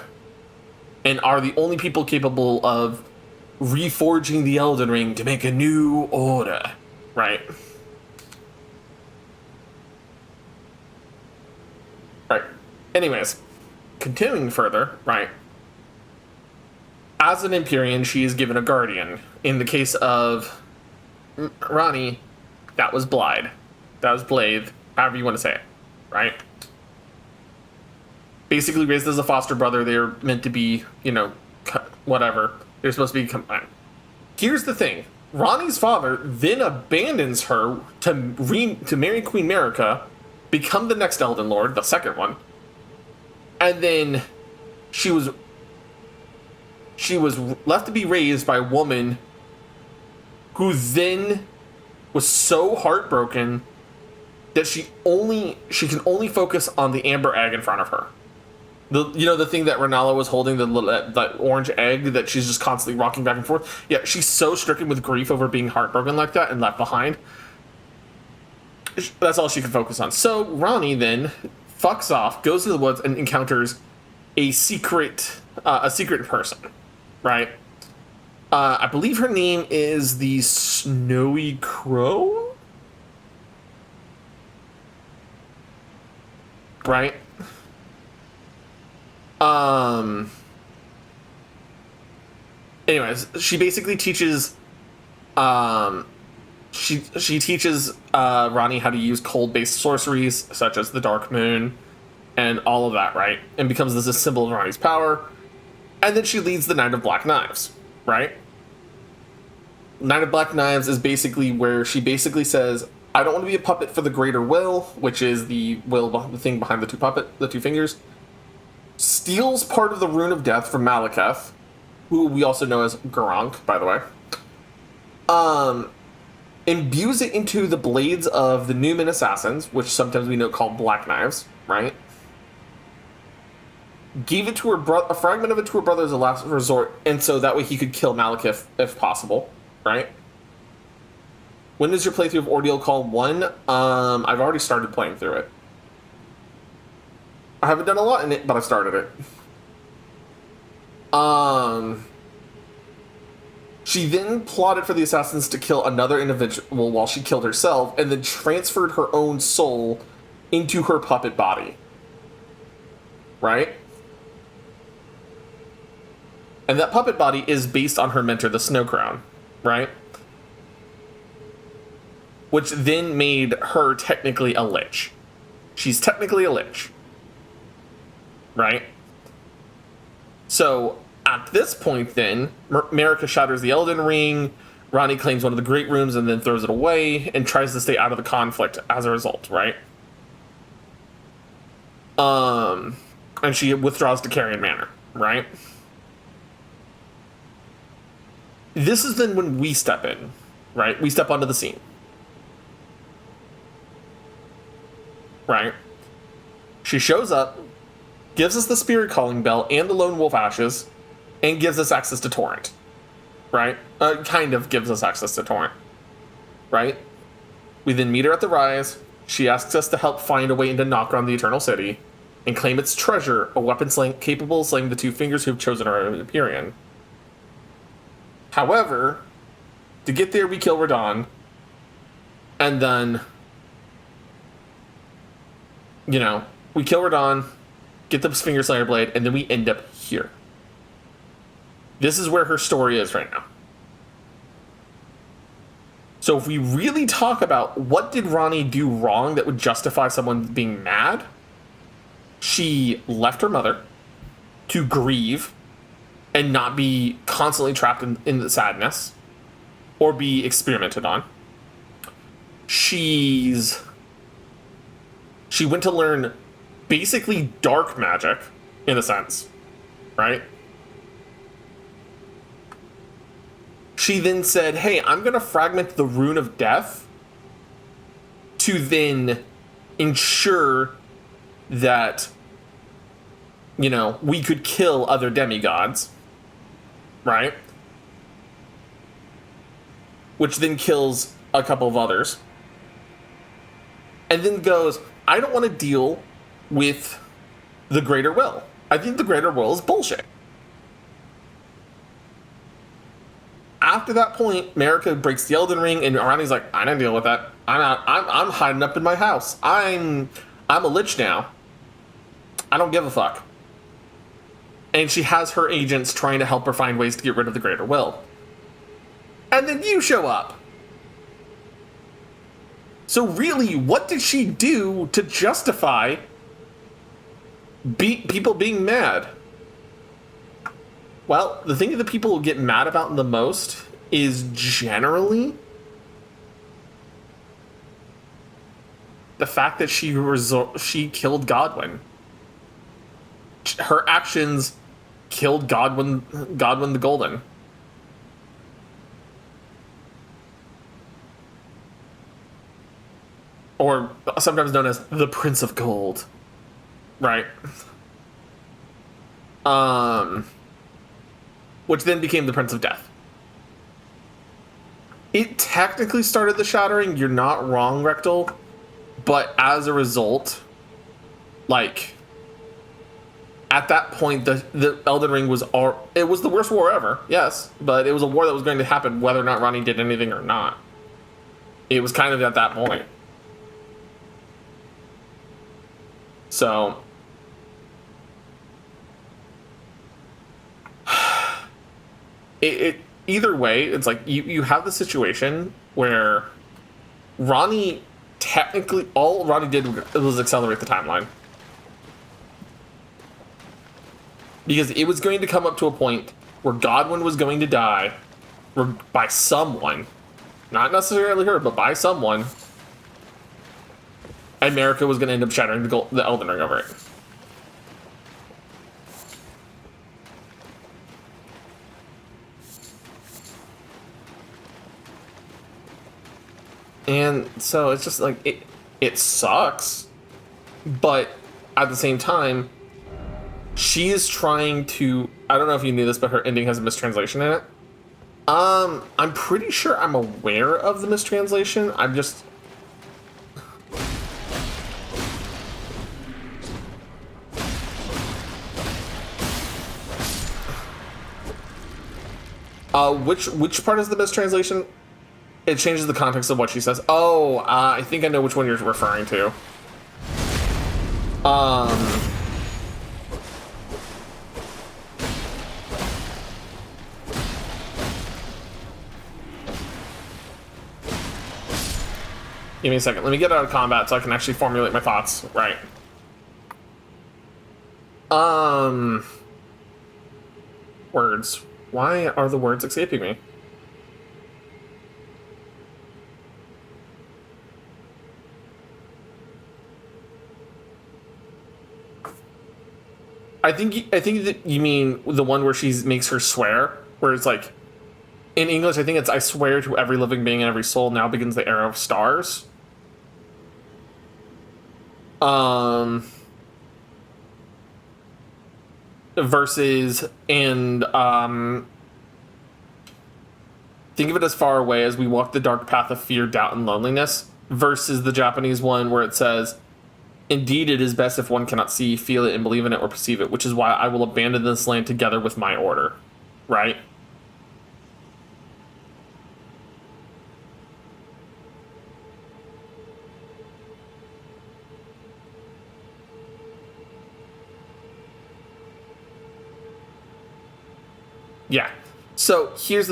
And are the only people capable of reforging the Elden Ring to make a new order. Right? Right. Anyways, continuing further, right? As an Empyrean, she is given a guardian. In the case of Ranni, that was Blade. That was Blade, however you want to say it, right? Basically raised as a foster brother, they're meant to be, whatever. They're supposed to be combined. Here's the thing. Ranni's father then abandons her to marry Queen Marika, become the next Elden Lord, the second one, and then she was left to be raised by a woman who then was so heartbroken that she can only focus on the amber egg in front of her. The thing that Renala was holding, that orange egg that she's just constantly rocking back and forth. Yeah, she's so stricken with grief over being heartbroken like that and left behind. That's all she can focus on. So Ranni then fucks off, goes to the woods, and encounters a secret person, right? I believe her name is the Snowy Crow, right? Anyways, she basically teaches, she teaches Ranni how to use cold-based sorceries such as the Dark Moon and all of that, right? And becomes this a symbol of Ranni's power. And then she leads the Knight of Black Knives, right? Knight of Black Knives is basically where she basically says, I don't want to be a puppet for the greater will, which is the thing behind the two fingers. Steals part of the Rune of Death from Malekith, who we also know as Garank, by the way. Imbues it into the blades of the Newman assassins, which sometimes we know called Black Knives, right? Gave it to a fragment of it to her brother as a last resort, and so that way he could kill Malekith if possible, right? When does your playthrough of Ordeal Call 1? I've already started playing through it. I haven't done a lot in it, but I started it. She then plotted for the assassins to kill another individual while she killed herself, and then transferred her own soul into her puppet body. Right? And that puppet body is based on her mentor, the Snow Crown, right? Which then made her technically a lich. She's technically a lich. Right? So, at this point then, Marika shatters the Elden Ring, Ranni claims one of the Great Rooms and then throws it away, and tries to stay out of the conflict as a result, right? And she withdraws to Carrion Manor, right? This is then when we step in, right? We step onto the scene. Right? She shows up, gives us the Spirit Calling Bell and the Lone Wolf Ashes, and gives us access to Torrent. Right? Kind of gives us access to Torrent. Right? We then meet her at the Rise. She asks us to help find a way into Nokron, the Eternal City, and claim its treasure, a weapon capable of slaying the two fingers who have chosen our Empyrean. However, to get there, we kill Radahn, and then, we kill Radahn, get the Finger Slayer Blade, and then we end up here. This is where her story is right now. So if we really talk about what did Ranni do wrong that would justify someone being mad, she left her mother to grieve and not be constantly trapped in the sadness or be experimented on. She went to learn basically dark magic, in a sense, right? She then said, hey, I'm going to fragment the Rune of Death to then ensure that, we could kill other demigods, right? which then kills a couple of others. And then goes, I don't want to deal with the greater will. I think the greater will is bullshit. After that point, Marika breaks the Elden Ring, and Arani's like, I don't deal with that. I'm hiding up in my house. I'm a lich now. I don't give a fuck. And she has her agents trying to help her find ways to get rid of the greater will. And then you show up. So really, what did she do to justify people being mad? Well, the thing that people get mad about the most is generally the fact that she killed Godwin. Her actions killed Godwin the Golden. Or sometimes known as the Prince of Gold. Right? Which then became the Prince of Death. It technically started the Shattering, you're not wrong, Rectal. But as a result, like, at that point, the Elden Ring was it was the worst war ever, yes, but it was a war that was going to happen whether or not Ronnie did anything or not. It was kind of at that point. So, either way, it's like you have the situation where Ronnie, technically, all Ronnie did was accelerate the timeline. Because it was going to come up to a point where Godwin was going to die by someone. Not necessarily her, but by someone. And Marika was going to end up shattering the Elden Ring over it. And so it's just like, it sucks. But at the same time, she is trying to, I don't know if you knew this, but her ending has a mistranslation in it. I'm pretty sure I'm aware of the mistranslation. I'm just... which part is the mistranslation? It changes the context of what she says. Oh, I think I know which one you're referring to. Give me a second. Let me get out of combat so I can actually formulate my thoughts. Right. Words. Why are the words escaping me? I think that you mean the one where she makes her swear, where it's like, in English, I think it's, I swear to every living being and every soul, now begins the era of stars. Versus, and, think of it as far away as we walk the dark path of fear, doubt, and loneliness, versus the Japanese one where it says, indeed, it is best if one cannot see, feel it, and believe in it or perceive it, which is why I will abandon this land together with my order. Right? Yeah. So here's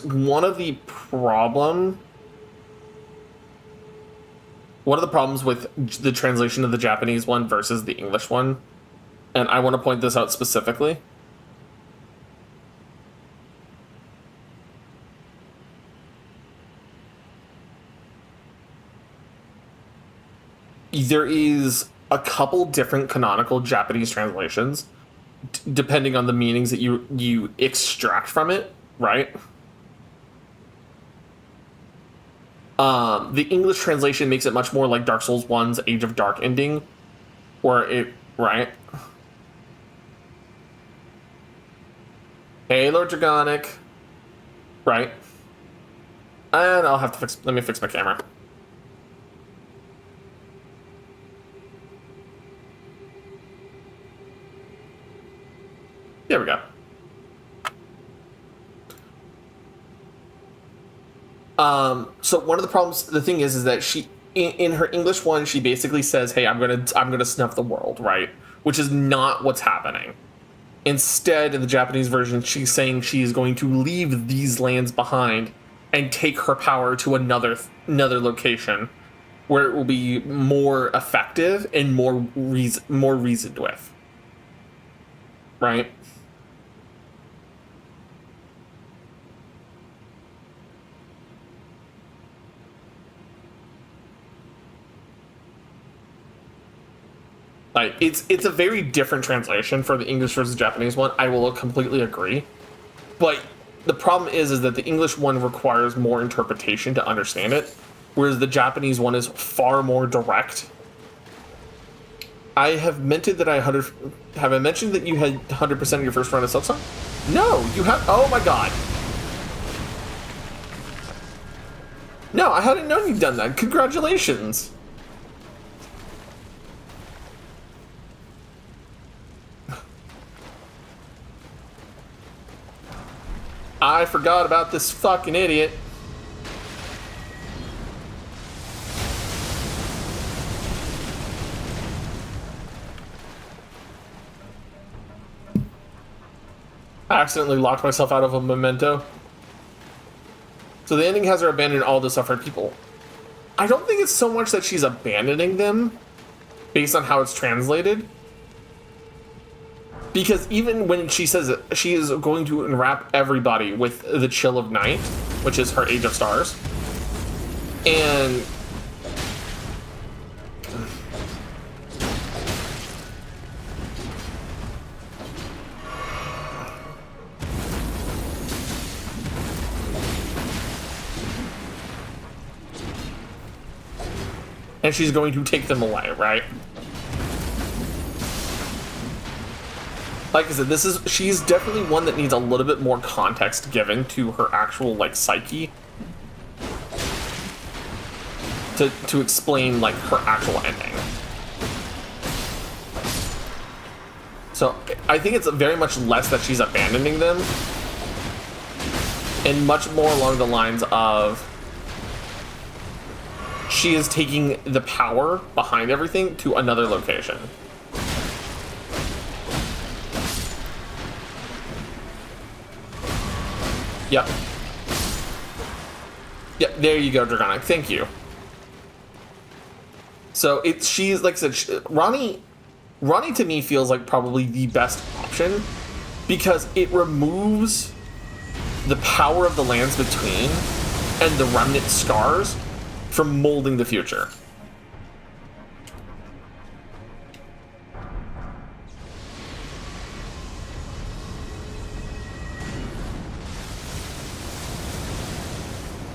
one of the problems with the translation of the Japanese one versus the English one, and I want to point this out specifically. There is a couple different canonical Japanese translations, depending on the meanings that you extract from it, right? The English translation makes it much more like Dark Souls 1's Age of Dark ending, where it, right? Hey, Lord Dragonic, right? And I'll have to fix... Let me fix my camera. There we go. So one of the problems, the thing is that she, in her English one, she basically says, "Hey, I'm gonna snuff the world," right? Which is not what's happening. Instead, in the Japanese version, she's saying she's going to leave these lands behind and take her power to another location where it will be more effective and more reasoned with. Right? Like, it's a very different translation for the English versus Japanese one. I will completely agree. But the problem is that the English one requires more interpretation to understand it, whereas the Japanese one is far more direct. I have mentioned that have I mentioned that you had 100% of your first run of Silksong? No, you have. Oh my god. No, I hadn't known you'd done that. Congratulations. I forgot about this fucking idiot. I accidentally locked myself out of a memento. So the ending has her abandon all the suffering people. I don't think it's so much that she's abandoning them based on how it's translated. Because even when she says it, she is going to enwrap everybody with the chill of night, which is her Age of Stars. And she's going to take them away, right? Like I said, she's definitely one that needs a little bit more context given to her actual, like, psyche to explain, like, her actual ending. So I think it's very much less that she's abandoning them and much more along the lines of she is taking the power behind everything to another location. Yep. Yep, there you go, Dragonic. Thank you. So she's like I said, Ronnie to me feels like probably the best option because it removes the power of the lands between and the remnant scars from molding the future.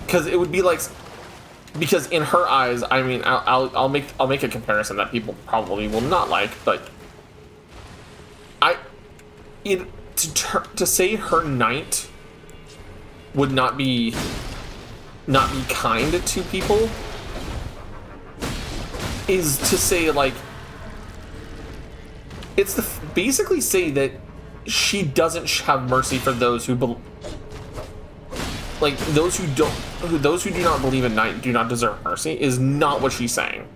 Because it would be like, because in her eyes, I mean, I'll make a comparison that people probably will not like, but to say her knight would not be kind to people is to say, like, it's to basically say that she doesn't have mercy for those who like those who do not believe in night do not deserve mercy is not what she's saying,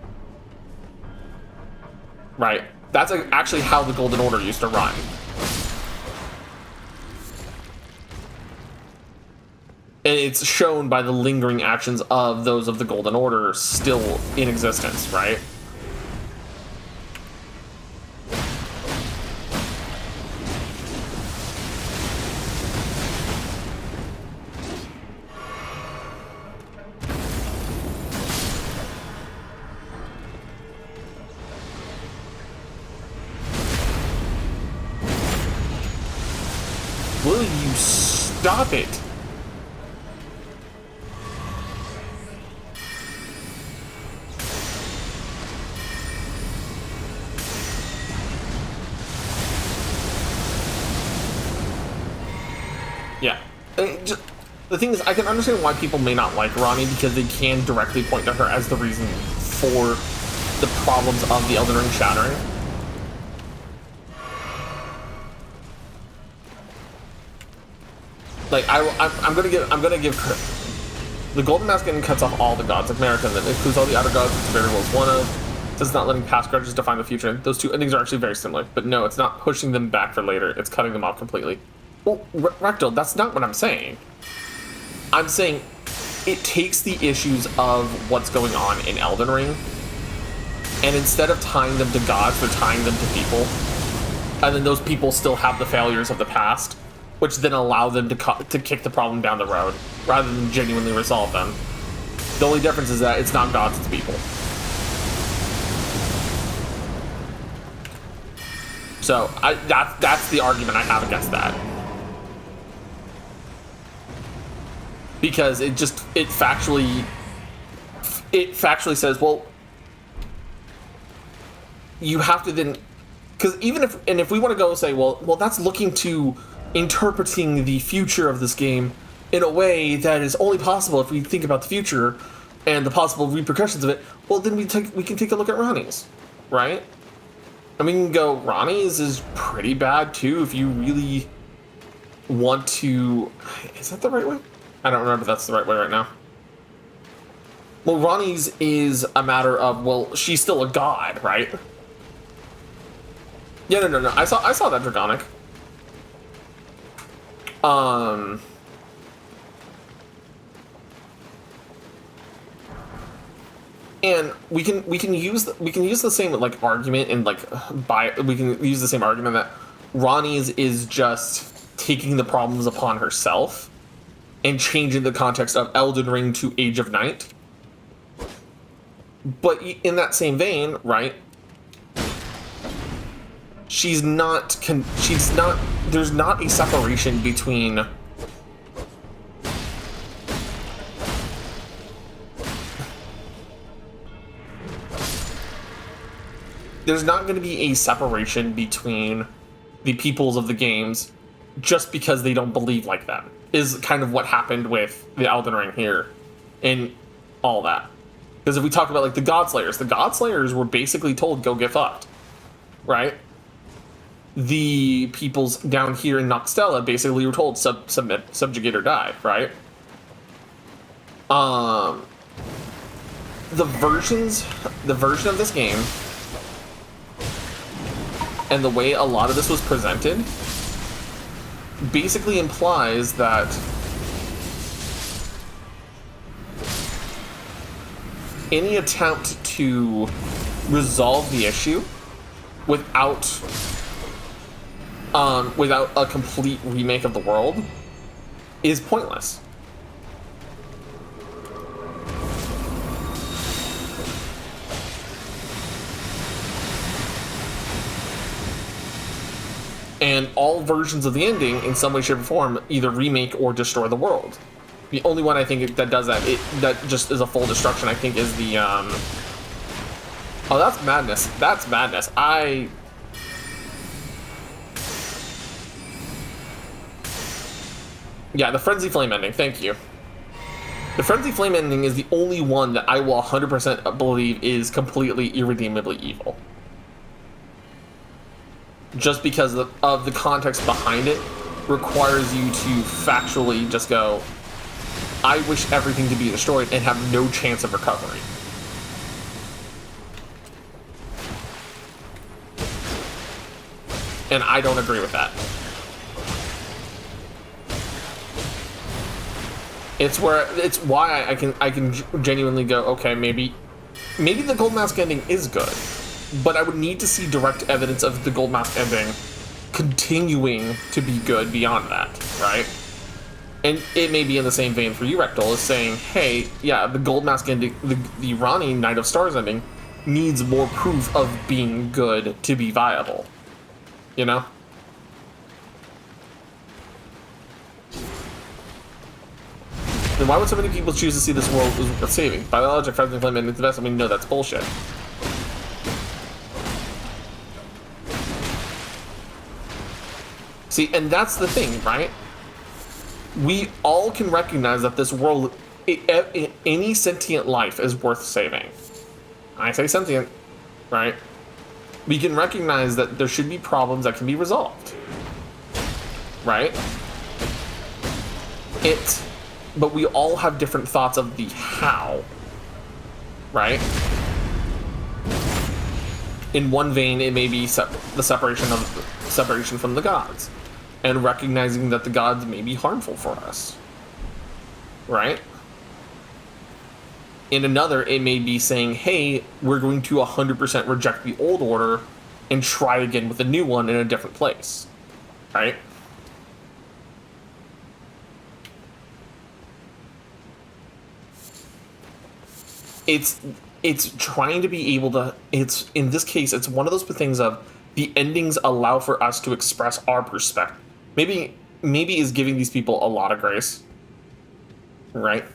right? That's actually how the Golden Order used to run. And it's shown by the lingering actions of those of the Golden Order still in existence, right? Will you stop it? Yeah. the thing is, I can understand why people may not like Ronnie, because they can directly point to her as the reason for the problems of the Elden Ring shattering. Like, I'm gonna give credit. The Golden Mask Ending cuts off all the gods of America, and then it includes all the outer gods, which very well is one of. Does not letting past grudges define the future. Those two endings are actually very similar, but no, it's not pushing them back for later. It's cutting them off completely. Well, Rectal, that's not what I'm saying. I'm saying it takes the issues of what's going on in Elden Ring, and instead of tying them to gods, they're tying them to people. And then those people still have the failures of the past, which then allow them to kick the problem down the road, rather than genuinely resolve them. The only difference is that it's not gods, it's people. So that's the argument I have against that, because it factually says, well, you have to then, because if we want to go say, well that's looking to interpreting the future of this game in a way that is only possible if we think about the future and the possible repercussions of it, well then we can take a look at Ronnie's, right? I mean, go, Ronnie's is pretty bad too if you really want to. Is that the right way? I don't remember if that's the right way right now. Well, Ronnie's is a matter of, well, she's still a god, right? Yeah, no. I saw that Dragonic. And we can use the same like argument and we can use the same argument that Ronnie's is just taking the problems upon herself and changing the context of Elden Ring to Age of Night. But in that same vein, right? There's not a separation between there's not going to be a separation between the peoples of the games just because they don't believe like them, is kind of what happened with the Elden Ring here and all that. Because if we talk about like the Godslayers were basically told, go get fucked, right? The peoples down here in Noxtella basically were told, submit, subjugate or die, right? The version of this game and the way a lot of this was presented basically implies that any attempt to resolve the issue without a complete remake of the world is pointless. And all versions of the ending, in some way, shape, or form, either remake or destroy the world. The only one I think that does that, that just is a full destruction, I think, is the, oh, that's madness. That's madness. Yeah, the Frenzy Flame ending, thank you. The Frenzy Flame ending is the only one that I will 100% believe is completely irredeemably evil. Just because of the context behind it requires you to factually just go, I wish everything to be destroyed and have no chance of recovery. And I don't agree with that. It's why I can genuinely go, okay, maybe the Gold Mask ending is good. But I would need to see direct evidence of the Gold Mask ending continuing to be good beyond that, right? And it may be in the same vein for you, Rectal, as saying, hey, yeah, the Gold Mask ending, the Ranni Knight of Stars ending, needs more proof of being good to be viable. You know? Then why would so many people choose to see this world as saving? By the logic, Frenzy Flame ending the best, I mean, no, that's bullshit. See, and that's the thing, right? we all can recognize that this world, any sentient life is worth saving. I say sentient, right? We can recognize that there should be problems that can be resolved, right? But we all have different thoughts of the how, right? In one vein, it may be the separation from the gods, and recognizing that the gods may be harmful for us, right? In another, it may be saying, hey, we're going to 100% reject the old order and try again with a new one in a different place, right? It's trying to be able to, it's, in this case, it's one of those things of the endings allow for us to express our perspective. Maybe is giving these people a lot of grace, right?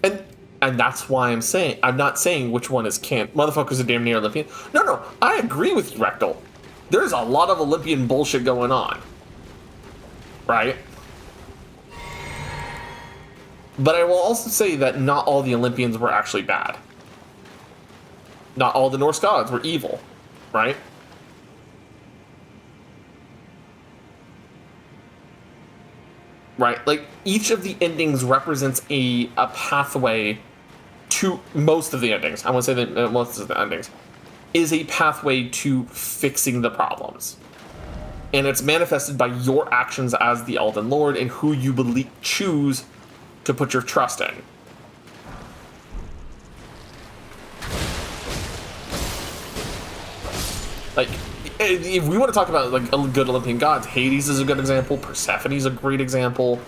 And that's why I'm not saying which one is canon. Motherfuckers are damn near Olympian. No, I agree with you, Rectal. There's a lot of Olympian bullshit going on, right? But I will also say that not all the Olympians were actually bad. Not all the Norse gods were evil, right? Right, like each of the endings represents a pathway to most of the endings. I want to say that most of the endings is a pathway to fixing the problems. And it's manifested by your actions as the Elden Lord and who you choose to put your trust in. Like, if we want to talk about like good Olympian gods, Hades is a good example. Persephone is a great example.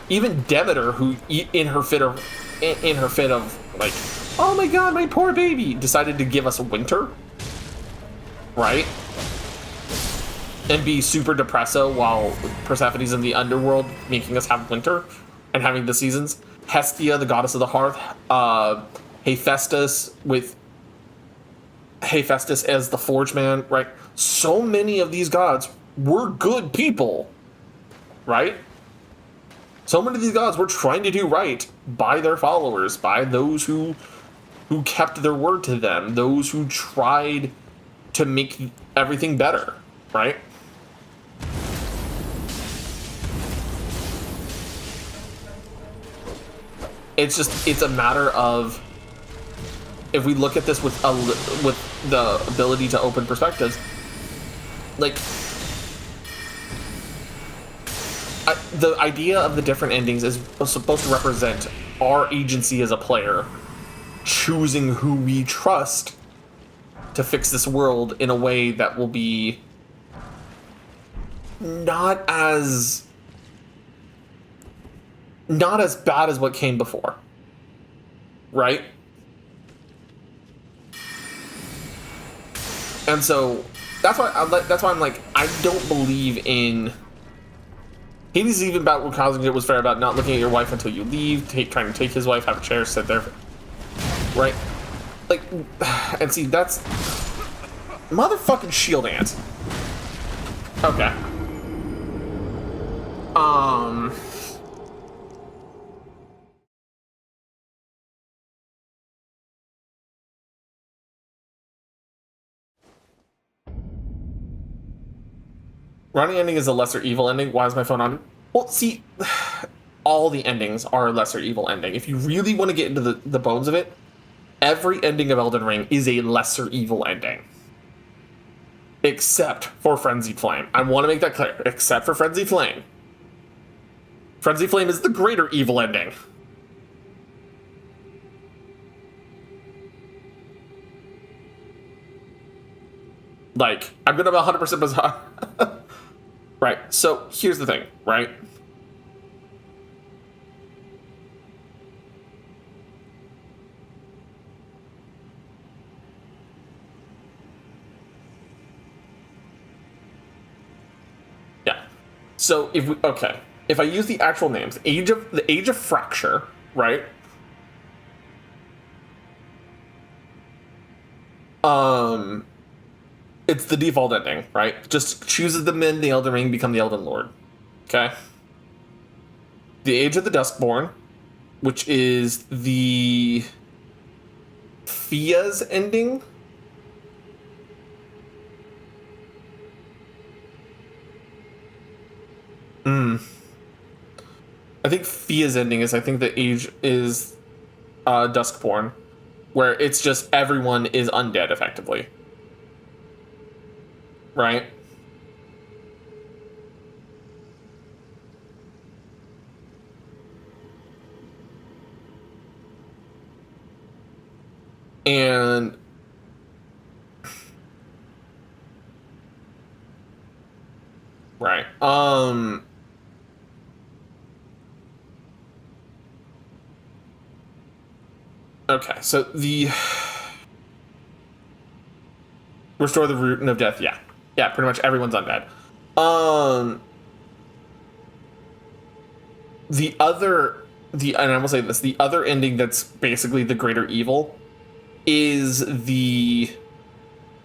Even Demeter, who in her fit of like, oh my god, my poor baby, decided to give us winter, right? And be super depresso while Persephone's in the underworld, making us have winter and having the seasons. Hestia, the goddess of the hearth. Hephaestus as the forge man, right? So many of these gods were good people, right? So many of these gods were trying to do right by their followers, by those who kept their word to them, those who tried to make everything better, right? It's a matter of, if we look at this with the ability to open perspectives, like the idea of the different endings is supposed to represent our agency as a player, choosing who we trust to fix this world in a way that will be not as bad as what came before, right? And so that's why I'm like, I don't believe in Hades. Is even about what causing it was fair about not looking at your wife until you leave, trying to take his wife, have a chair, sit there, right? Like, and see, that's motherfucking shield ants. Okay. Running ending is a lesser evil ending. Why is my phone on? Well, see, all the endings are a lesser evil ending. If you really want to get into the bones of it, every ending of Elden Ring is a lesser evil ending. Except for Frenzied Flame. I want to make that clear. Except for Frenzied Flame. Frenzied Flame is the greater evil ending. Like, I'm gonna be 100% bizarre. Right, so here's the thing, right? Yeah. So if I use the actual names, the Age of Fracture, right? It's the default ending, right? Just chooses the men, the Elden Ring, become the Elden Lord. Okay? The Age of the Duskborn, which is the Fia's ending. I think Fia's ending is, I think the Age is Duskborn, where it's just everyone is undead, effectively. Right? And right. Okay, so the restore the root of death, yeah. Yeah, pretty much everyone's undead. And I will say this, the other ending that's basically the greater evil is the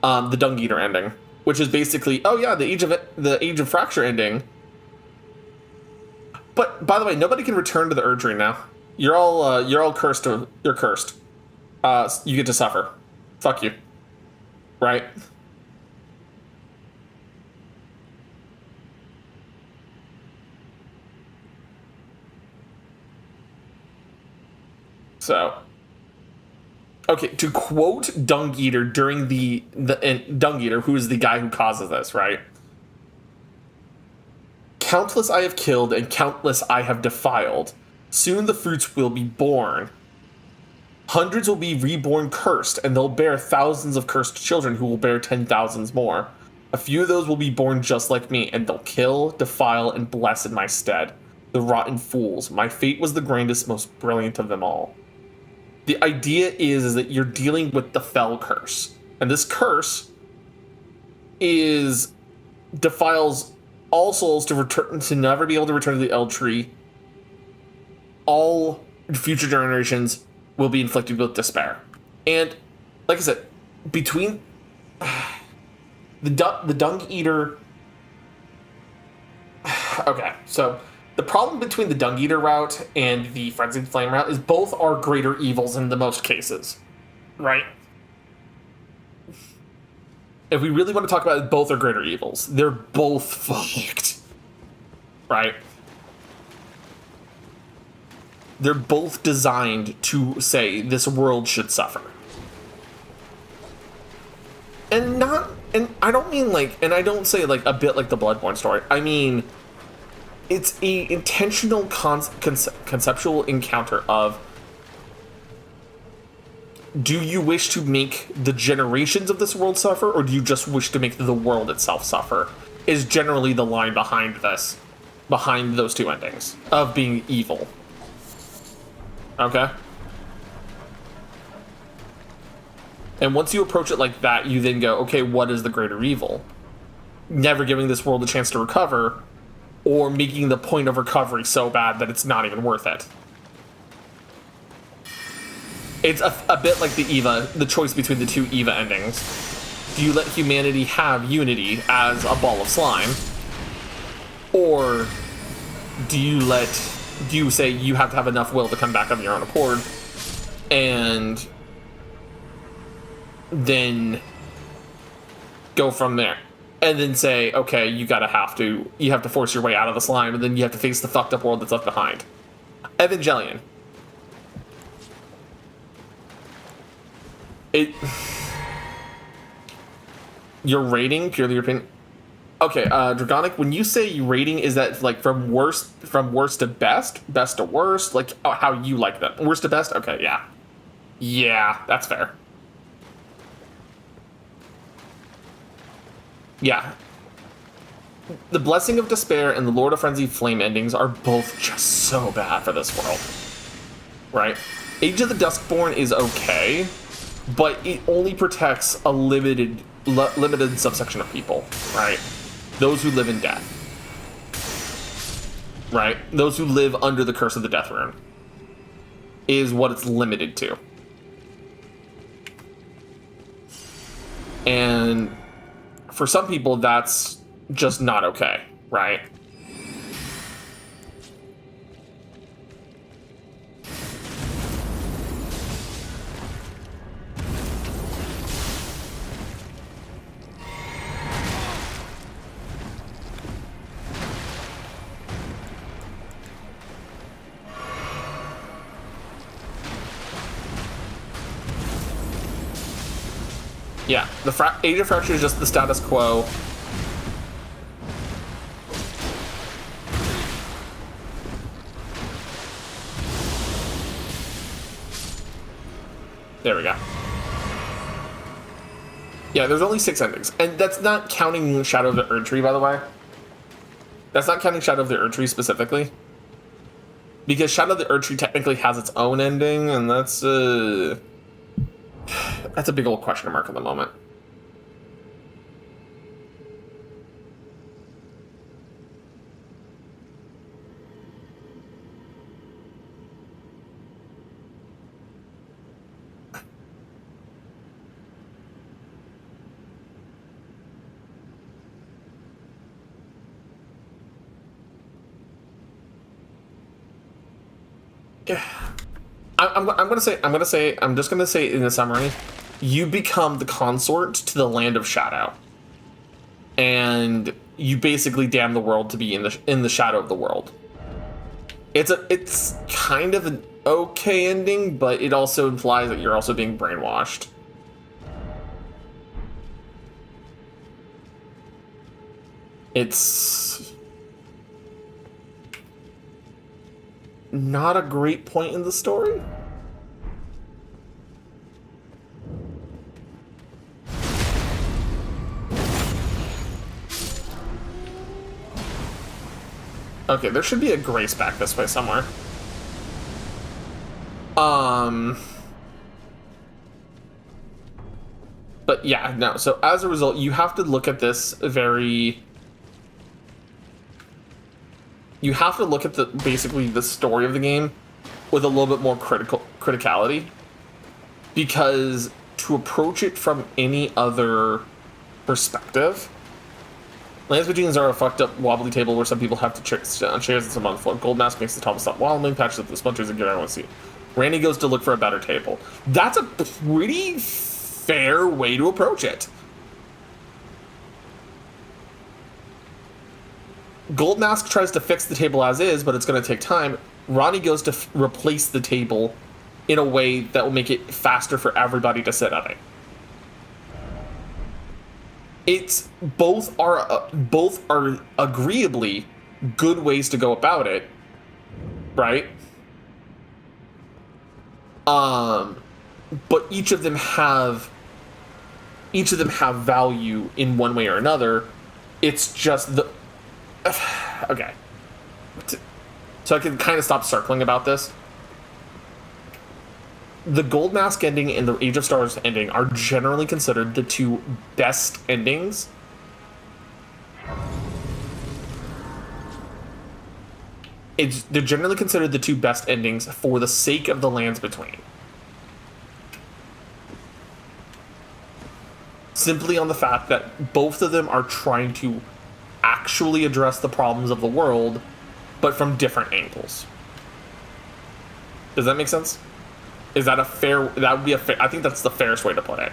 Dung Eater ending, which is basically, oh yeah, the Age of Fracture ending. But by the way, nobody can return to the Urge Ring now. You're all cursed. You're cursed. You get to suffer. Fuck you. Right? So, okay, to quote Dung Eater during and Dung Eater, who is the guy who causes this, right? Countless I have killed and countless I have defiled. Soon the fruits will be born. Hundreds will be reborn cursed, and they'll bear thousands of cursed children who will bear 10,000s more. A few of those will be born just like me, and they'll kill, defile, and bless in my stead. The rotten fools. My fate was the grandest, most brilliant of them all. The idea is that you're dealing with the Fell Curse. And this curse defiles all souls to never be able to return to the Eld Tree. All future generations will be inflicted with despair. And, like I said, between the Dung Eater... Okay, so the problem between the Dung Eater route and the Frenzied Flame route is both are greater evils in the most cases. Right? If we really want to talk about it, both are greater evils. They're both fucked. Right? They're both designed to say this world should suffer. And I don't mean and I don't say a bit like the Bloodborne story. I mean, it's a intentional conceptual encounter of, do you wish to make the generations of this world suffer, or do you just wish to make the world itself suffer? Is generally the line behind those two endings of being evil. Okay? And once you approach it like that, you then go, okay, what is the greater evil? Never giving this world a chance to recover, or making the point of recovery so bad that it's not even worth it. It's a bit like the choice between the two Eva endings. Do you let humanity have unity as a ball of slime? Or do you say you have to have enough will to come back of your own accord, and then go from there? And then say, okay, you have to force your way out of the slime, and then you have to face the fucked up world that's left behind. Evangelion. Your rating, purely your opinion. Okay, Dragonic, when you say rating, is that from worst to best to worst, how you like them? Worst to best? Okay, yeah. Yeah, that's fair. Yeah. The Blessing of Despair and the Lord of Frenzy Flame endings are both just so bad for this world. Right? Age of the Duskborn is okay, but it only protects a limited subsection of people, right? Those who live in death. Right? Those who live under the curse of the Death Rune is what it's limited to. And for some people, that's just not okay, right? Yeah, the Age of Fracture is just the status quo. There we go. Yeah, there's only 6 endings. And that's not counting Shadow of the Erdtree, by the way. That's not counting Shadow of the Erdtree specifically. Because Shadow of the Erdtree technically has its own ending, and that's a big old question mark at the moment. I'm just gonna say in the summary, you become the consort to the land of shadow, and you basically damn the world to be in the shadow of the world. It's kind of an okay ending, but it also implies that you're also being brainwashed. It's not a great point in the story. Okay, there should be a grace back this way somewhere. But yeah, no. So as a result, you have to look at this very... You have to look at basically the story of the game with a little bit more criticality, because to approach it from any other perspective, Lands Between are a fucked up wobbly table where some people have to sit on chairs and some on the floor. Gold Mask makes the table stop wobbling, patches up the splinters and get everyone to see. Randy goes to look for a better table. That's a pretty fair way to approach it. Gold Mask tries to fix the table as is, but it's going to take time. Ronnie goes to replace the table in a way that will make it faster for everybody to sit at it. It's both are agreeably good ways to go about it, right? But each of them have value in one way or another. It's just the okay. So I can kind of stop circling about this. The Gold Mask ending and the Age of Stars ending are generally considered the two best endings. They're generally considered the two best endings for the sake of the Lands Between. Simply on the fact that both of them are trying to actually address the problems of the world, but from different angles. Does that make sense? Is that a fair... That would be a fair... I think that's the fairest way to put it.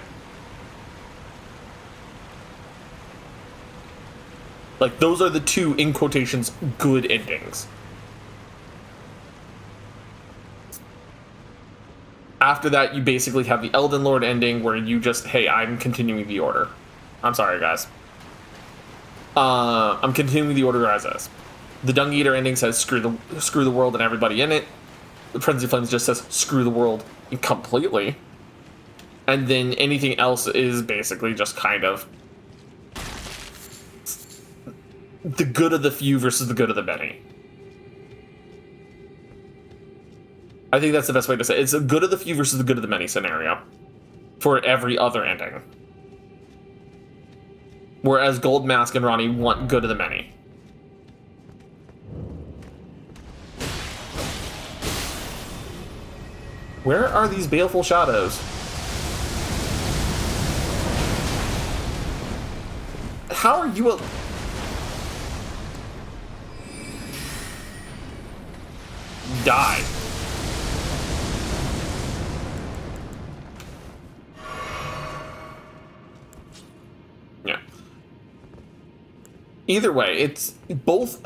Like, those are the two, in quotations, good endings. After that, you basically have the Elden Lord ending, where you just, hey, I'm continuing the order. I'm sorry, guys. I'm continuing the order as is. The Dung Eater ending says, screw the world and everybody in it. The Frenzy Flames just says, screw the world completely. And then anything else is basically just kind of the good of the few versus the good of the many. I think that's the best way to say it. It's a good of the few versus the good of the many scenario for every other ending. Whereas Gold Mask and Ronnie want good of the many. Where are these baleful shadows? How are you die? Yeah. Either way, it's both...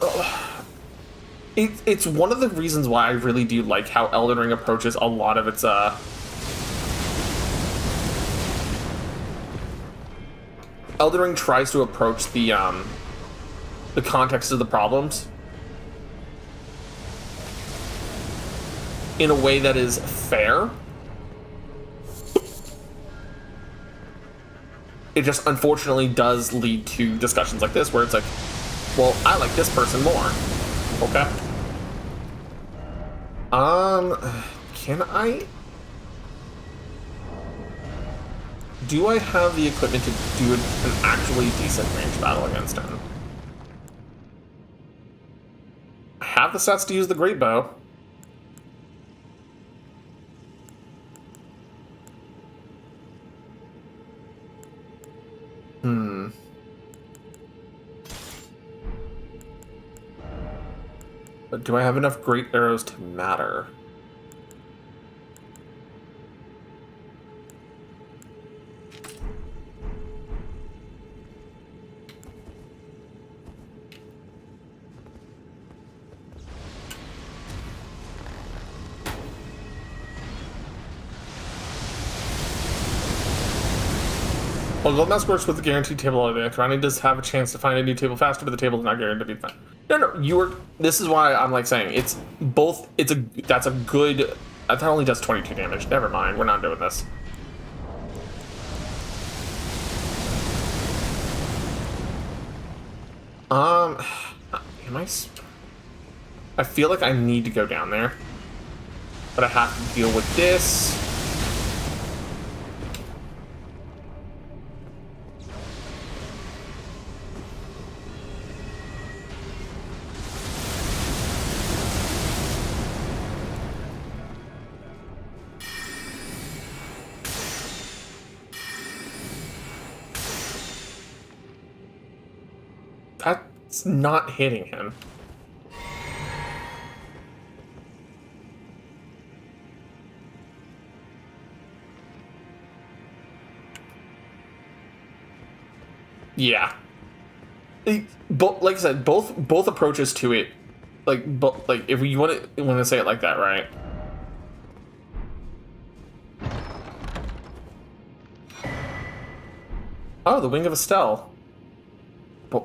It's one of the reasons why I really do like how Elden Ring approaches a lot of its Elden Ring tries to approach the context of the problems in a way that is fair. It just unfortunately does lead to discussions like this where it's like, well, I like this person more. Okay. Can I? Do I have the equipment to do an actually decent range battle against him? I have the stats to use the great bow. But do I have enough great arrows to matter? Well, Gold Mouse works with the guaranteed table advantage. Ronnie does have a chance to find a new table faster, but the table is not guaranteed to be found. No, this is why I'm like saying it's both. That's a good. That only does 22 damage. Never mind. We're not doing this. Am I? I feel like I need to go down there, but I have to deal with this. That's not hitting him. Yeah. Like I said, both approaches to it, like if you want to say it like that, right? Oh, the Wing of Estelle. But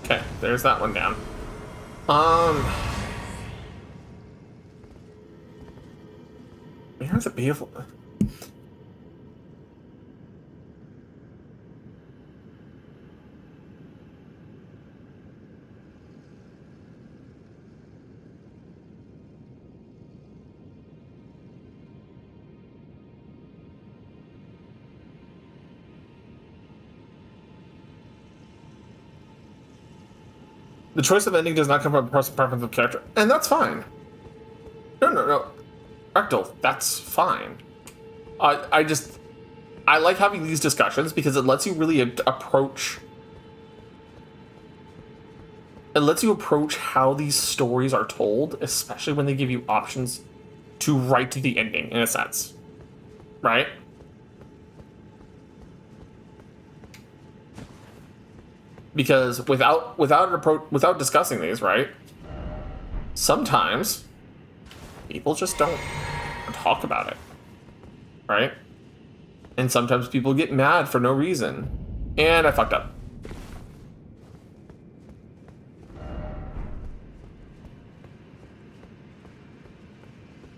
okay, there's that one down. Where's the beautiful? The choice of ending does not come from personal preference of character, and that's fine. No. Rectal, that's fine. I like having these discussions because it lets you really approach. It lets you approach how these stories are told, especially when they give you options to write the ending, in a sense, right? Because without discussing these, right? Sometimes people just don't talk about it, right? And sometimes people get mad for no reason. And I fucked up.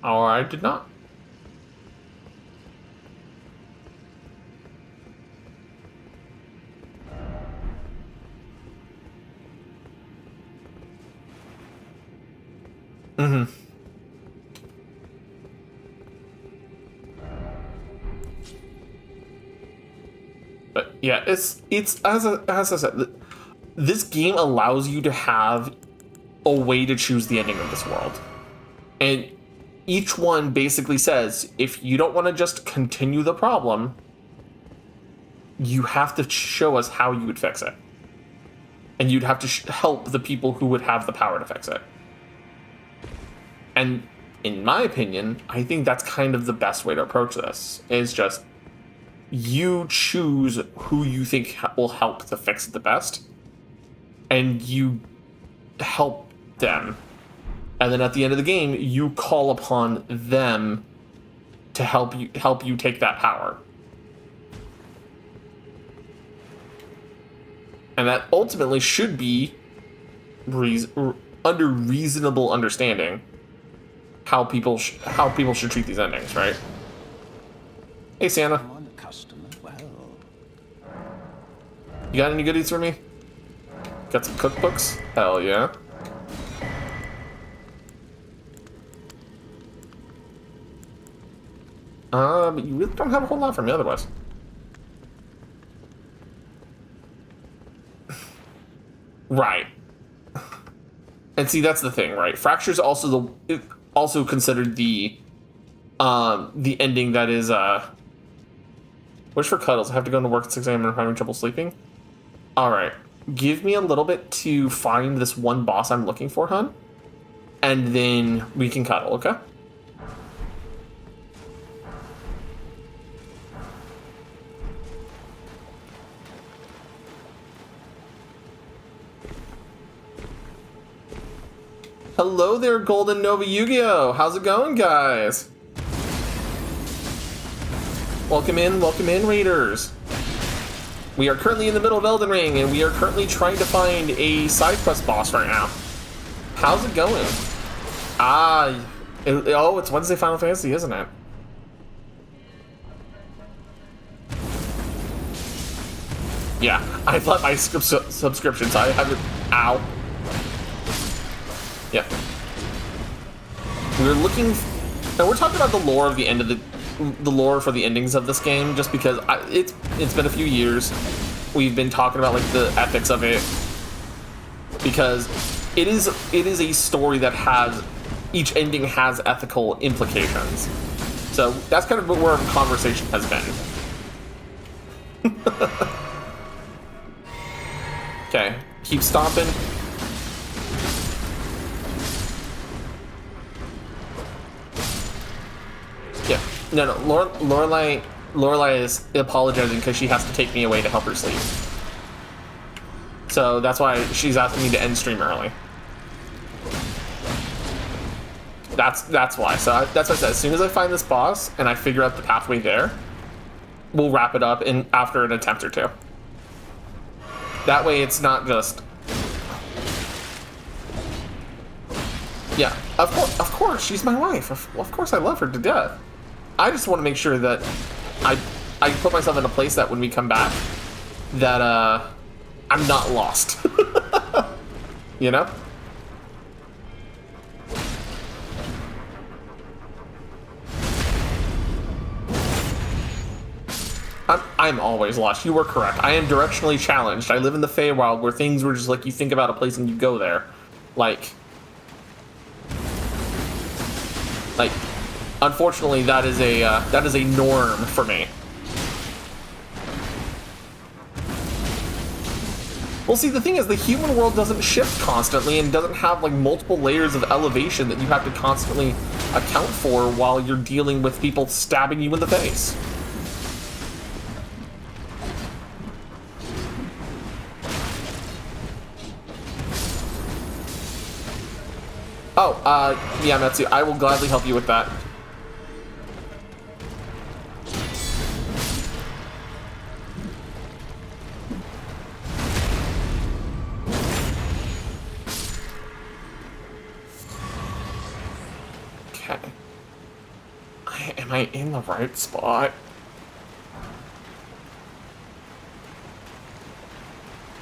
Or I did not. Mm-hmm. But yeah, it's as I said, this game allows you to have a way to choose the ending of this world. And each one basically says, if you don't want to just continue the problem, you have to show us how you would fix it. And you'd have to help the people who would have the power to fix it. And in my opinion, I think that's kind of the best way to approach this, is just you choose who you think will help to fix it the best, and you help them. And then at the end of the game, you call upon them to help you take that power. And that ultimately should be under reasonable understanding how people should treat these endings, right? Hey, Santa. You got any goodies for me? Got some cookbooks? Hell yeah. But you really don't have a whole lot for me otherwise. Right. And see, that's the thing, right? Fracture's also considered the ending that is wish for cuddles. I have to go into work at 6 a.m. and I'm having trouble sleeping. Alright. Give me a little bit to find this one boss I'm looking for, hun. And then we can cuddle, okay? Hello there, Golden Nova Yu-Gi-Oh! How's it going, guys? Welcome in, raiders. We are currently in the middle of Elden Ring, and we are currently trying to find a side quest boss right now. How's it going? It's Wednesday Final Fantasy, isn't it? Yeah, I bought my subscription, so I haven't. Ow. Yeah. We're looking, and we're talking about the lore of the lore for the endings of this game, just because it's been a few years. We've been talking about like the ethics of it, because it is a story that has, each ending has ethical implications. So that's kind of where our conversation has been. Okay, keep stomping. Yeah, no, Lorelai is apologizing because she has to take me away to help her sleep. So that's why she's asking me to end stream early. That's why. So that's what I said. As soon as I find this boss and I figure out the pathway there, we'll wrap it up in after an attempt or two. That way it's not just... Yeah, of course, she's my wife. Of course I love her to death. I just want to make sure that I put myself in a place that when we come back, that I'm not lost. You know? I'm always lost. You were correct. I am directionally challenged. I live in the Feywild where things were just like you think about a place and you go there. Like, unfortunately, that is a norm for me. Well, see, the thing is, the human world doesn't shift constantly and doesn't have like multiple layers of elevation that you have to constantly account for while you're dealing with people stabbing you in the face. Oh, yeah, Metsu, I will gladly help you with that. Okay. Am I in the right spot?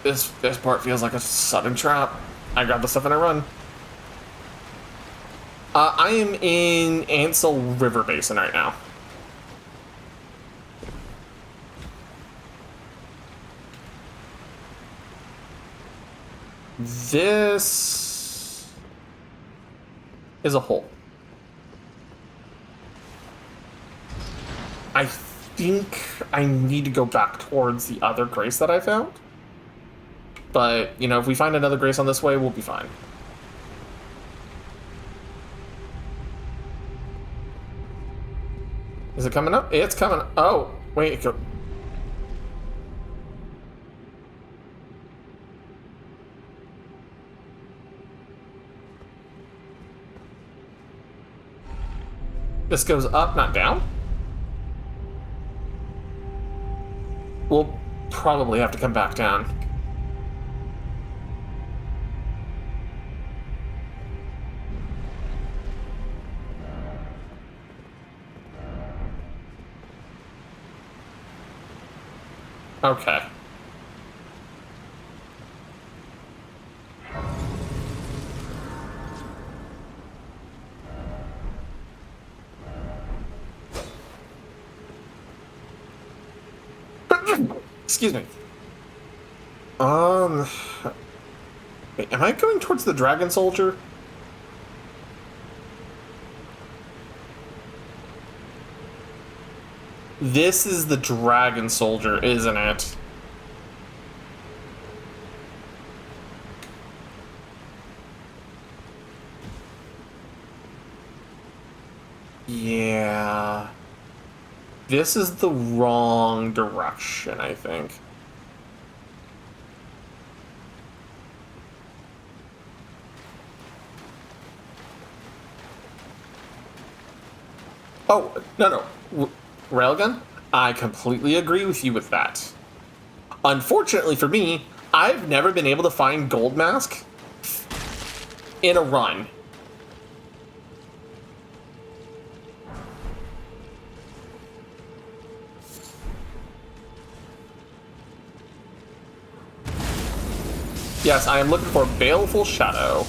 This part feels like a sudden trap. I grab the stuff and I run. I am in Ansel River Basin right now. This is a hole. I think I need to go back towards the other grace that I found. But, you know, if we find another grace on this way, we'll be fine. Is it coming up? It's coming. Oh, wait. This goes up, not down? We'll probably have to come back down. Okay. Excuse me. Wait, am I going towards the Dragon Soldier? This is the Dragon Soldier, isn't it? Yeah. This is the wrong direction, I think. Oh, no. Railgun? I completely agree with you with that. Unfortunately for me, I've never been able to find Gold Mask in a run. Yes, I am looking for Baleful Shadow.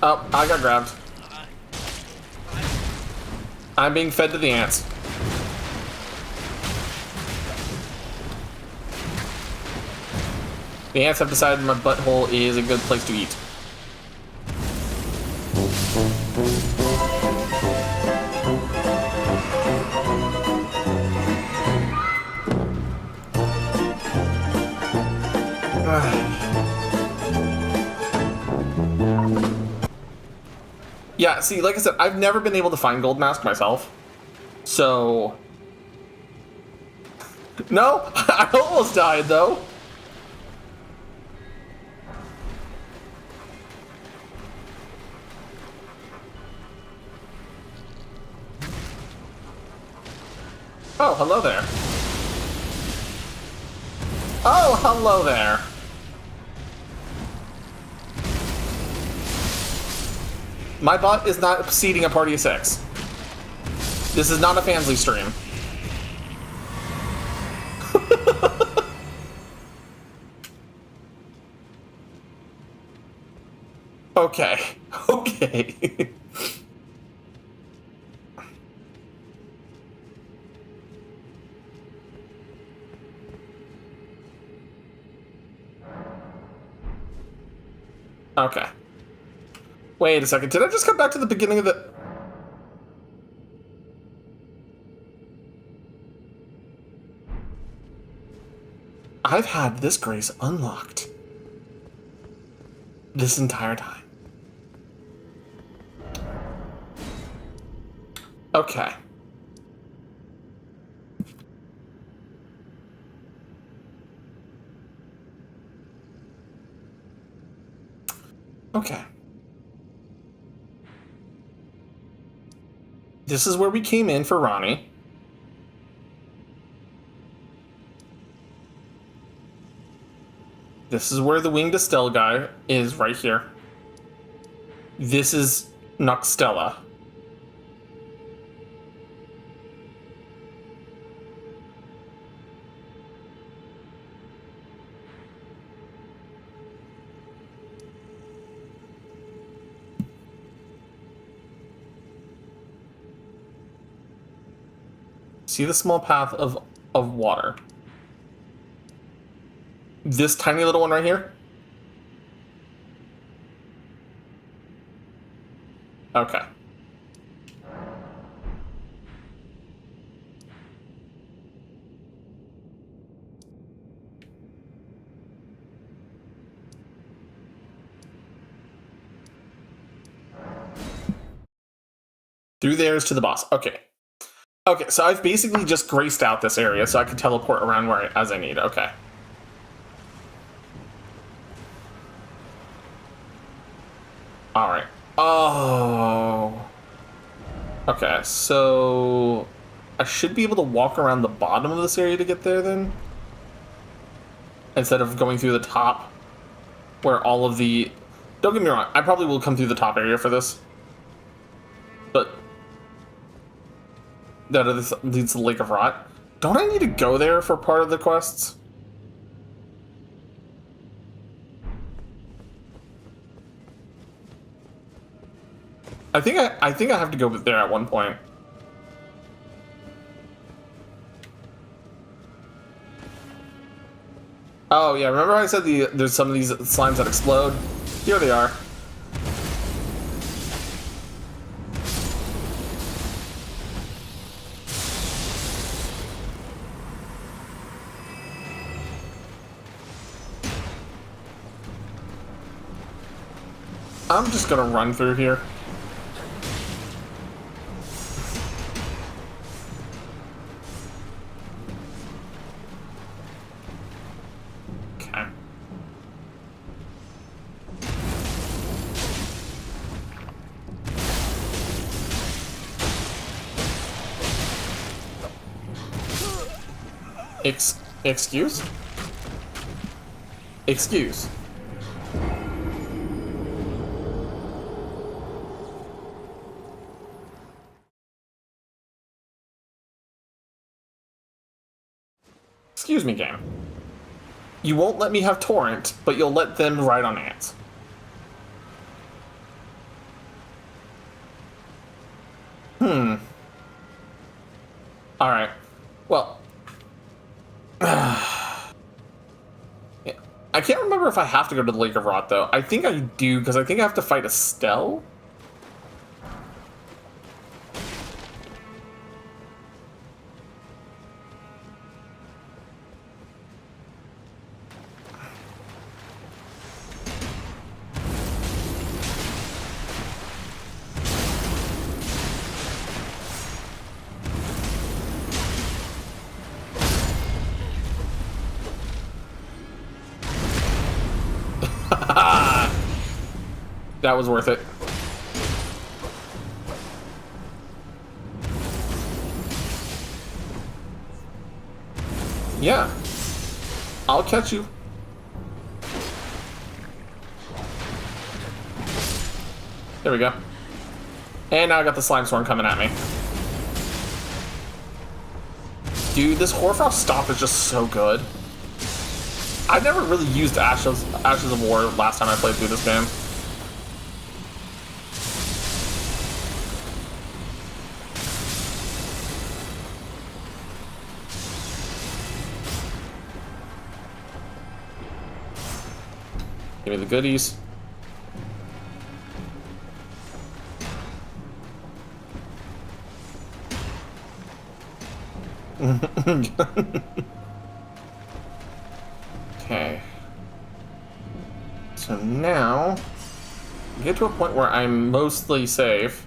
Oh, I got grabbed. I'm being fed to the ants. The ants have decided my butthole is a good place to eat. Yeah, see, like I said, I've never been able to find Gold Mask myself. So... No, I almost died, though. Oh, hello there. Oh, hello there. My bot is not exceeding a party of 6. This is not a Fansly stream. Okay. Okay. Okay. Wait a second. Did I just come back to the beginning of the... I've had this grace unlocked this entire time. Okay. Okay. This is where we came in for Ronnie. This is where the Winged Estelle guy is, right here. This is Noxtella. See the small path of water? This tiny little one right here? Okay. Through there is to the boss. Okay. Okay, so I've basically just graced out this area so I can teleport around as I need. Okay. Alright. Oh. Okay, so I should be able to walk around the bottom of this area to get there then? Instead of going through the top where all of the... Don't get me wrong, I probably will come through the top area for this. But that leads to the Lake of Rot. Don't I need to go there for part of the quests? I think I have to go there at one point. Oh yeah, remember I said there's some of these slimes that explode? Here they are. I'm just gonna run through here. Okay. Excuse? Excuse. Excuse me, game. You won't let me have Torrent, but you'll let them ride on ants. Alright. Well. Yeah. I can't remember if I have to go to the Lake of Rot, though. I think I do, because I think I have to fight Estelle. That was worth it. Yeah. I'll catch you. There we go. And now I got the slime swarm coming at me. Dude, this Hoarfrost stop is just so good. I never really used Ashes of War last time I played through this game. Give me the goodies. Okay. So now, get to a point where I'm mostly safe.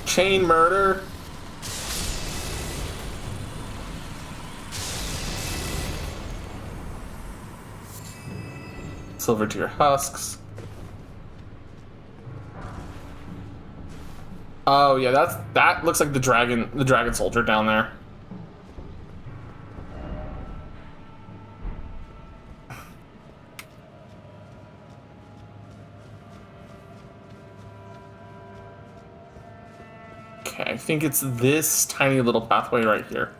Chain murder. Silver tier husks. Oh yeah, that looks like the dragon soldier down there. Okay, I think it's this tiny little pathway right here.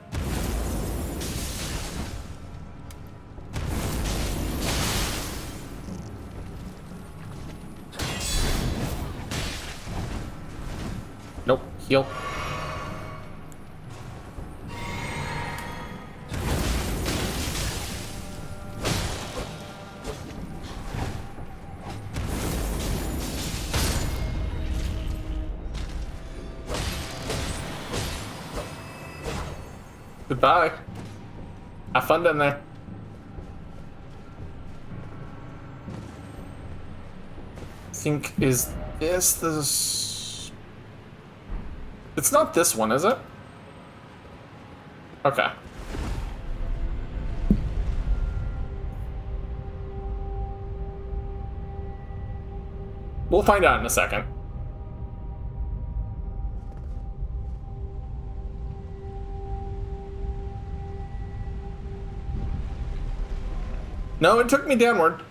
Nope, heal. Goodbye. Have fun down there. I think, is this... It's not this one, is it? Okay. We'll find out in a second. No, it took me downward.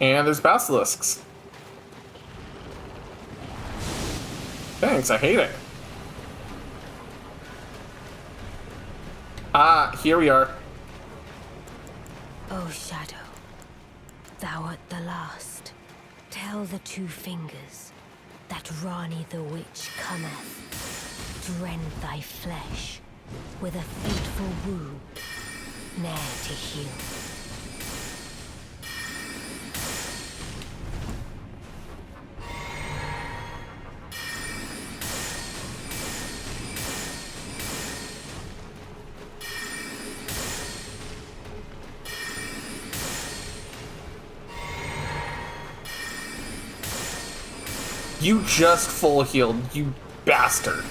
And there's basilisks. Thanks, I hate it. Ah, here we are. O Shadow, thou art the last. Tell the two fingers that Rani the Witch cometh to rend thy flesh with a fateful wound, ne'er to heal. You just full healed, you bastard.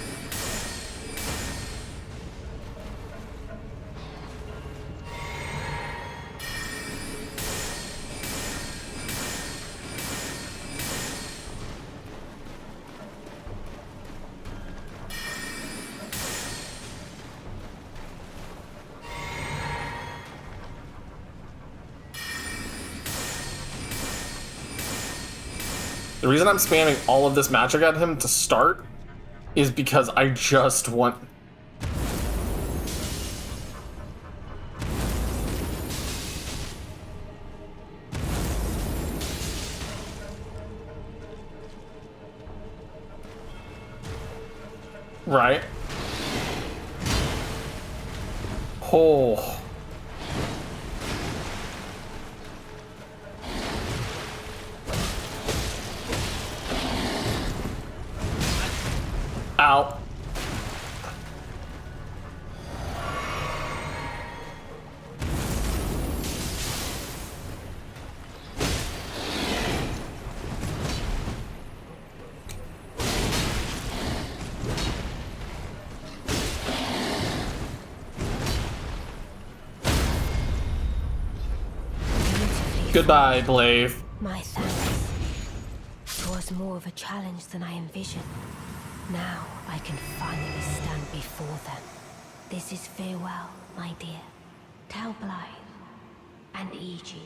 The reason I'm spamming all of this magic at him to start is because I just want... Right? Oh... Ow. Goodbye, Blave. My thanks. It was more of a challenge than I envisioned. Now I can finally stand before them. This is farewell, my dear. Tell Blythe and Iji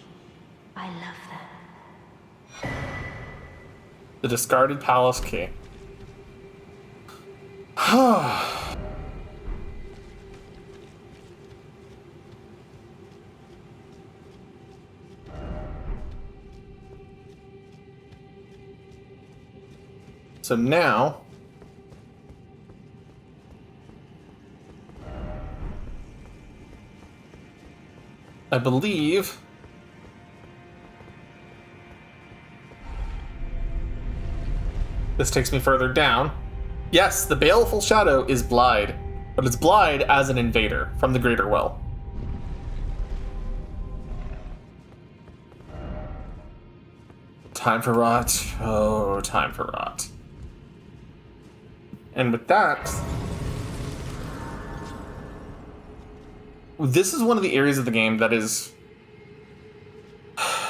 I love them. The discarded palace key. So now... I believe... This takes me further down. Yes, the Baleful Shadow is Blide, but it's Blide as an invader from the Greater Well. Time for rot. Oh, time for rot. And with that... This is one of the areas of the game that is...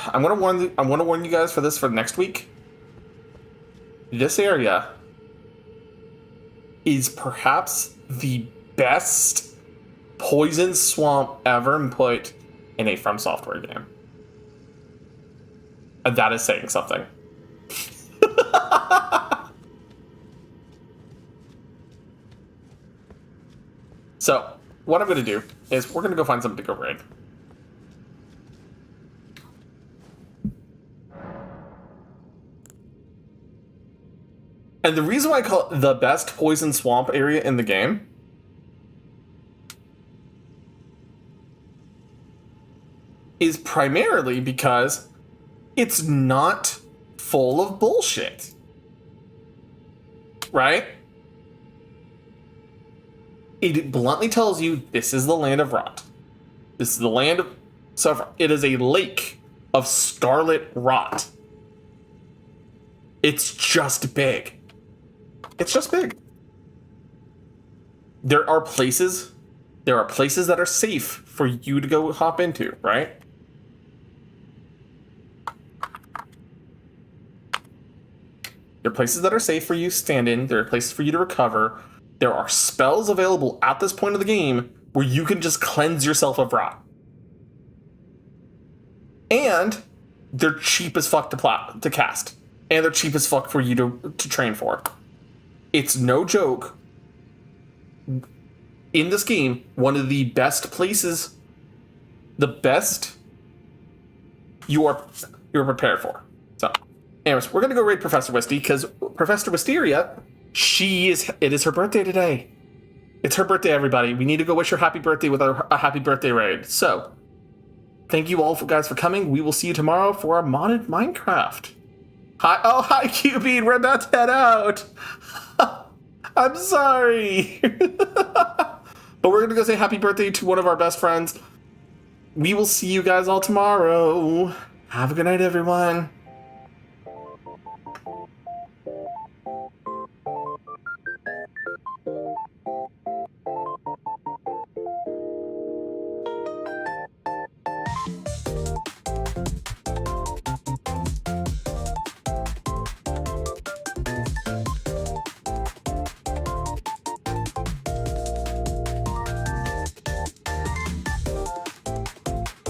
I'm gonna warn you guys for this for next week. This area is perhaps the best poison swamp ever put in a From Software game. And that is saying something. So, what I'm going to do is we're going to go find something to go raid. And the reason why I call it the best poison swamp area in the game is primarily because it's not full of bullshit. Right? It bluntly tells you this is the land of rot. This is the land of suffering. It is a lake of scarlet rot. It's just big. It's just big. There are places that are safe for you to go hop into, right? There are places that are safe for you to stand in. There are places for you to recover. There are spells available at this point of the game where you can just cleanse yourself of rot. And they're cheap as fuck to cast. And they're cheap as fuck for you to train for. It's no joke. In this game, one of the best places, the best you're prepared for. So, anyways, we're gonna go raid Professor Wisty because Professor Wisteria, it is her birthday today. It's her birthday, everybody. We need to go wish her happy birthday with a happy birthday raid. So, thank you all guys for coming. We will see you tomorrow for our modded Minecraft. Hi, QB. We're about to head out. I'm sorry. But we're going to go say happy birthday to one of our best friends. We will see you guys all tomorrow. Have a good night, everyone.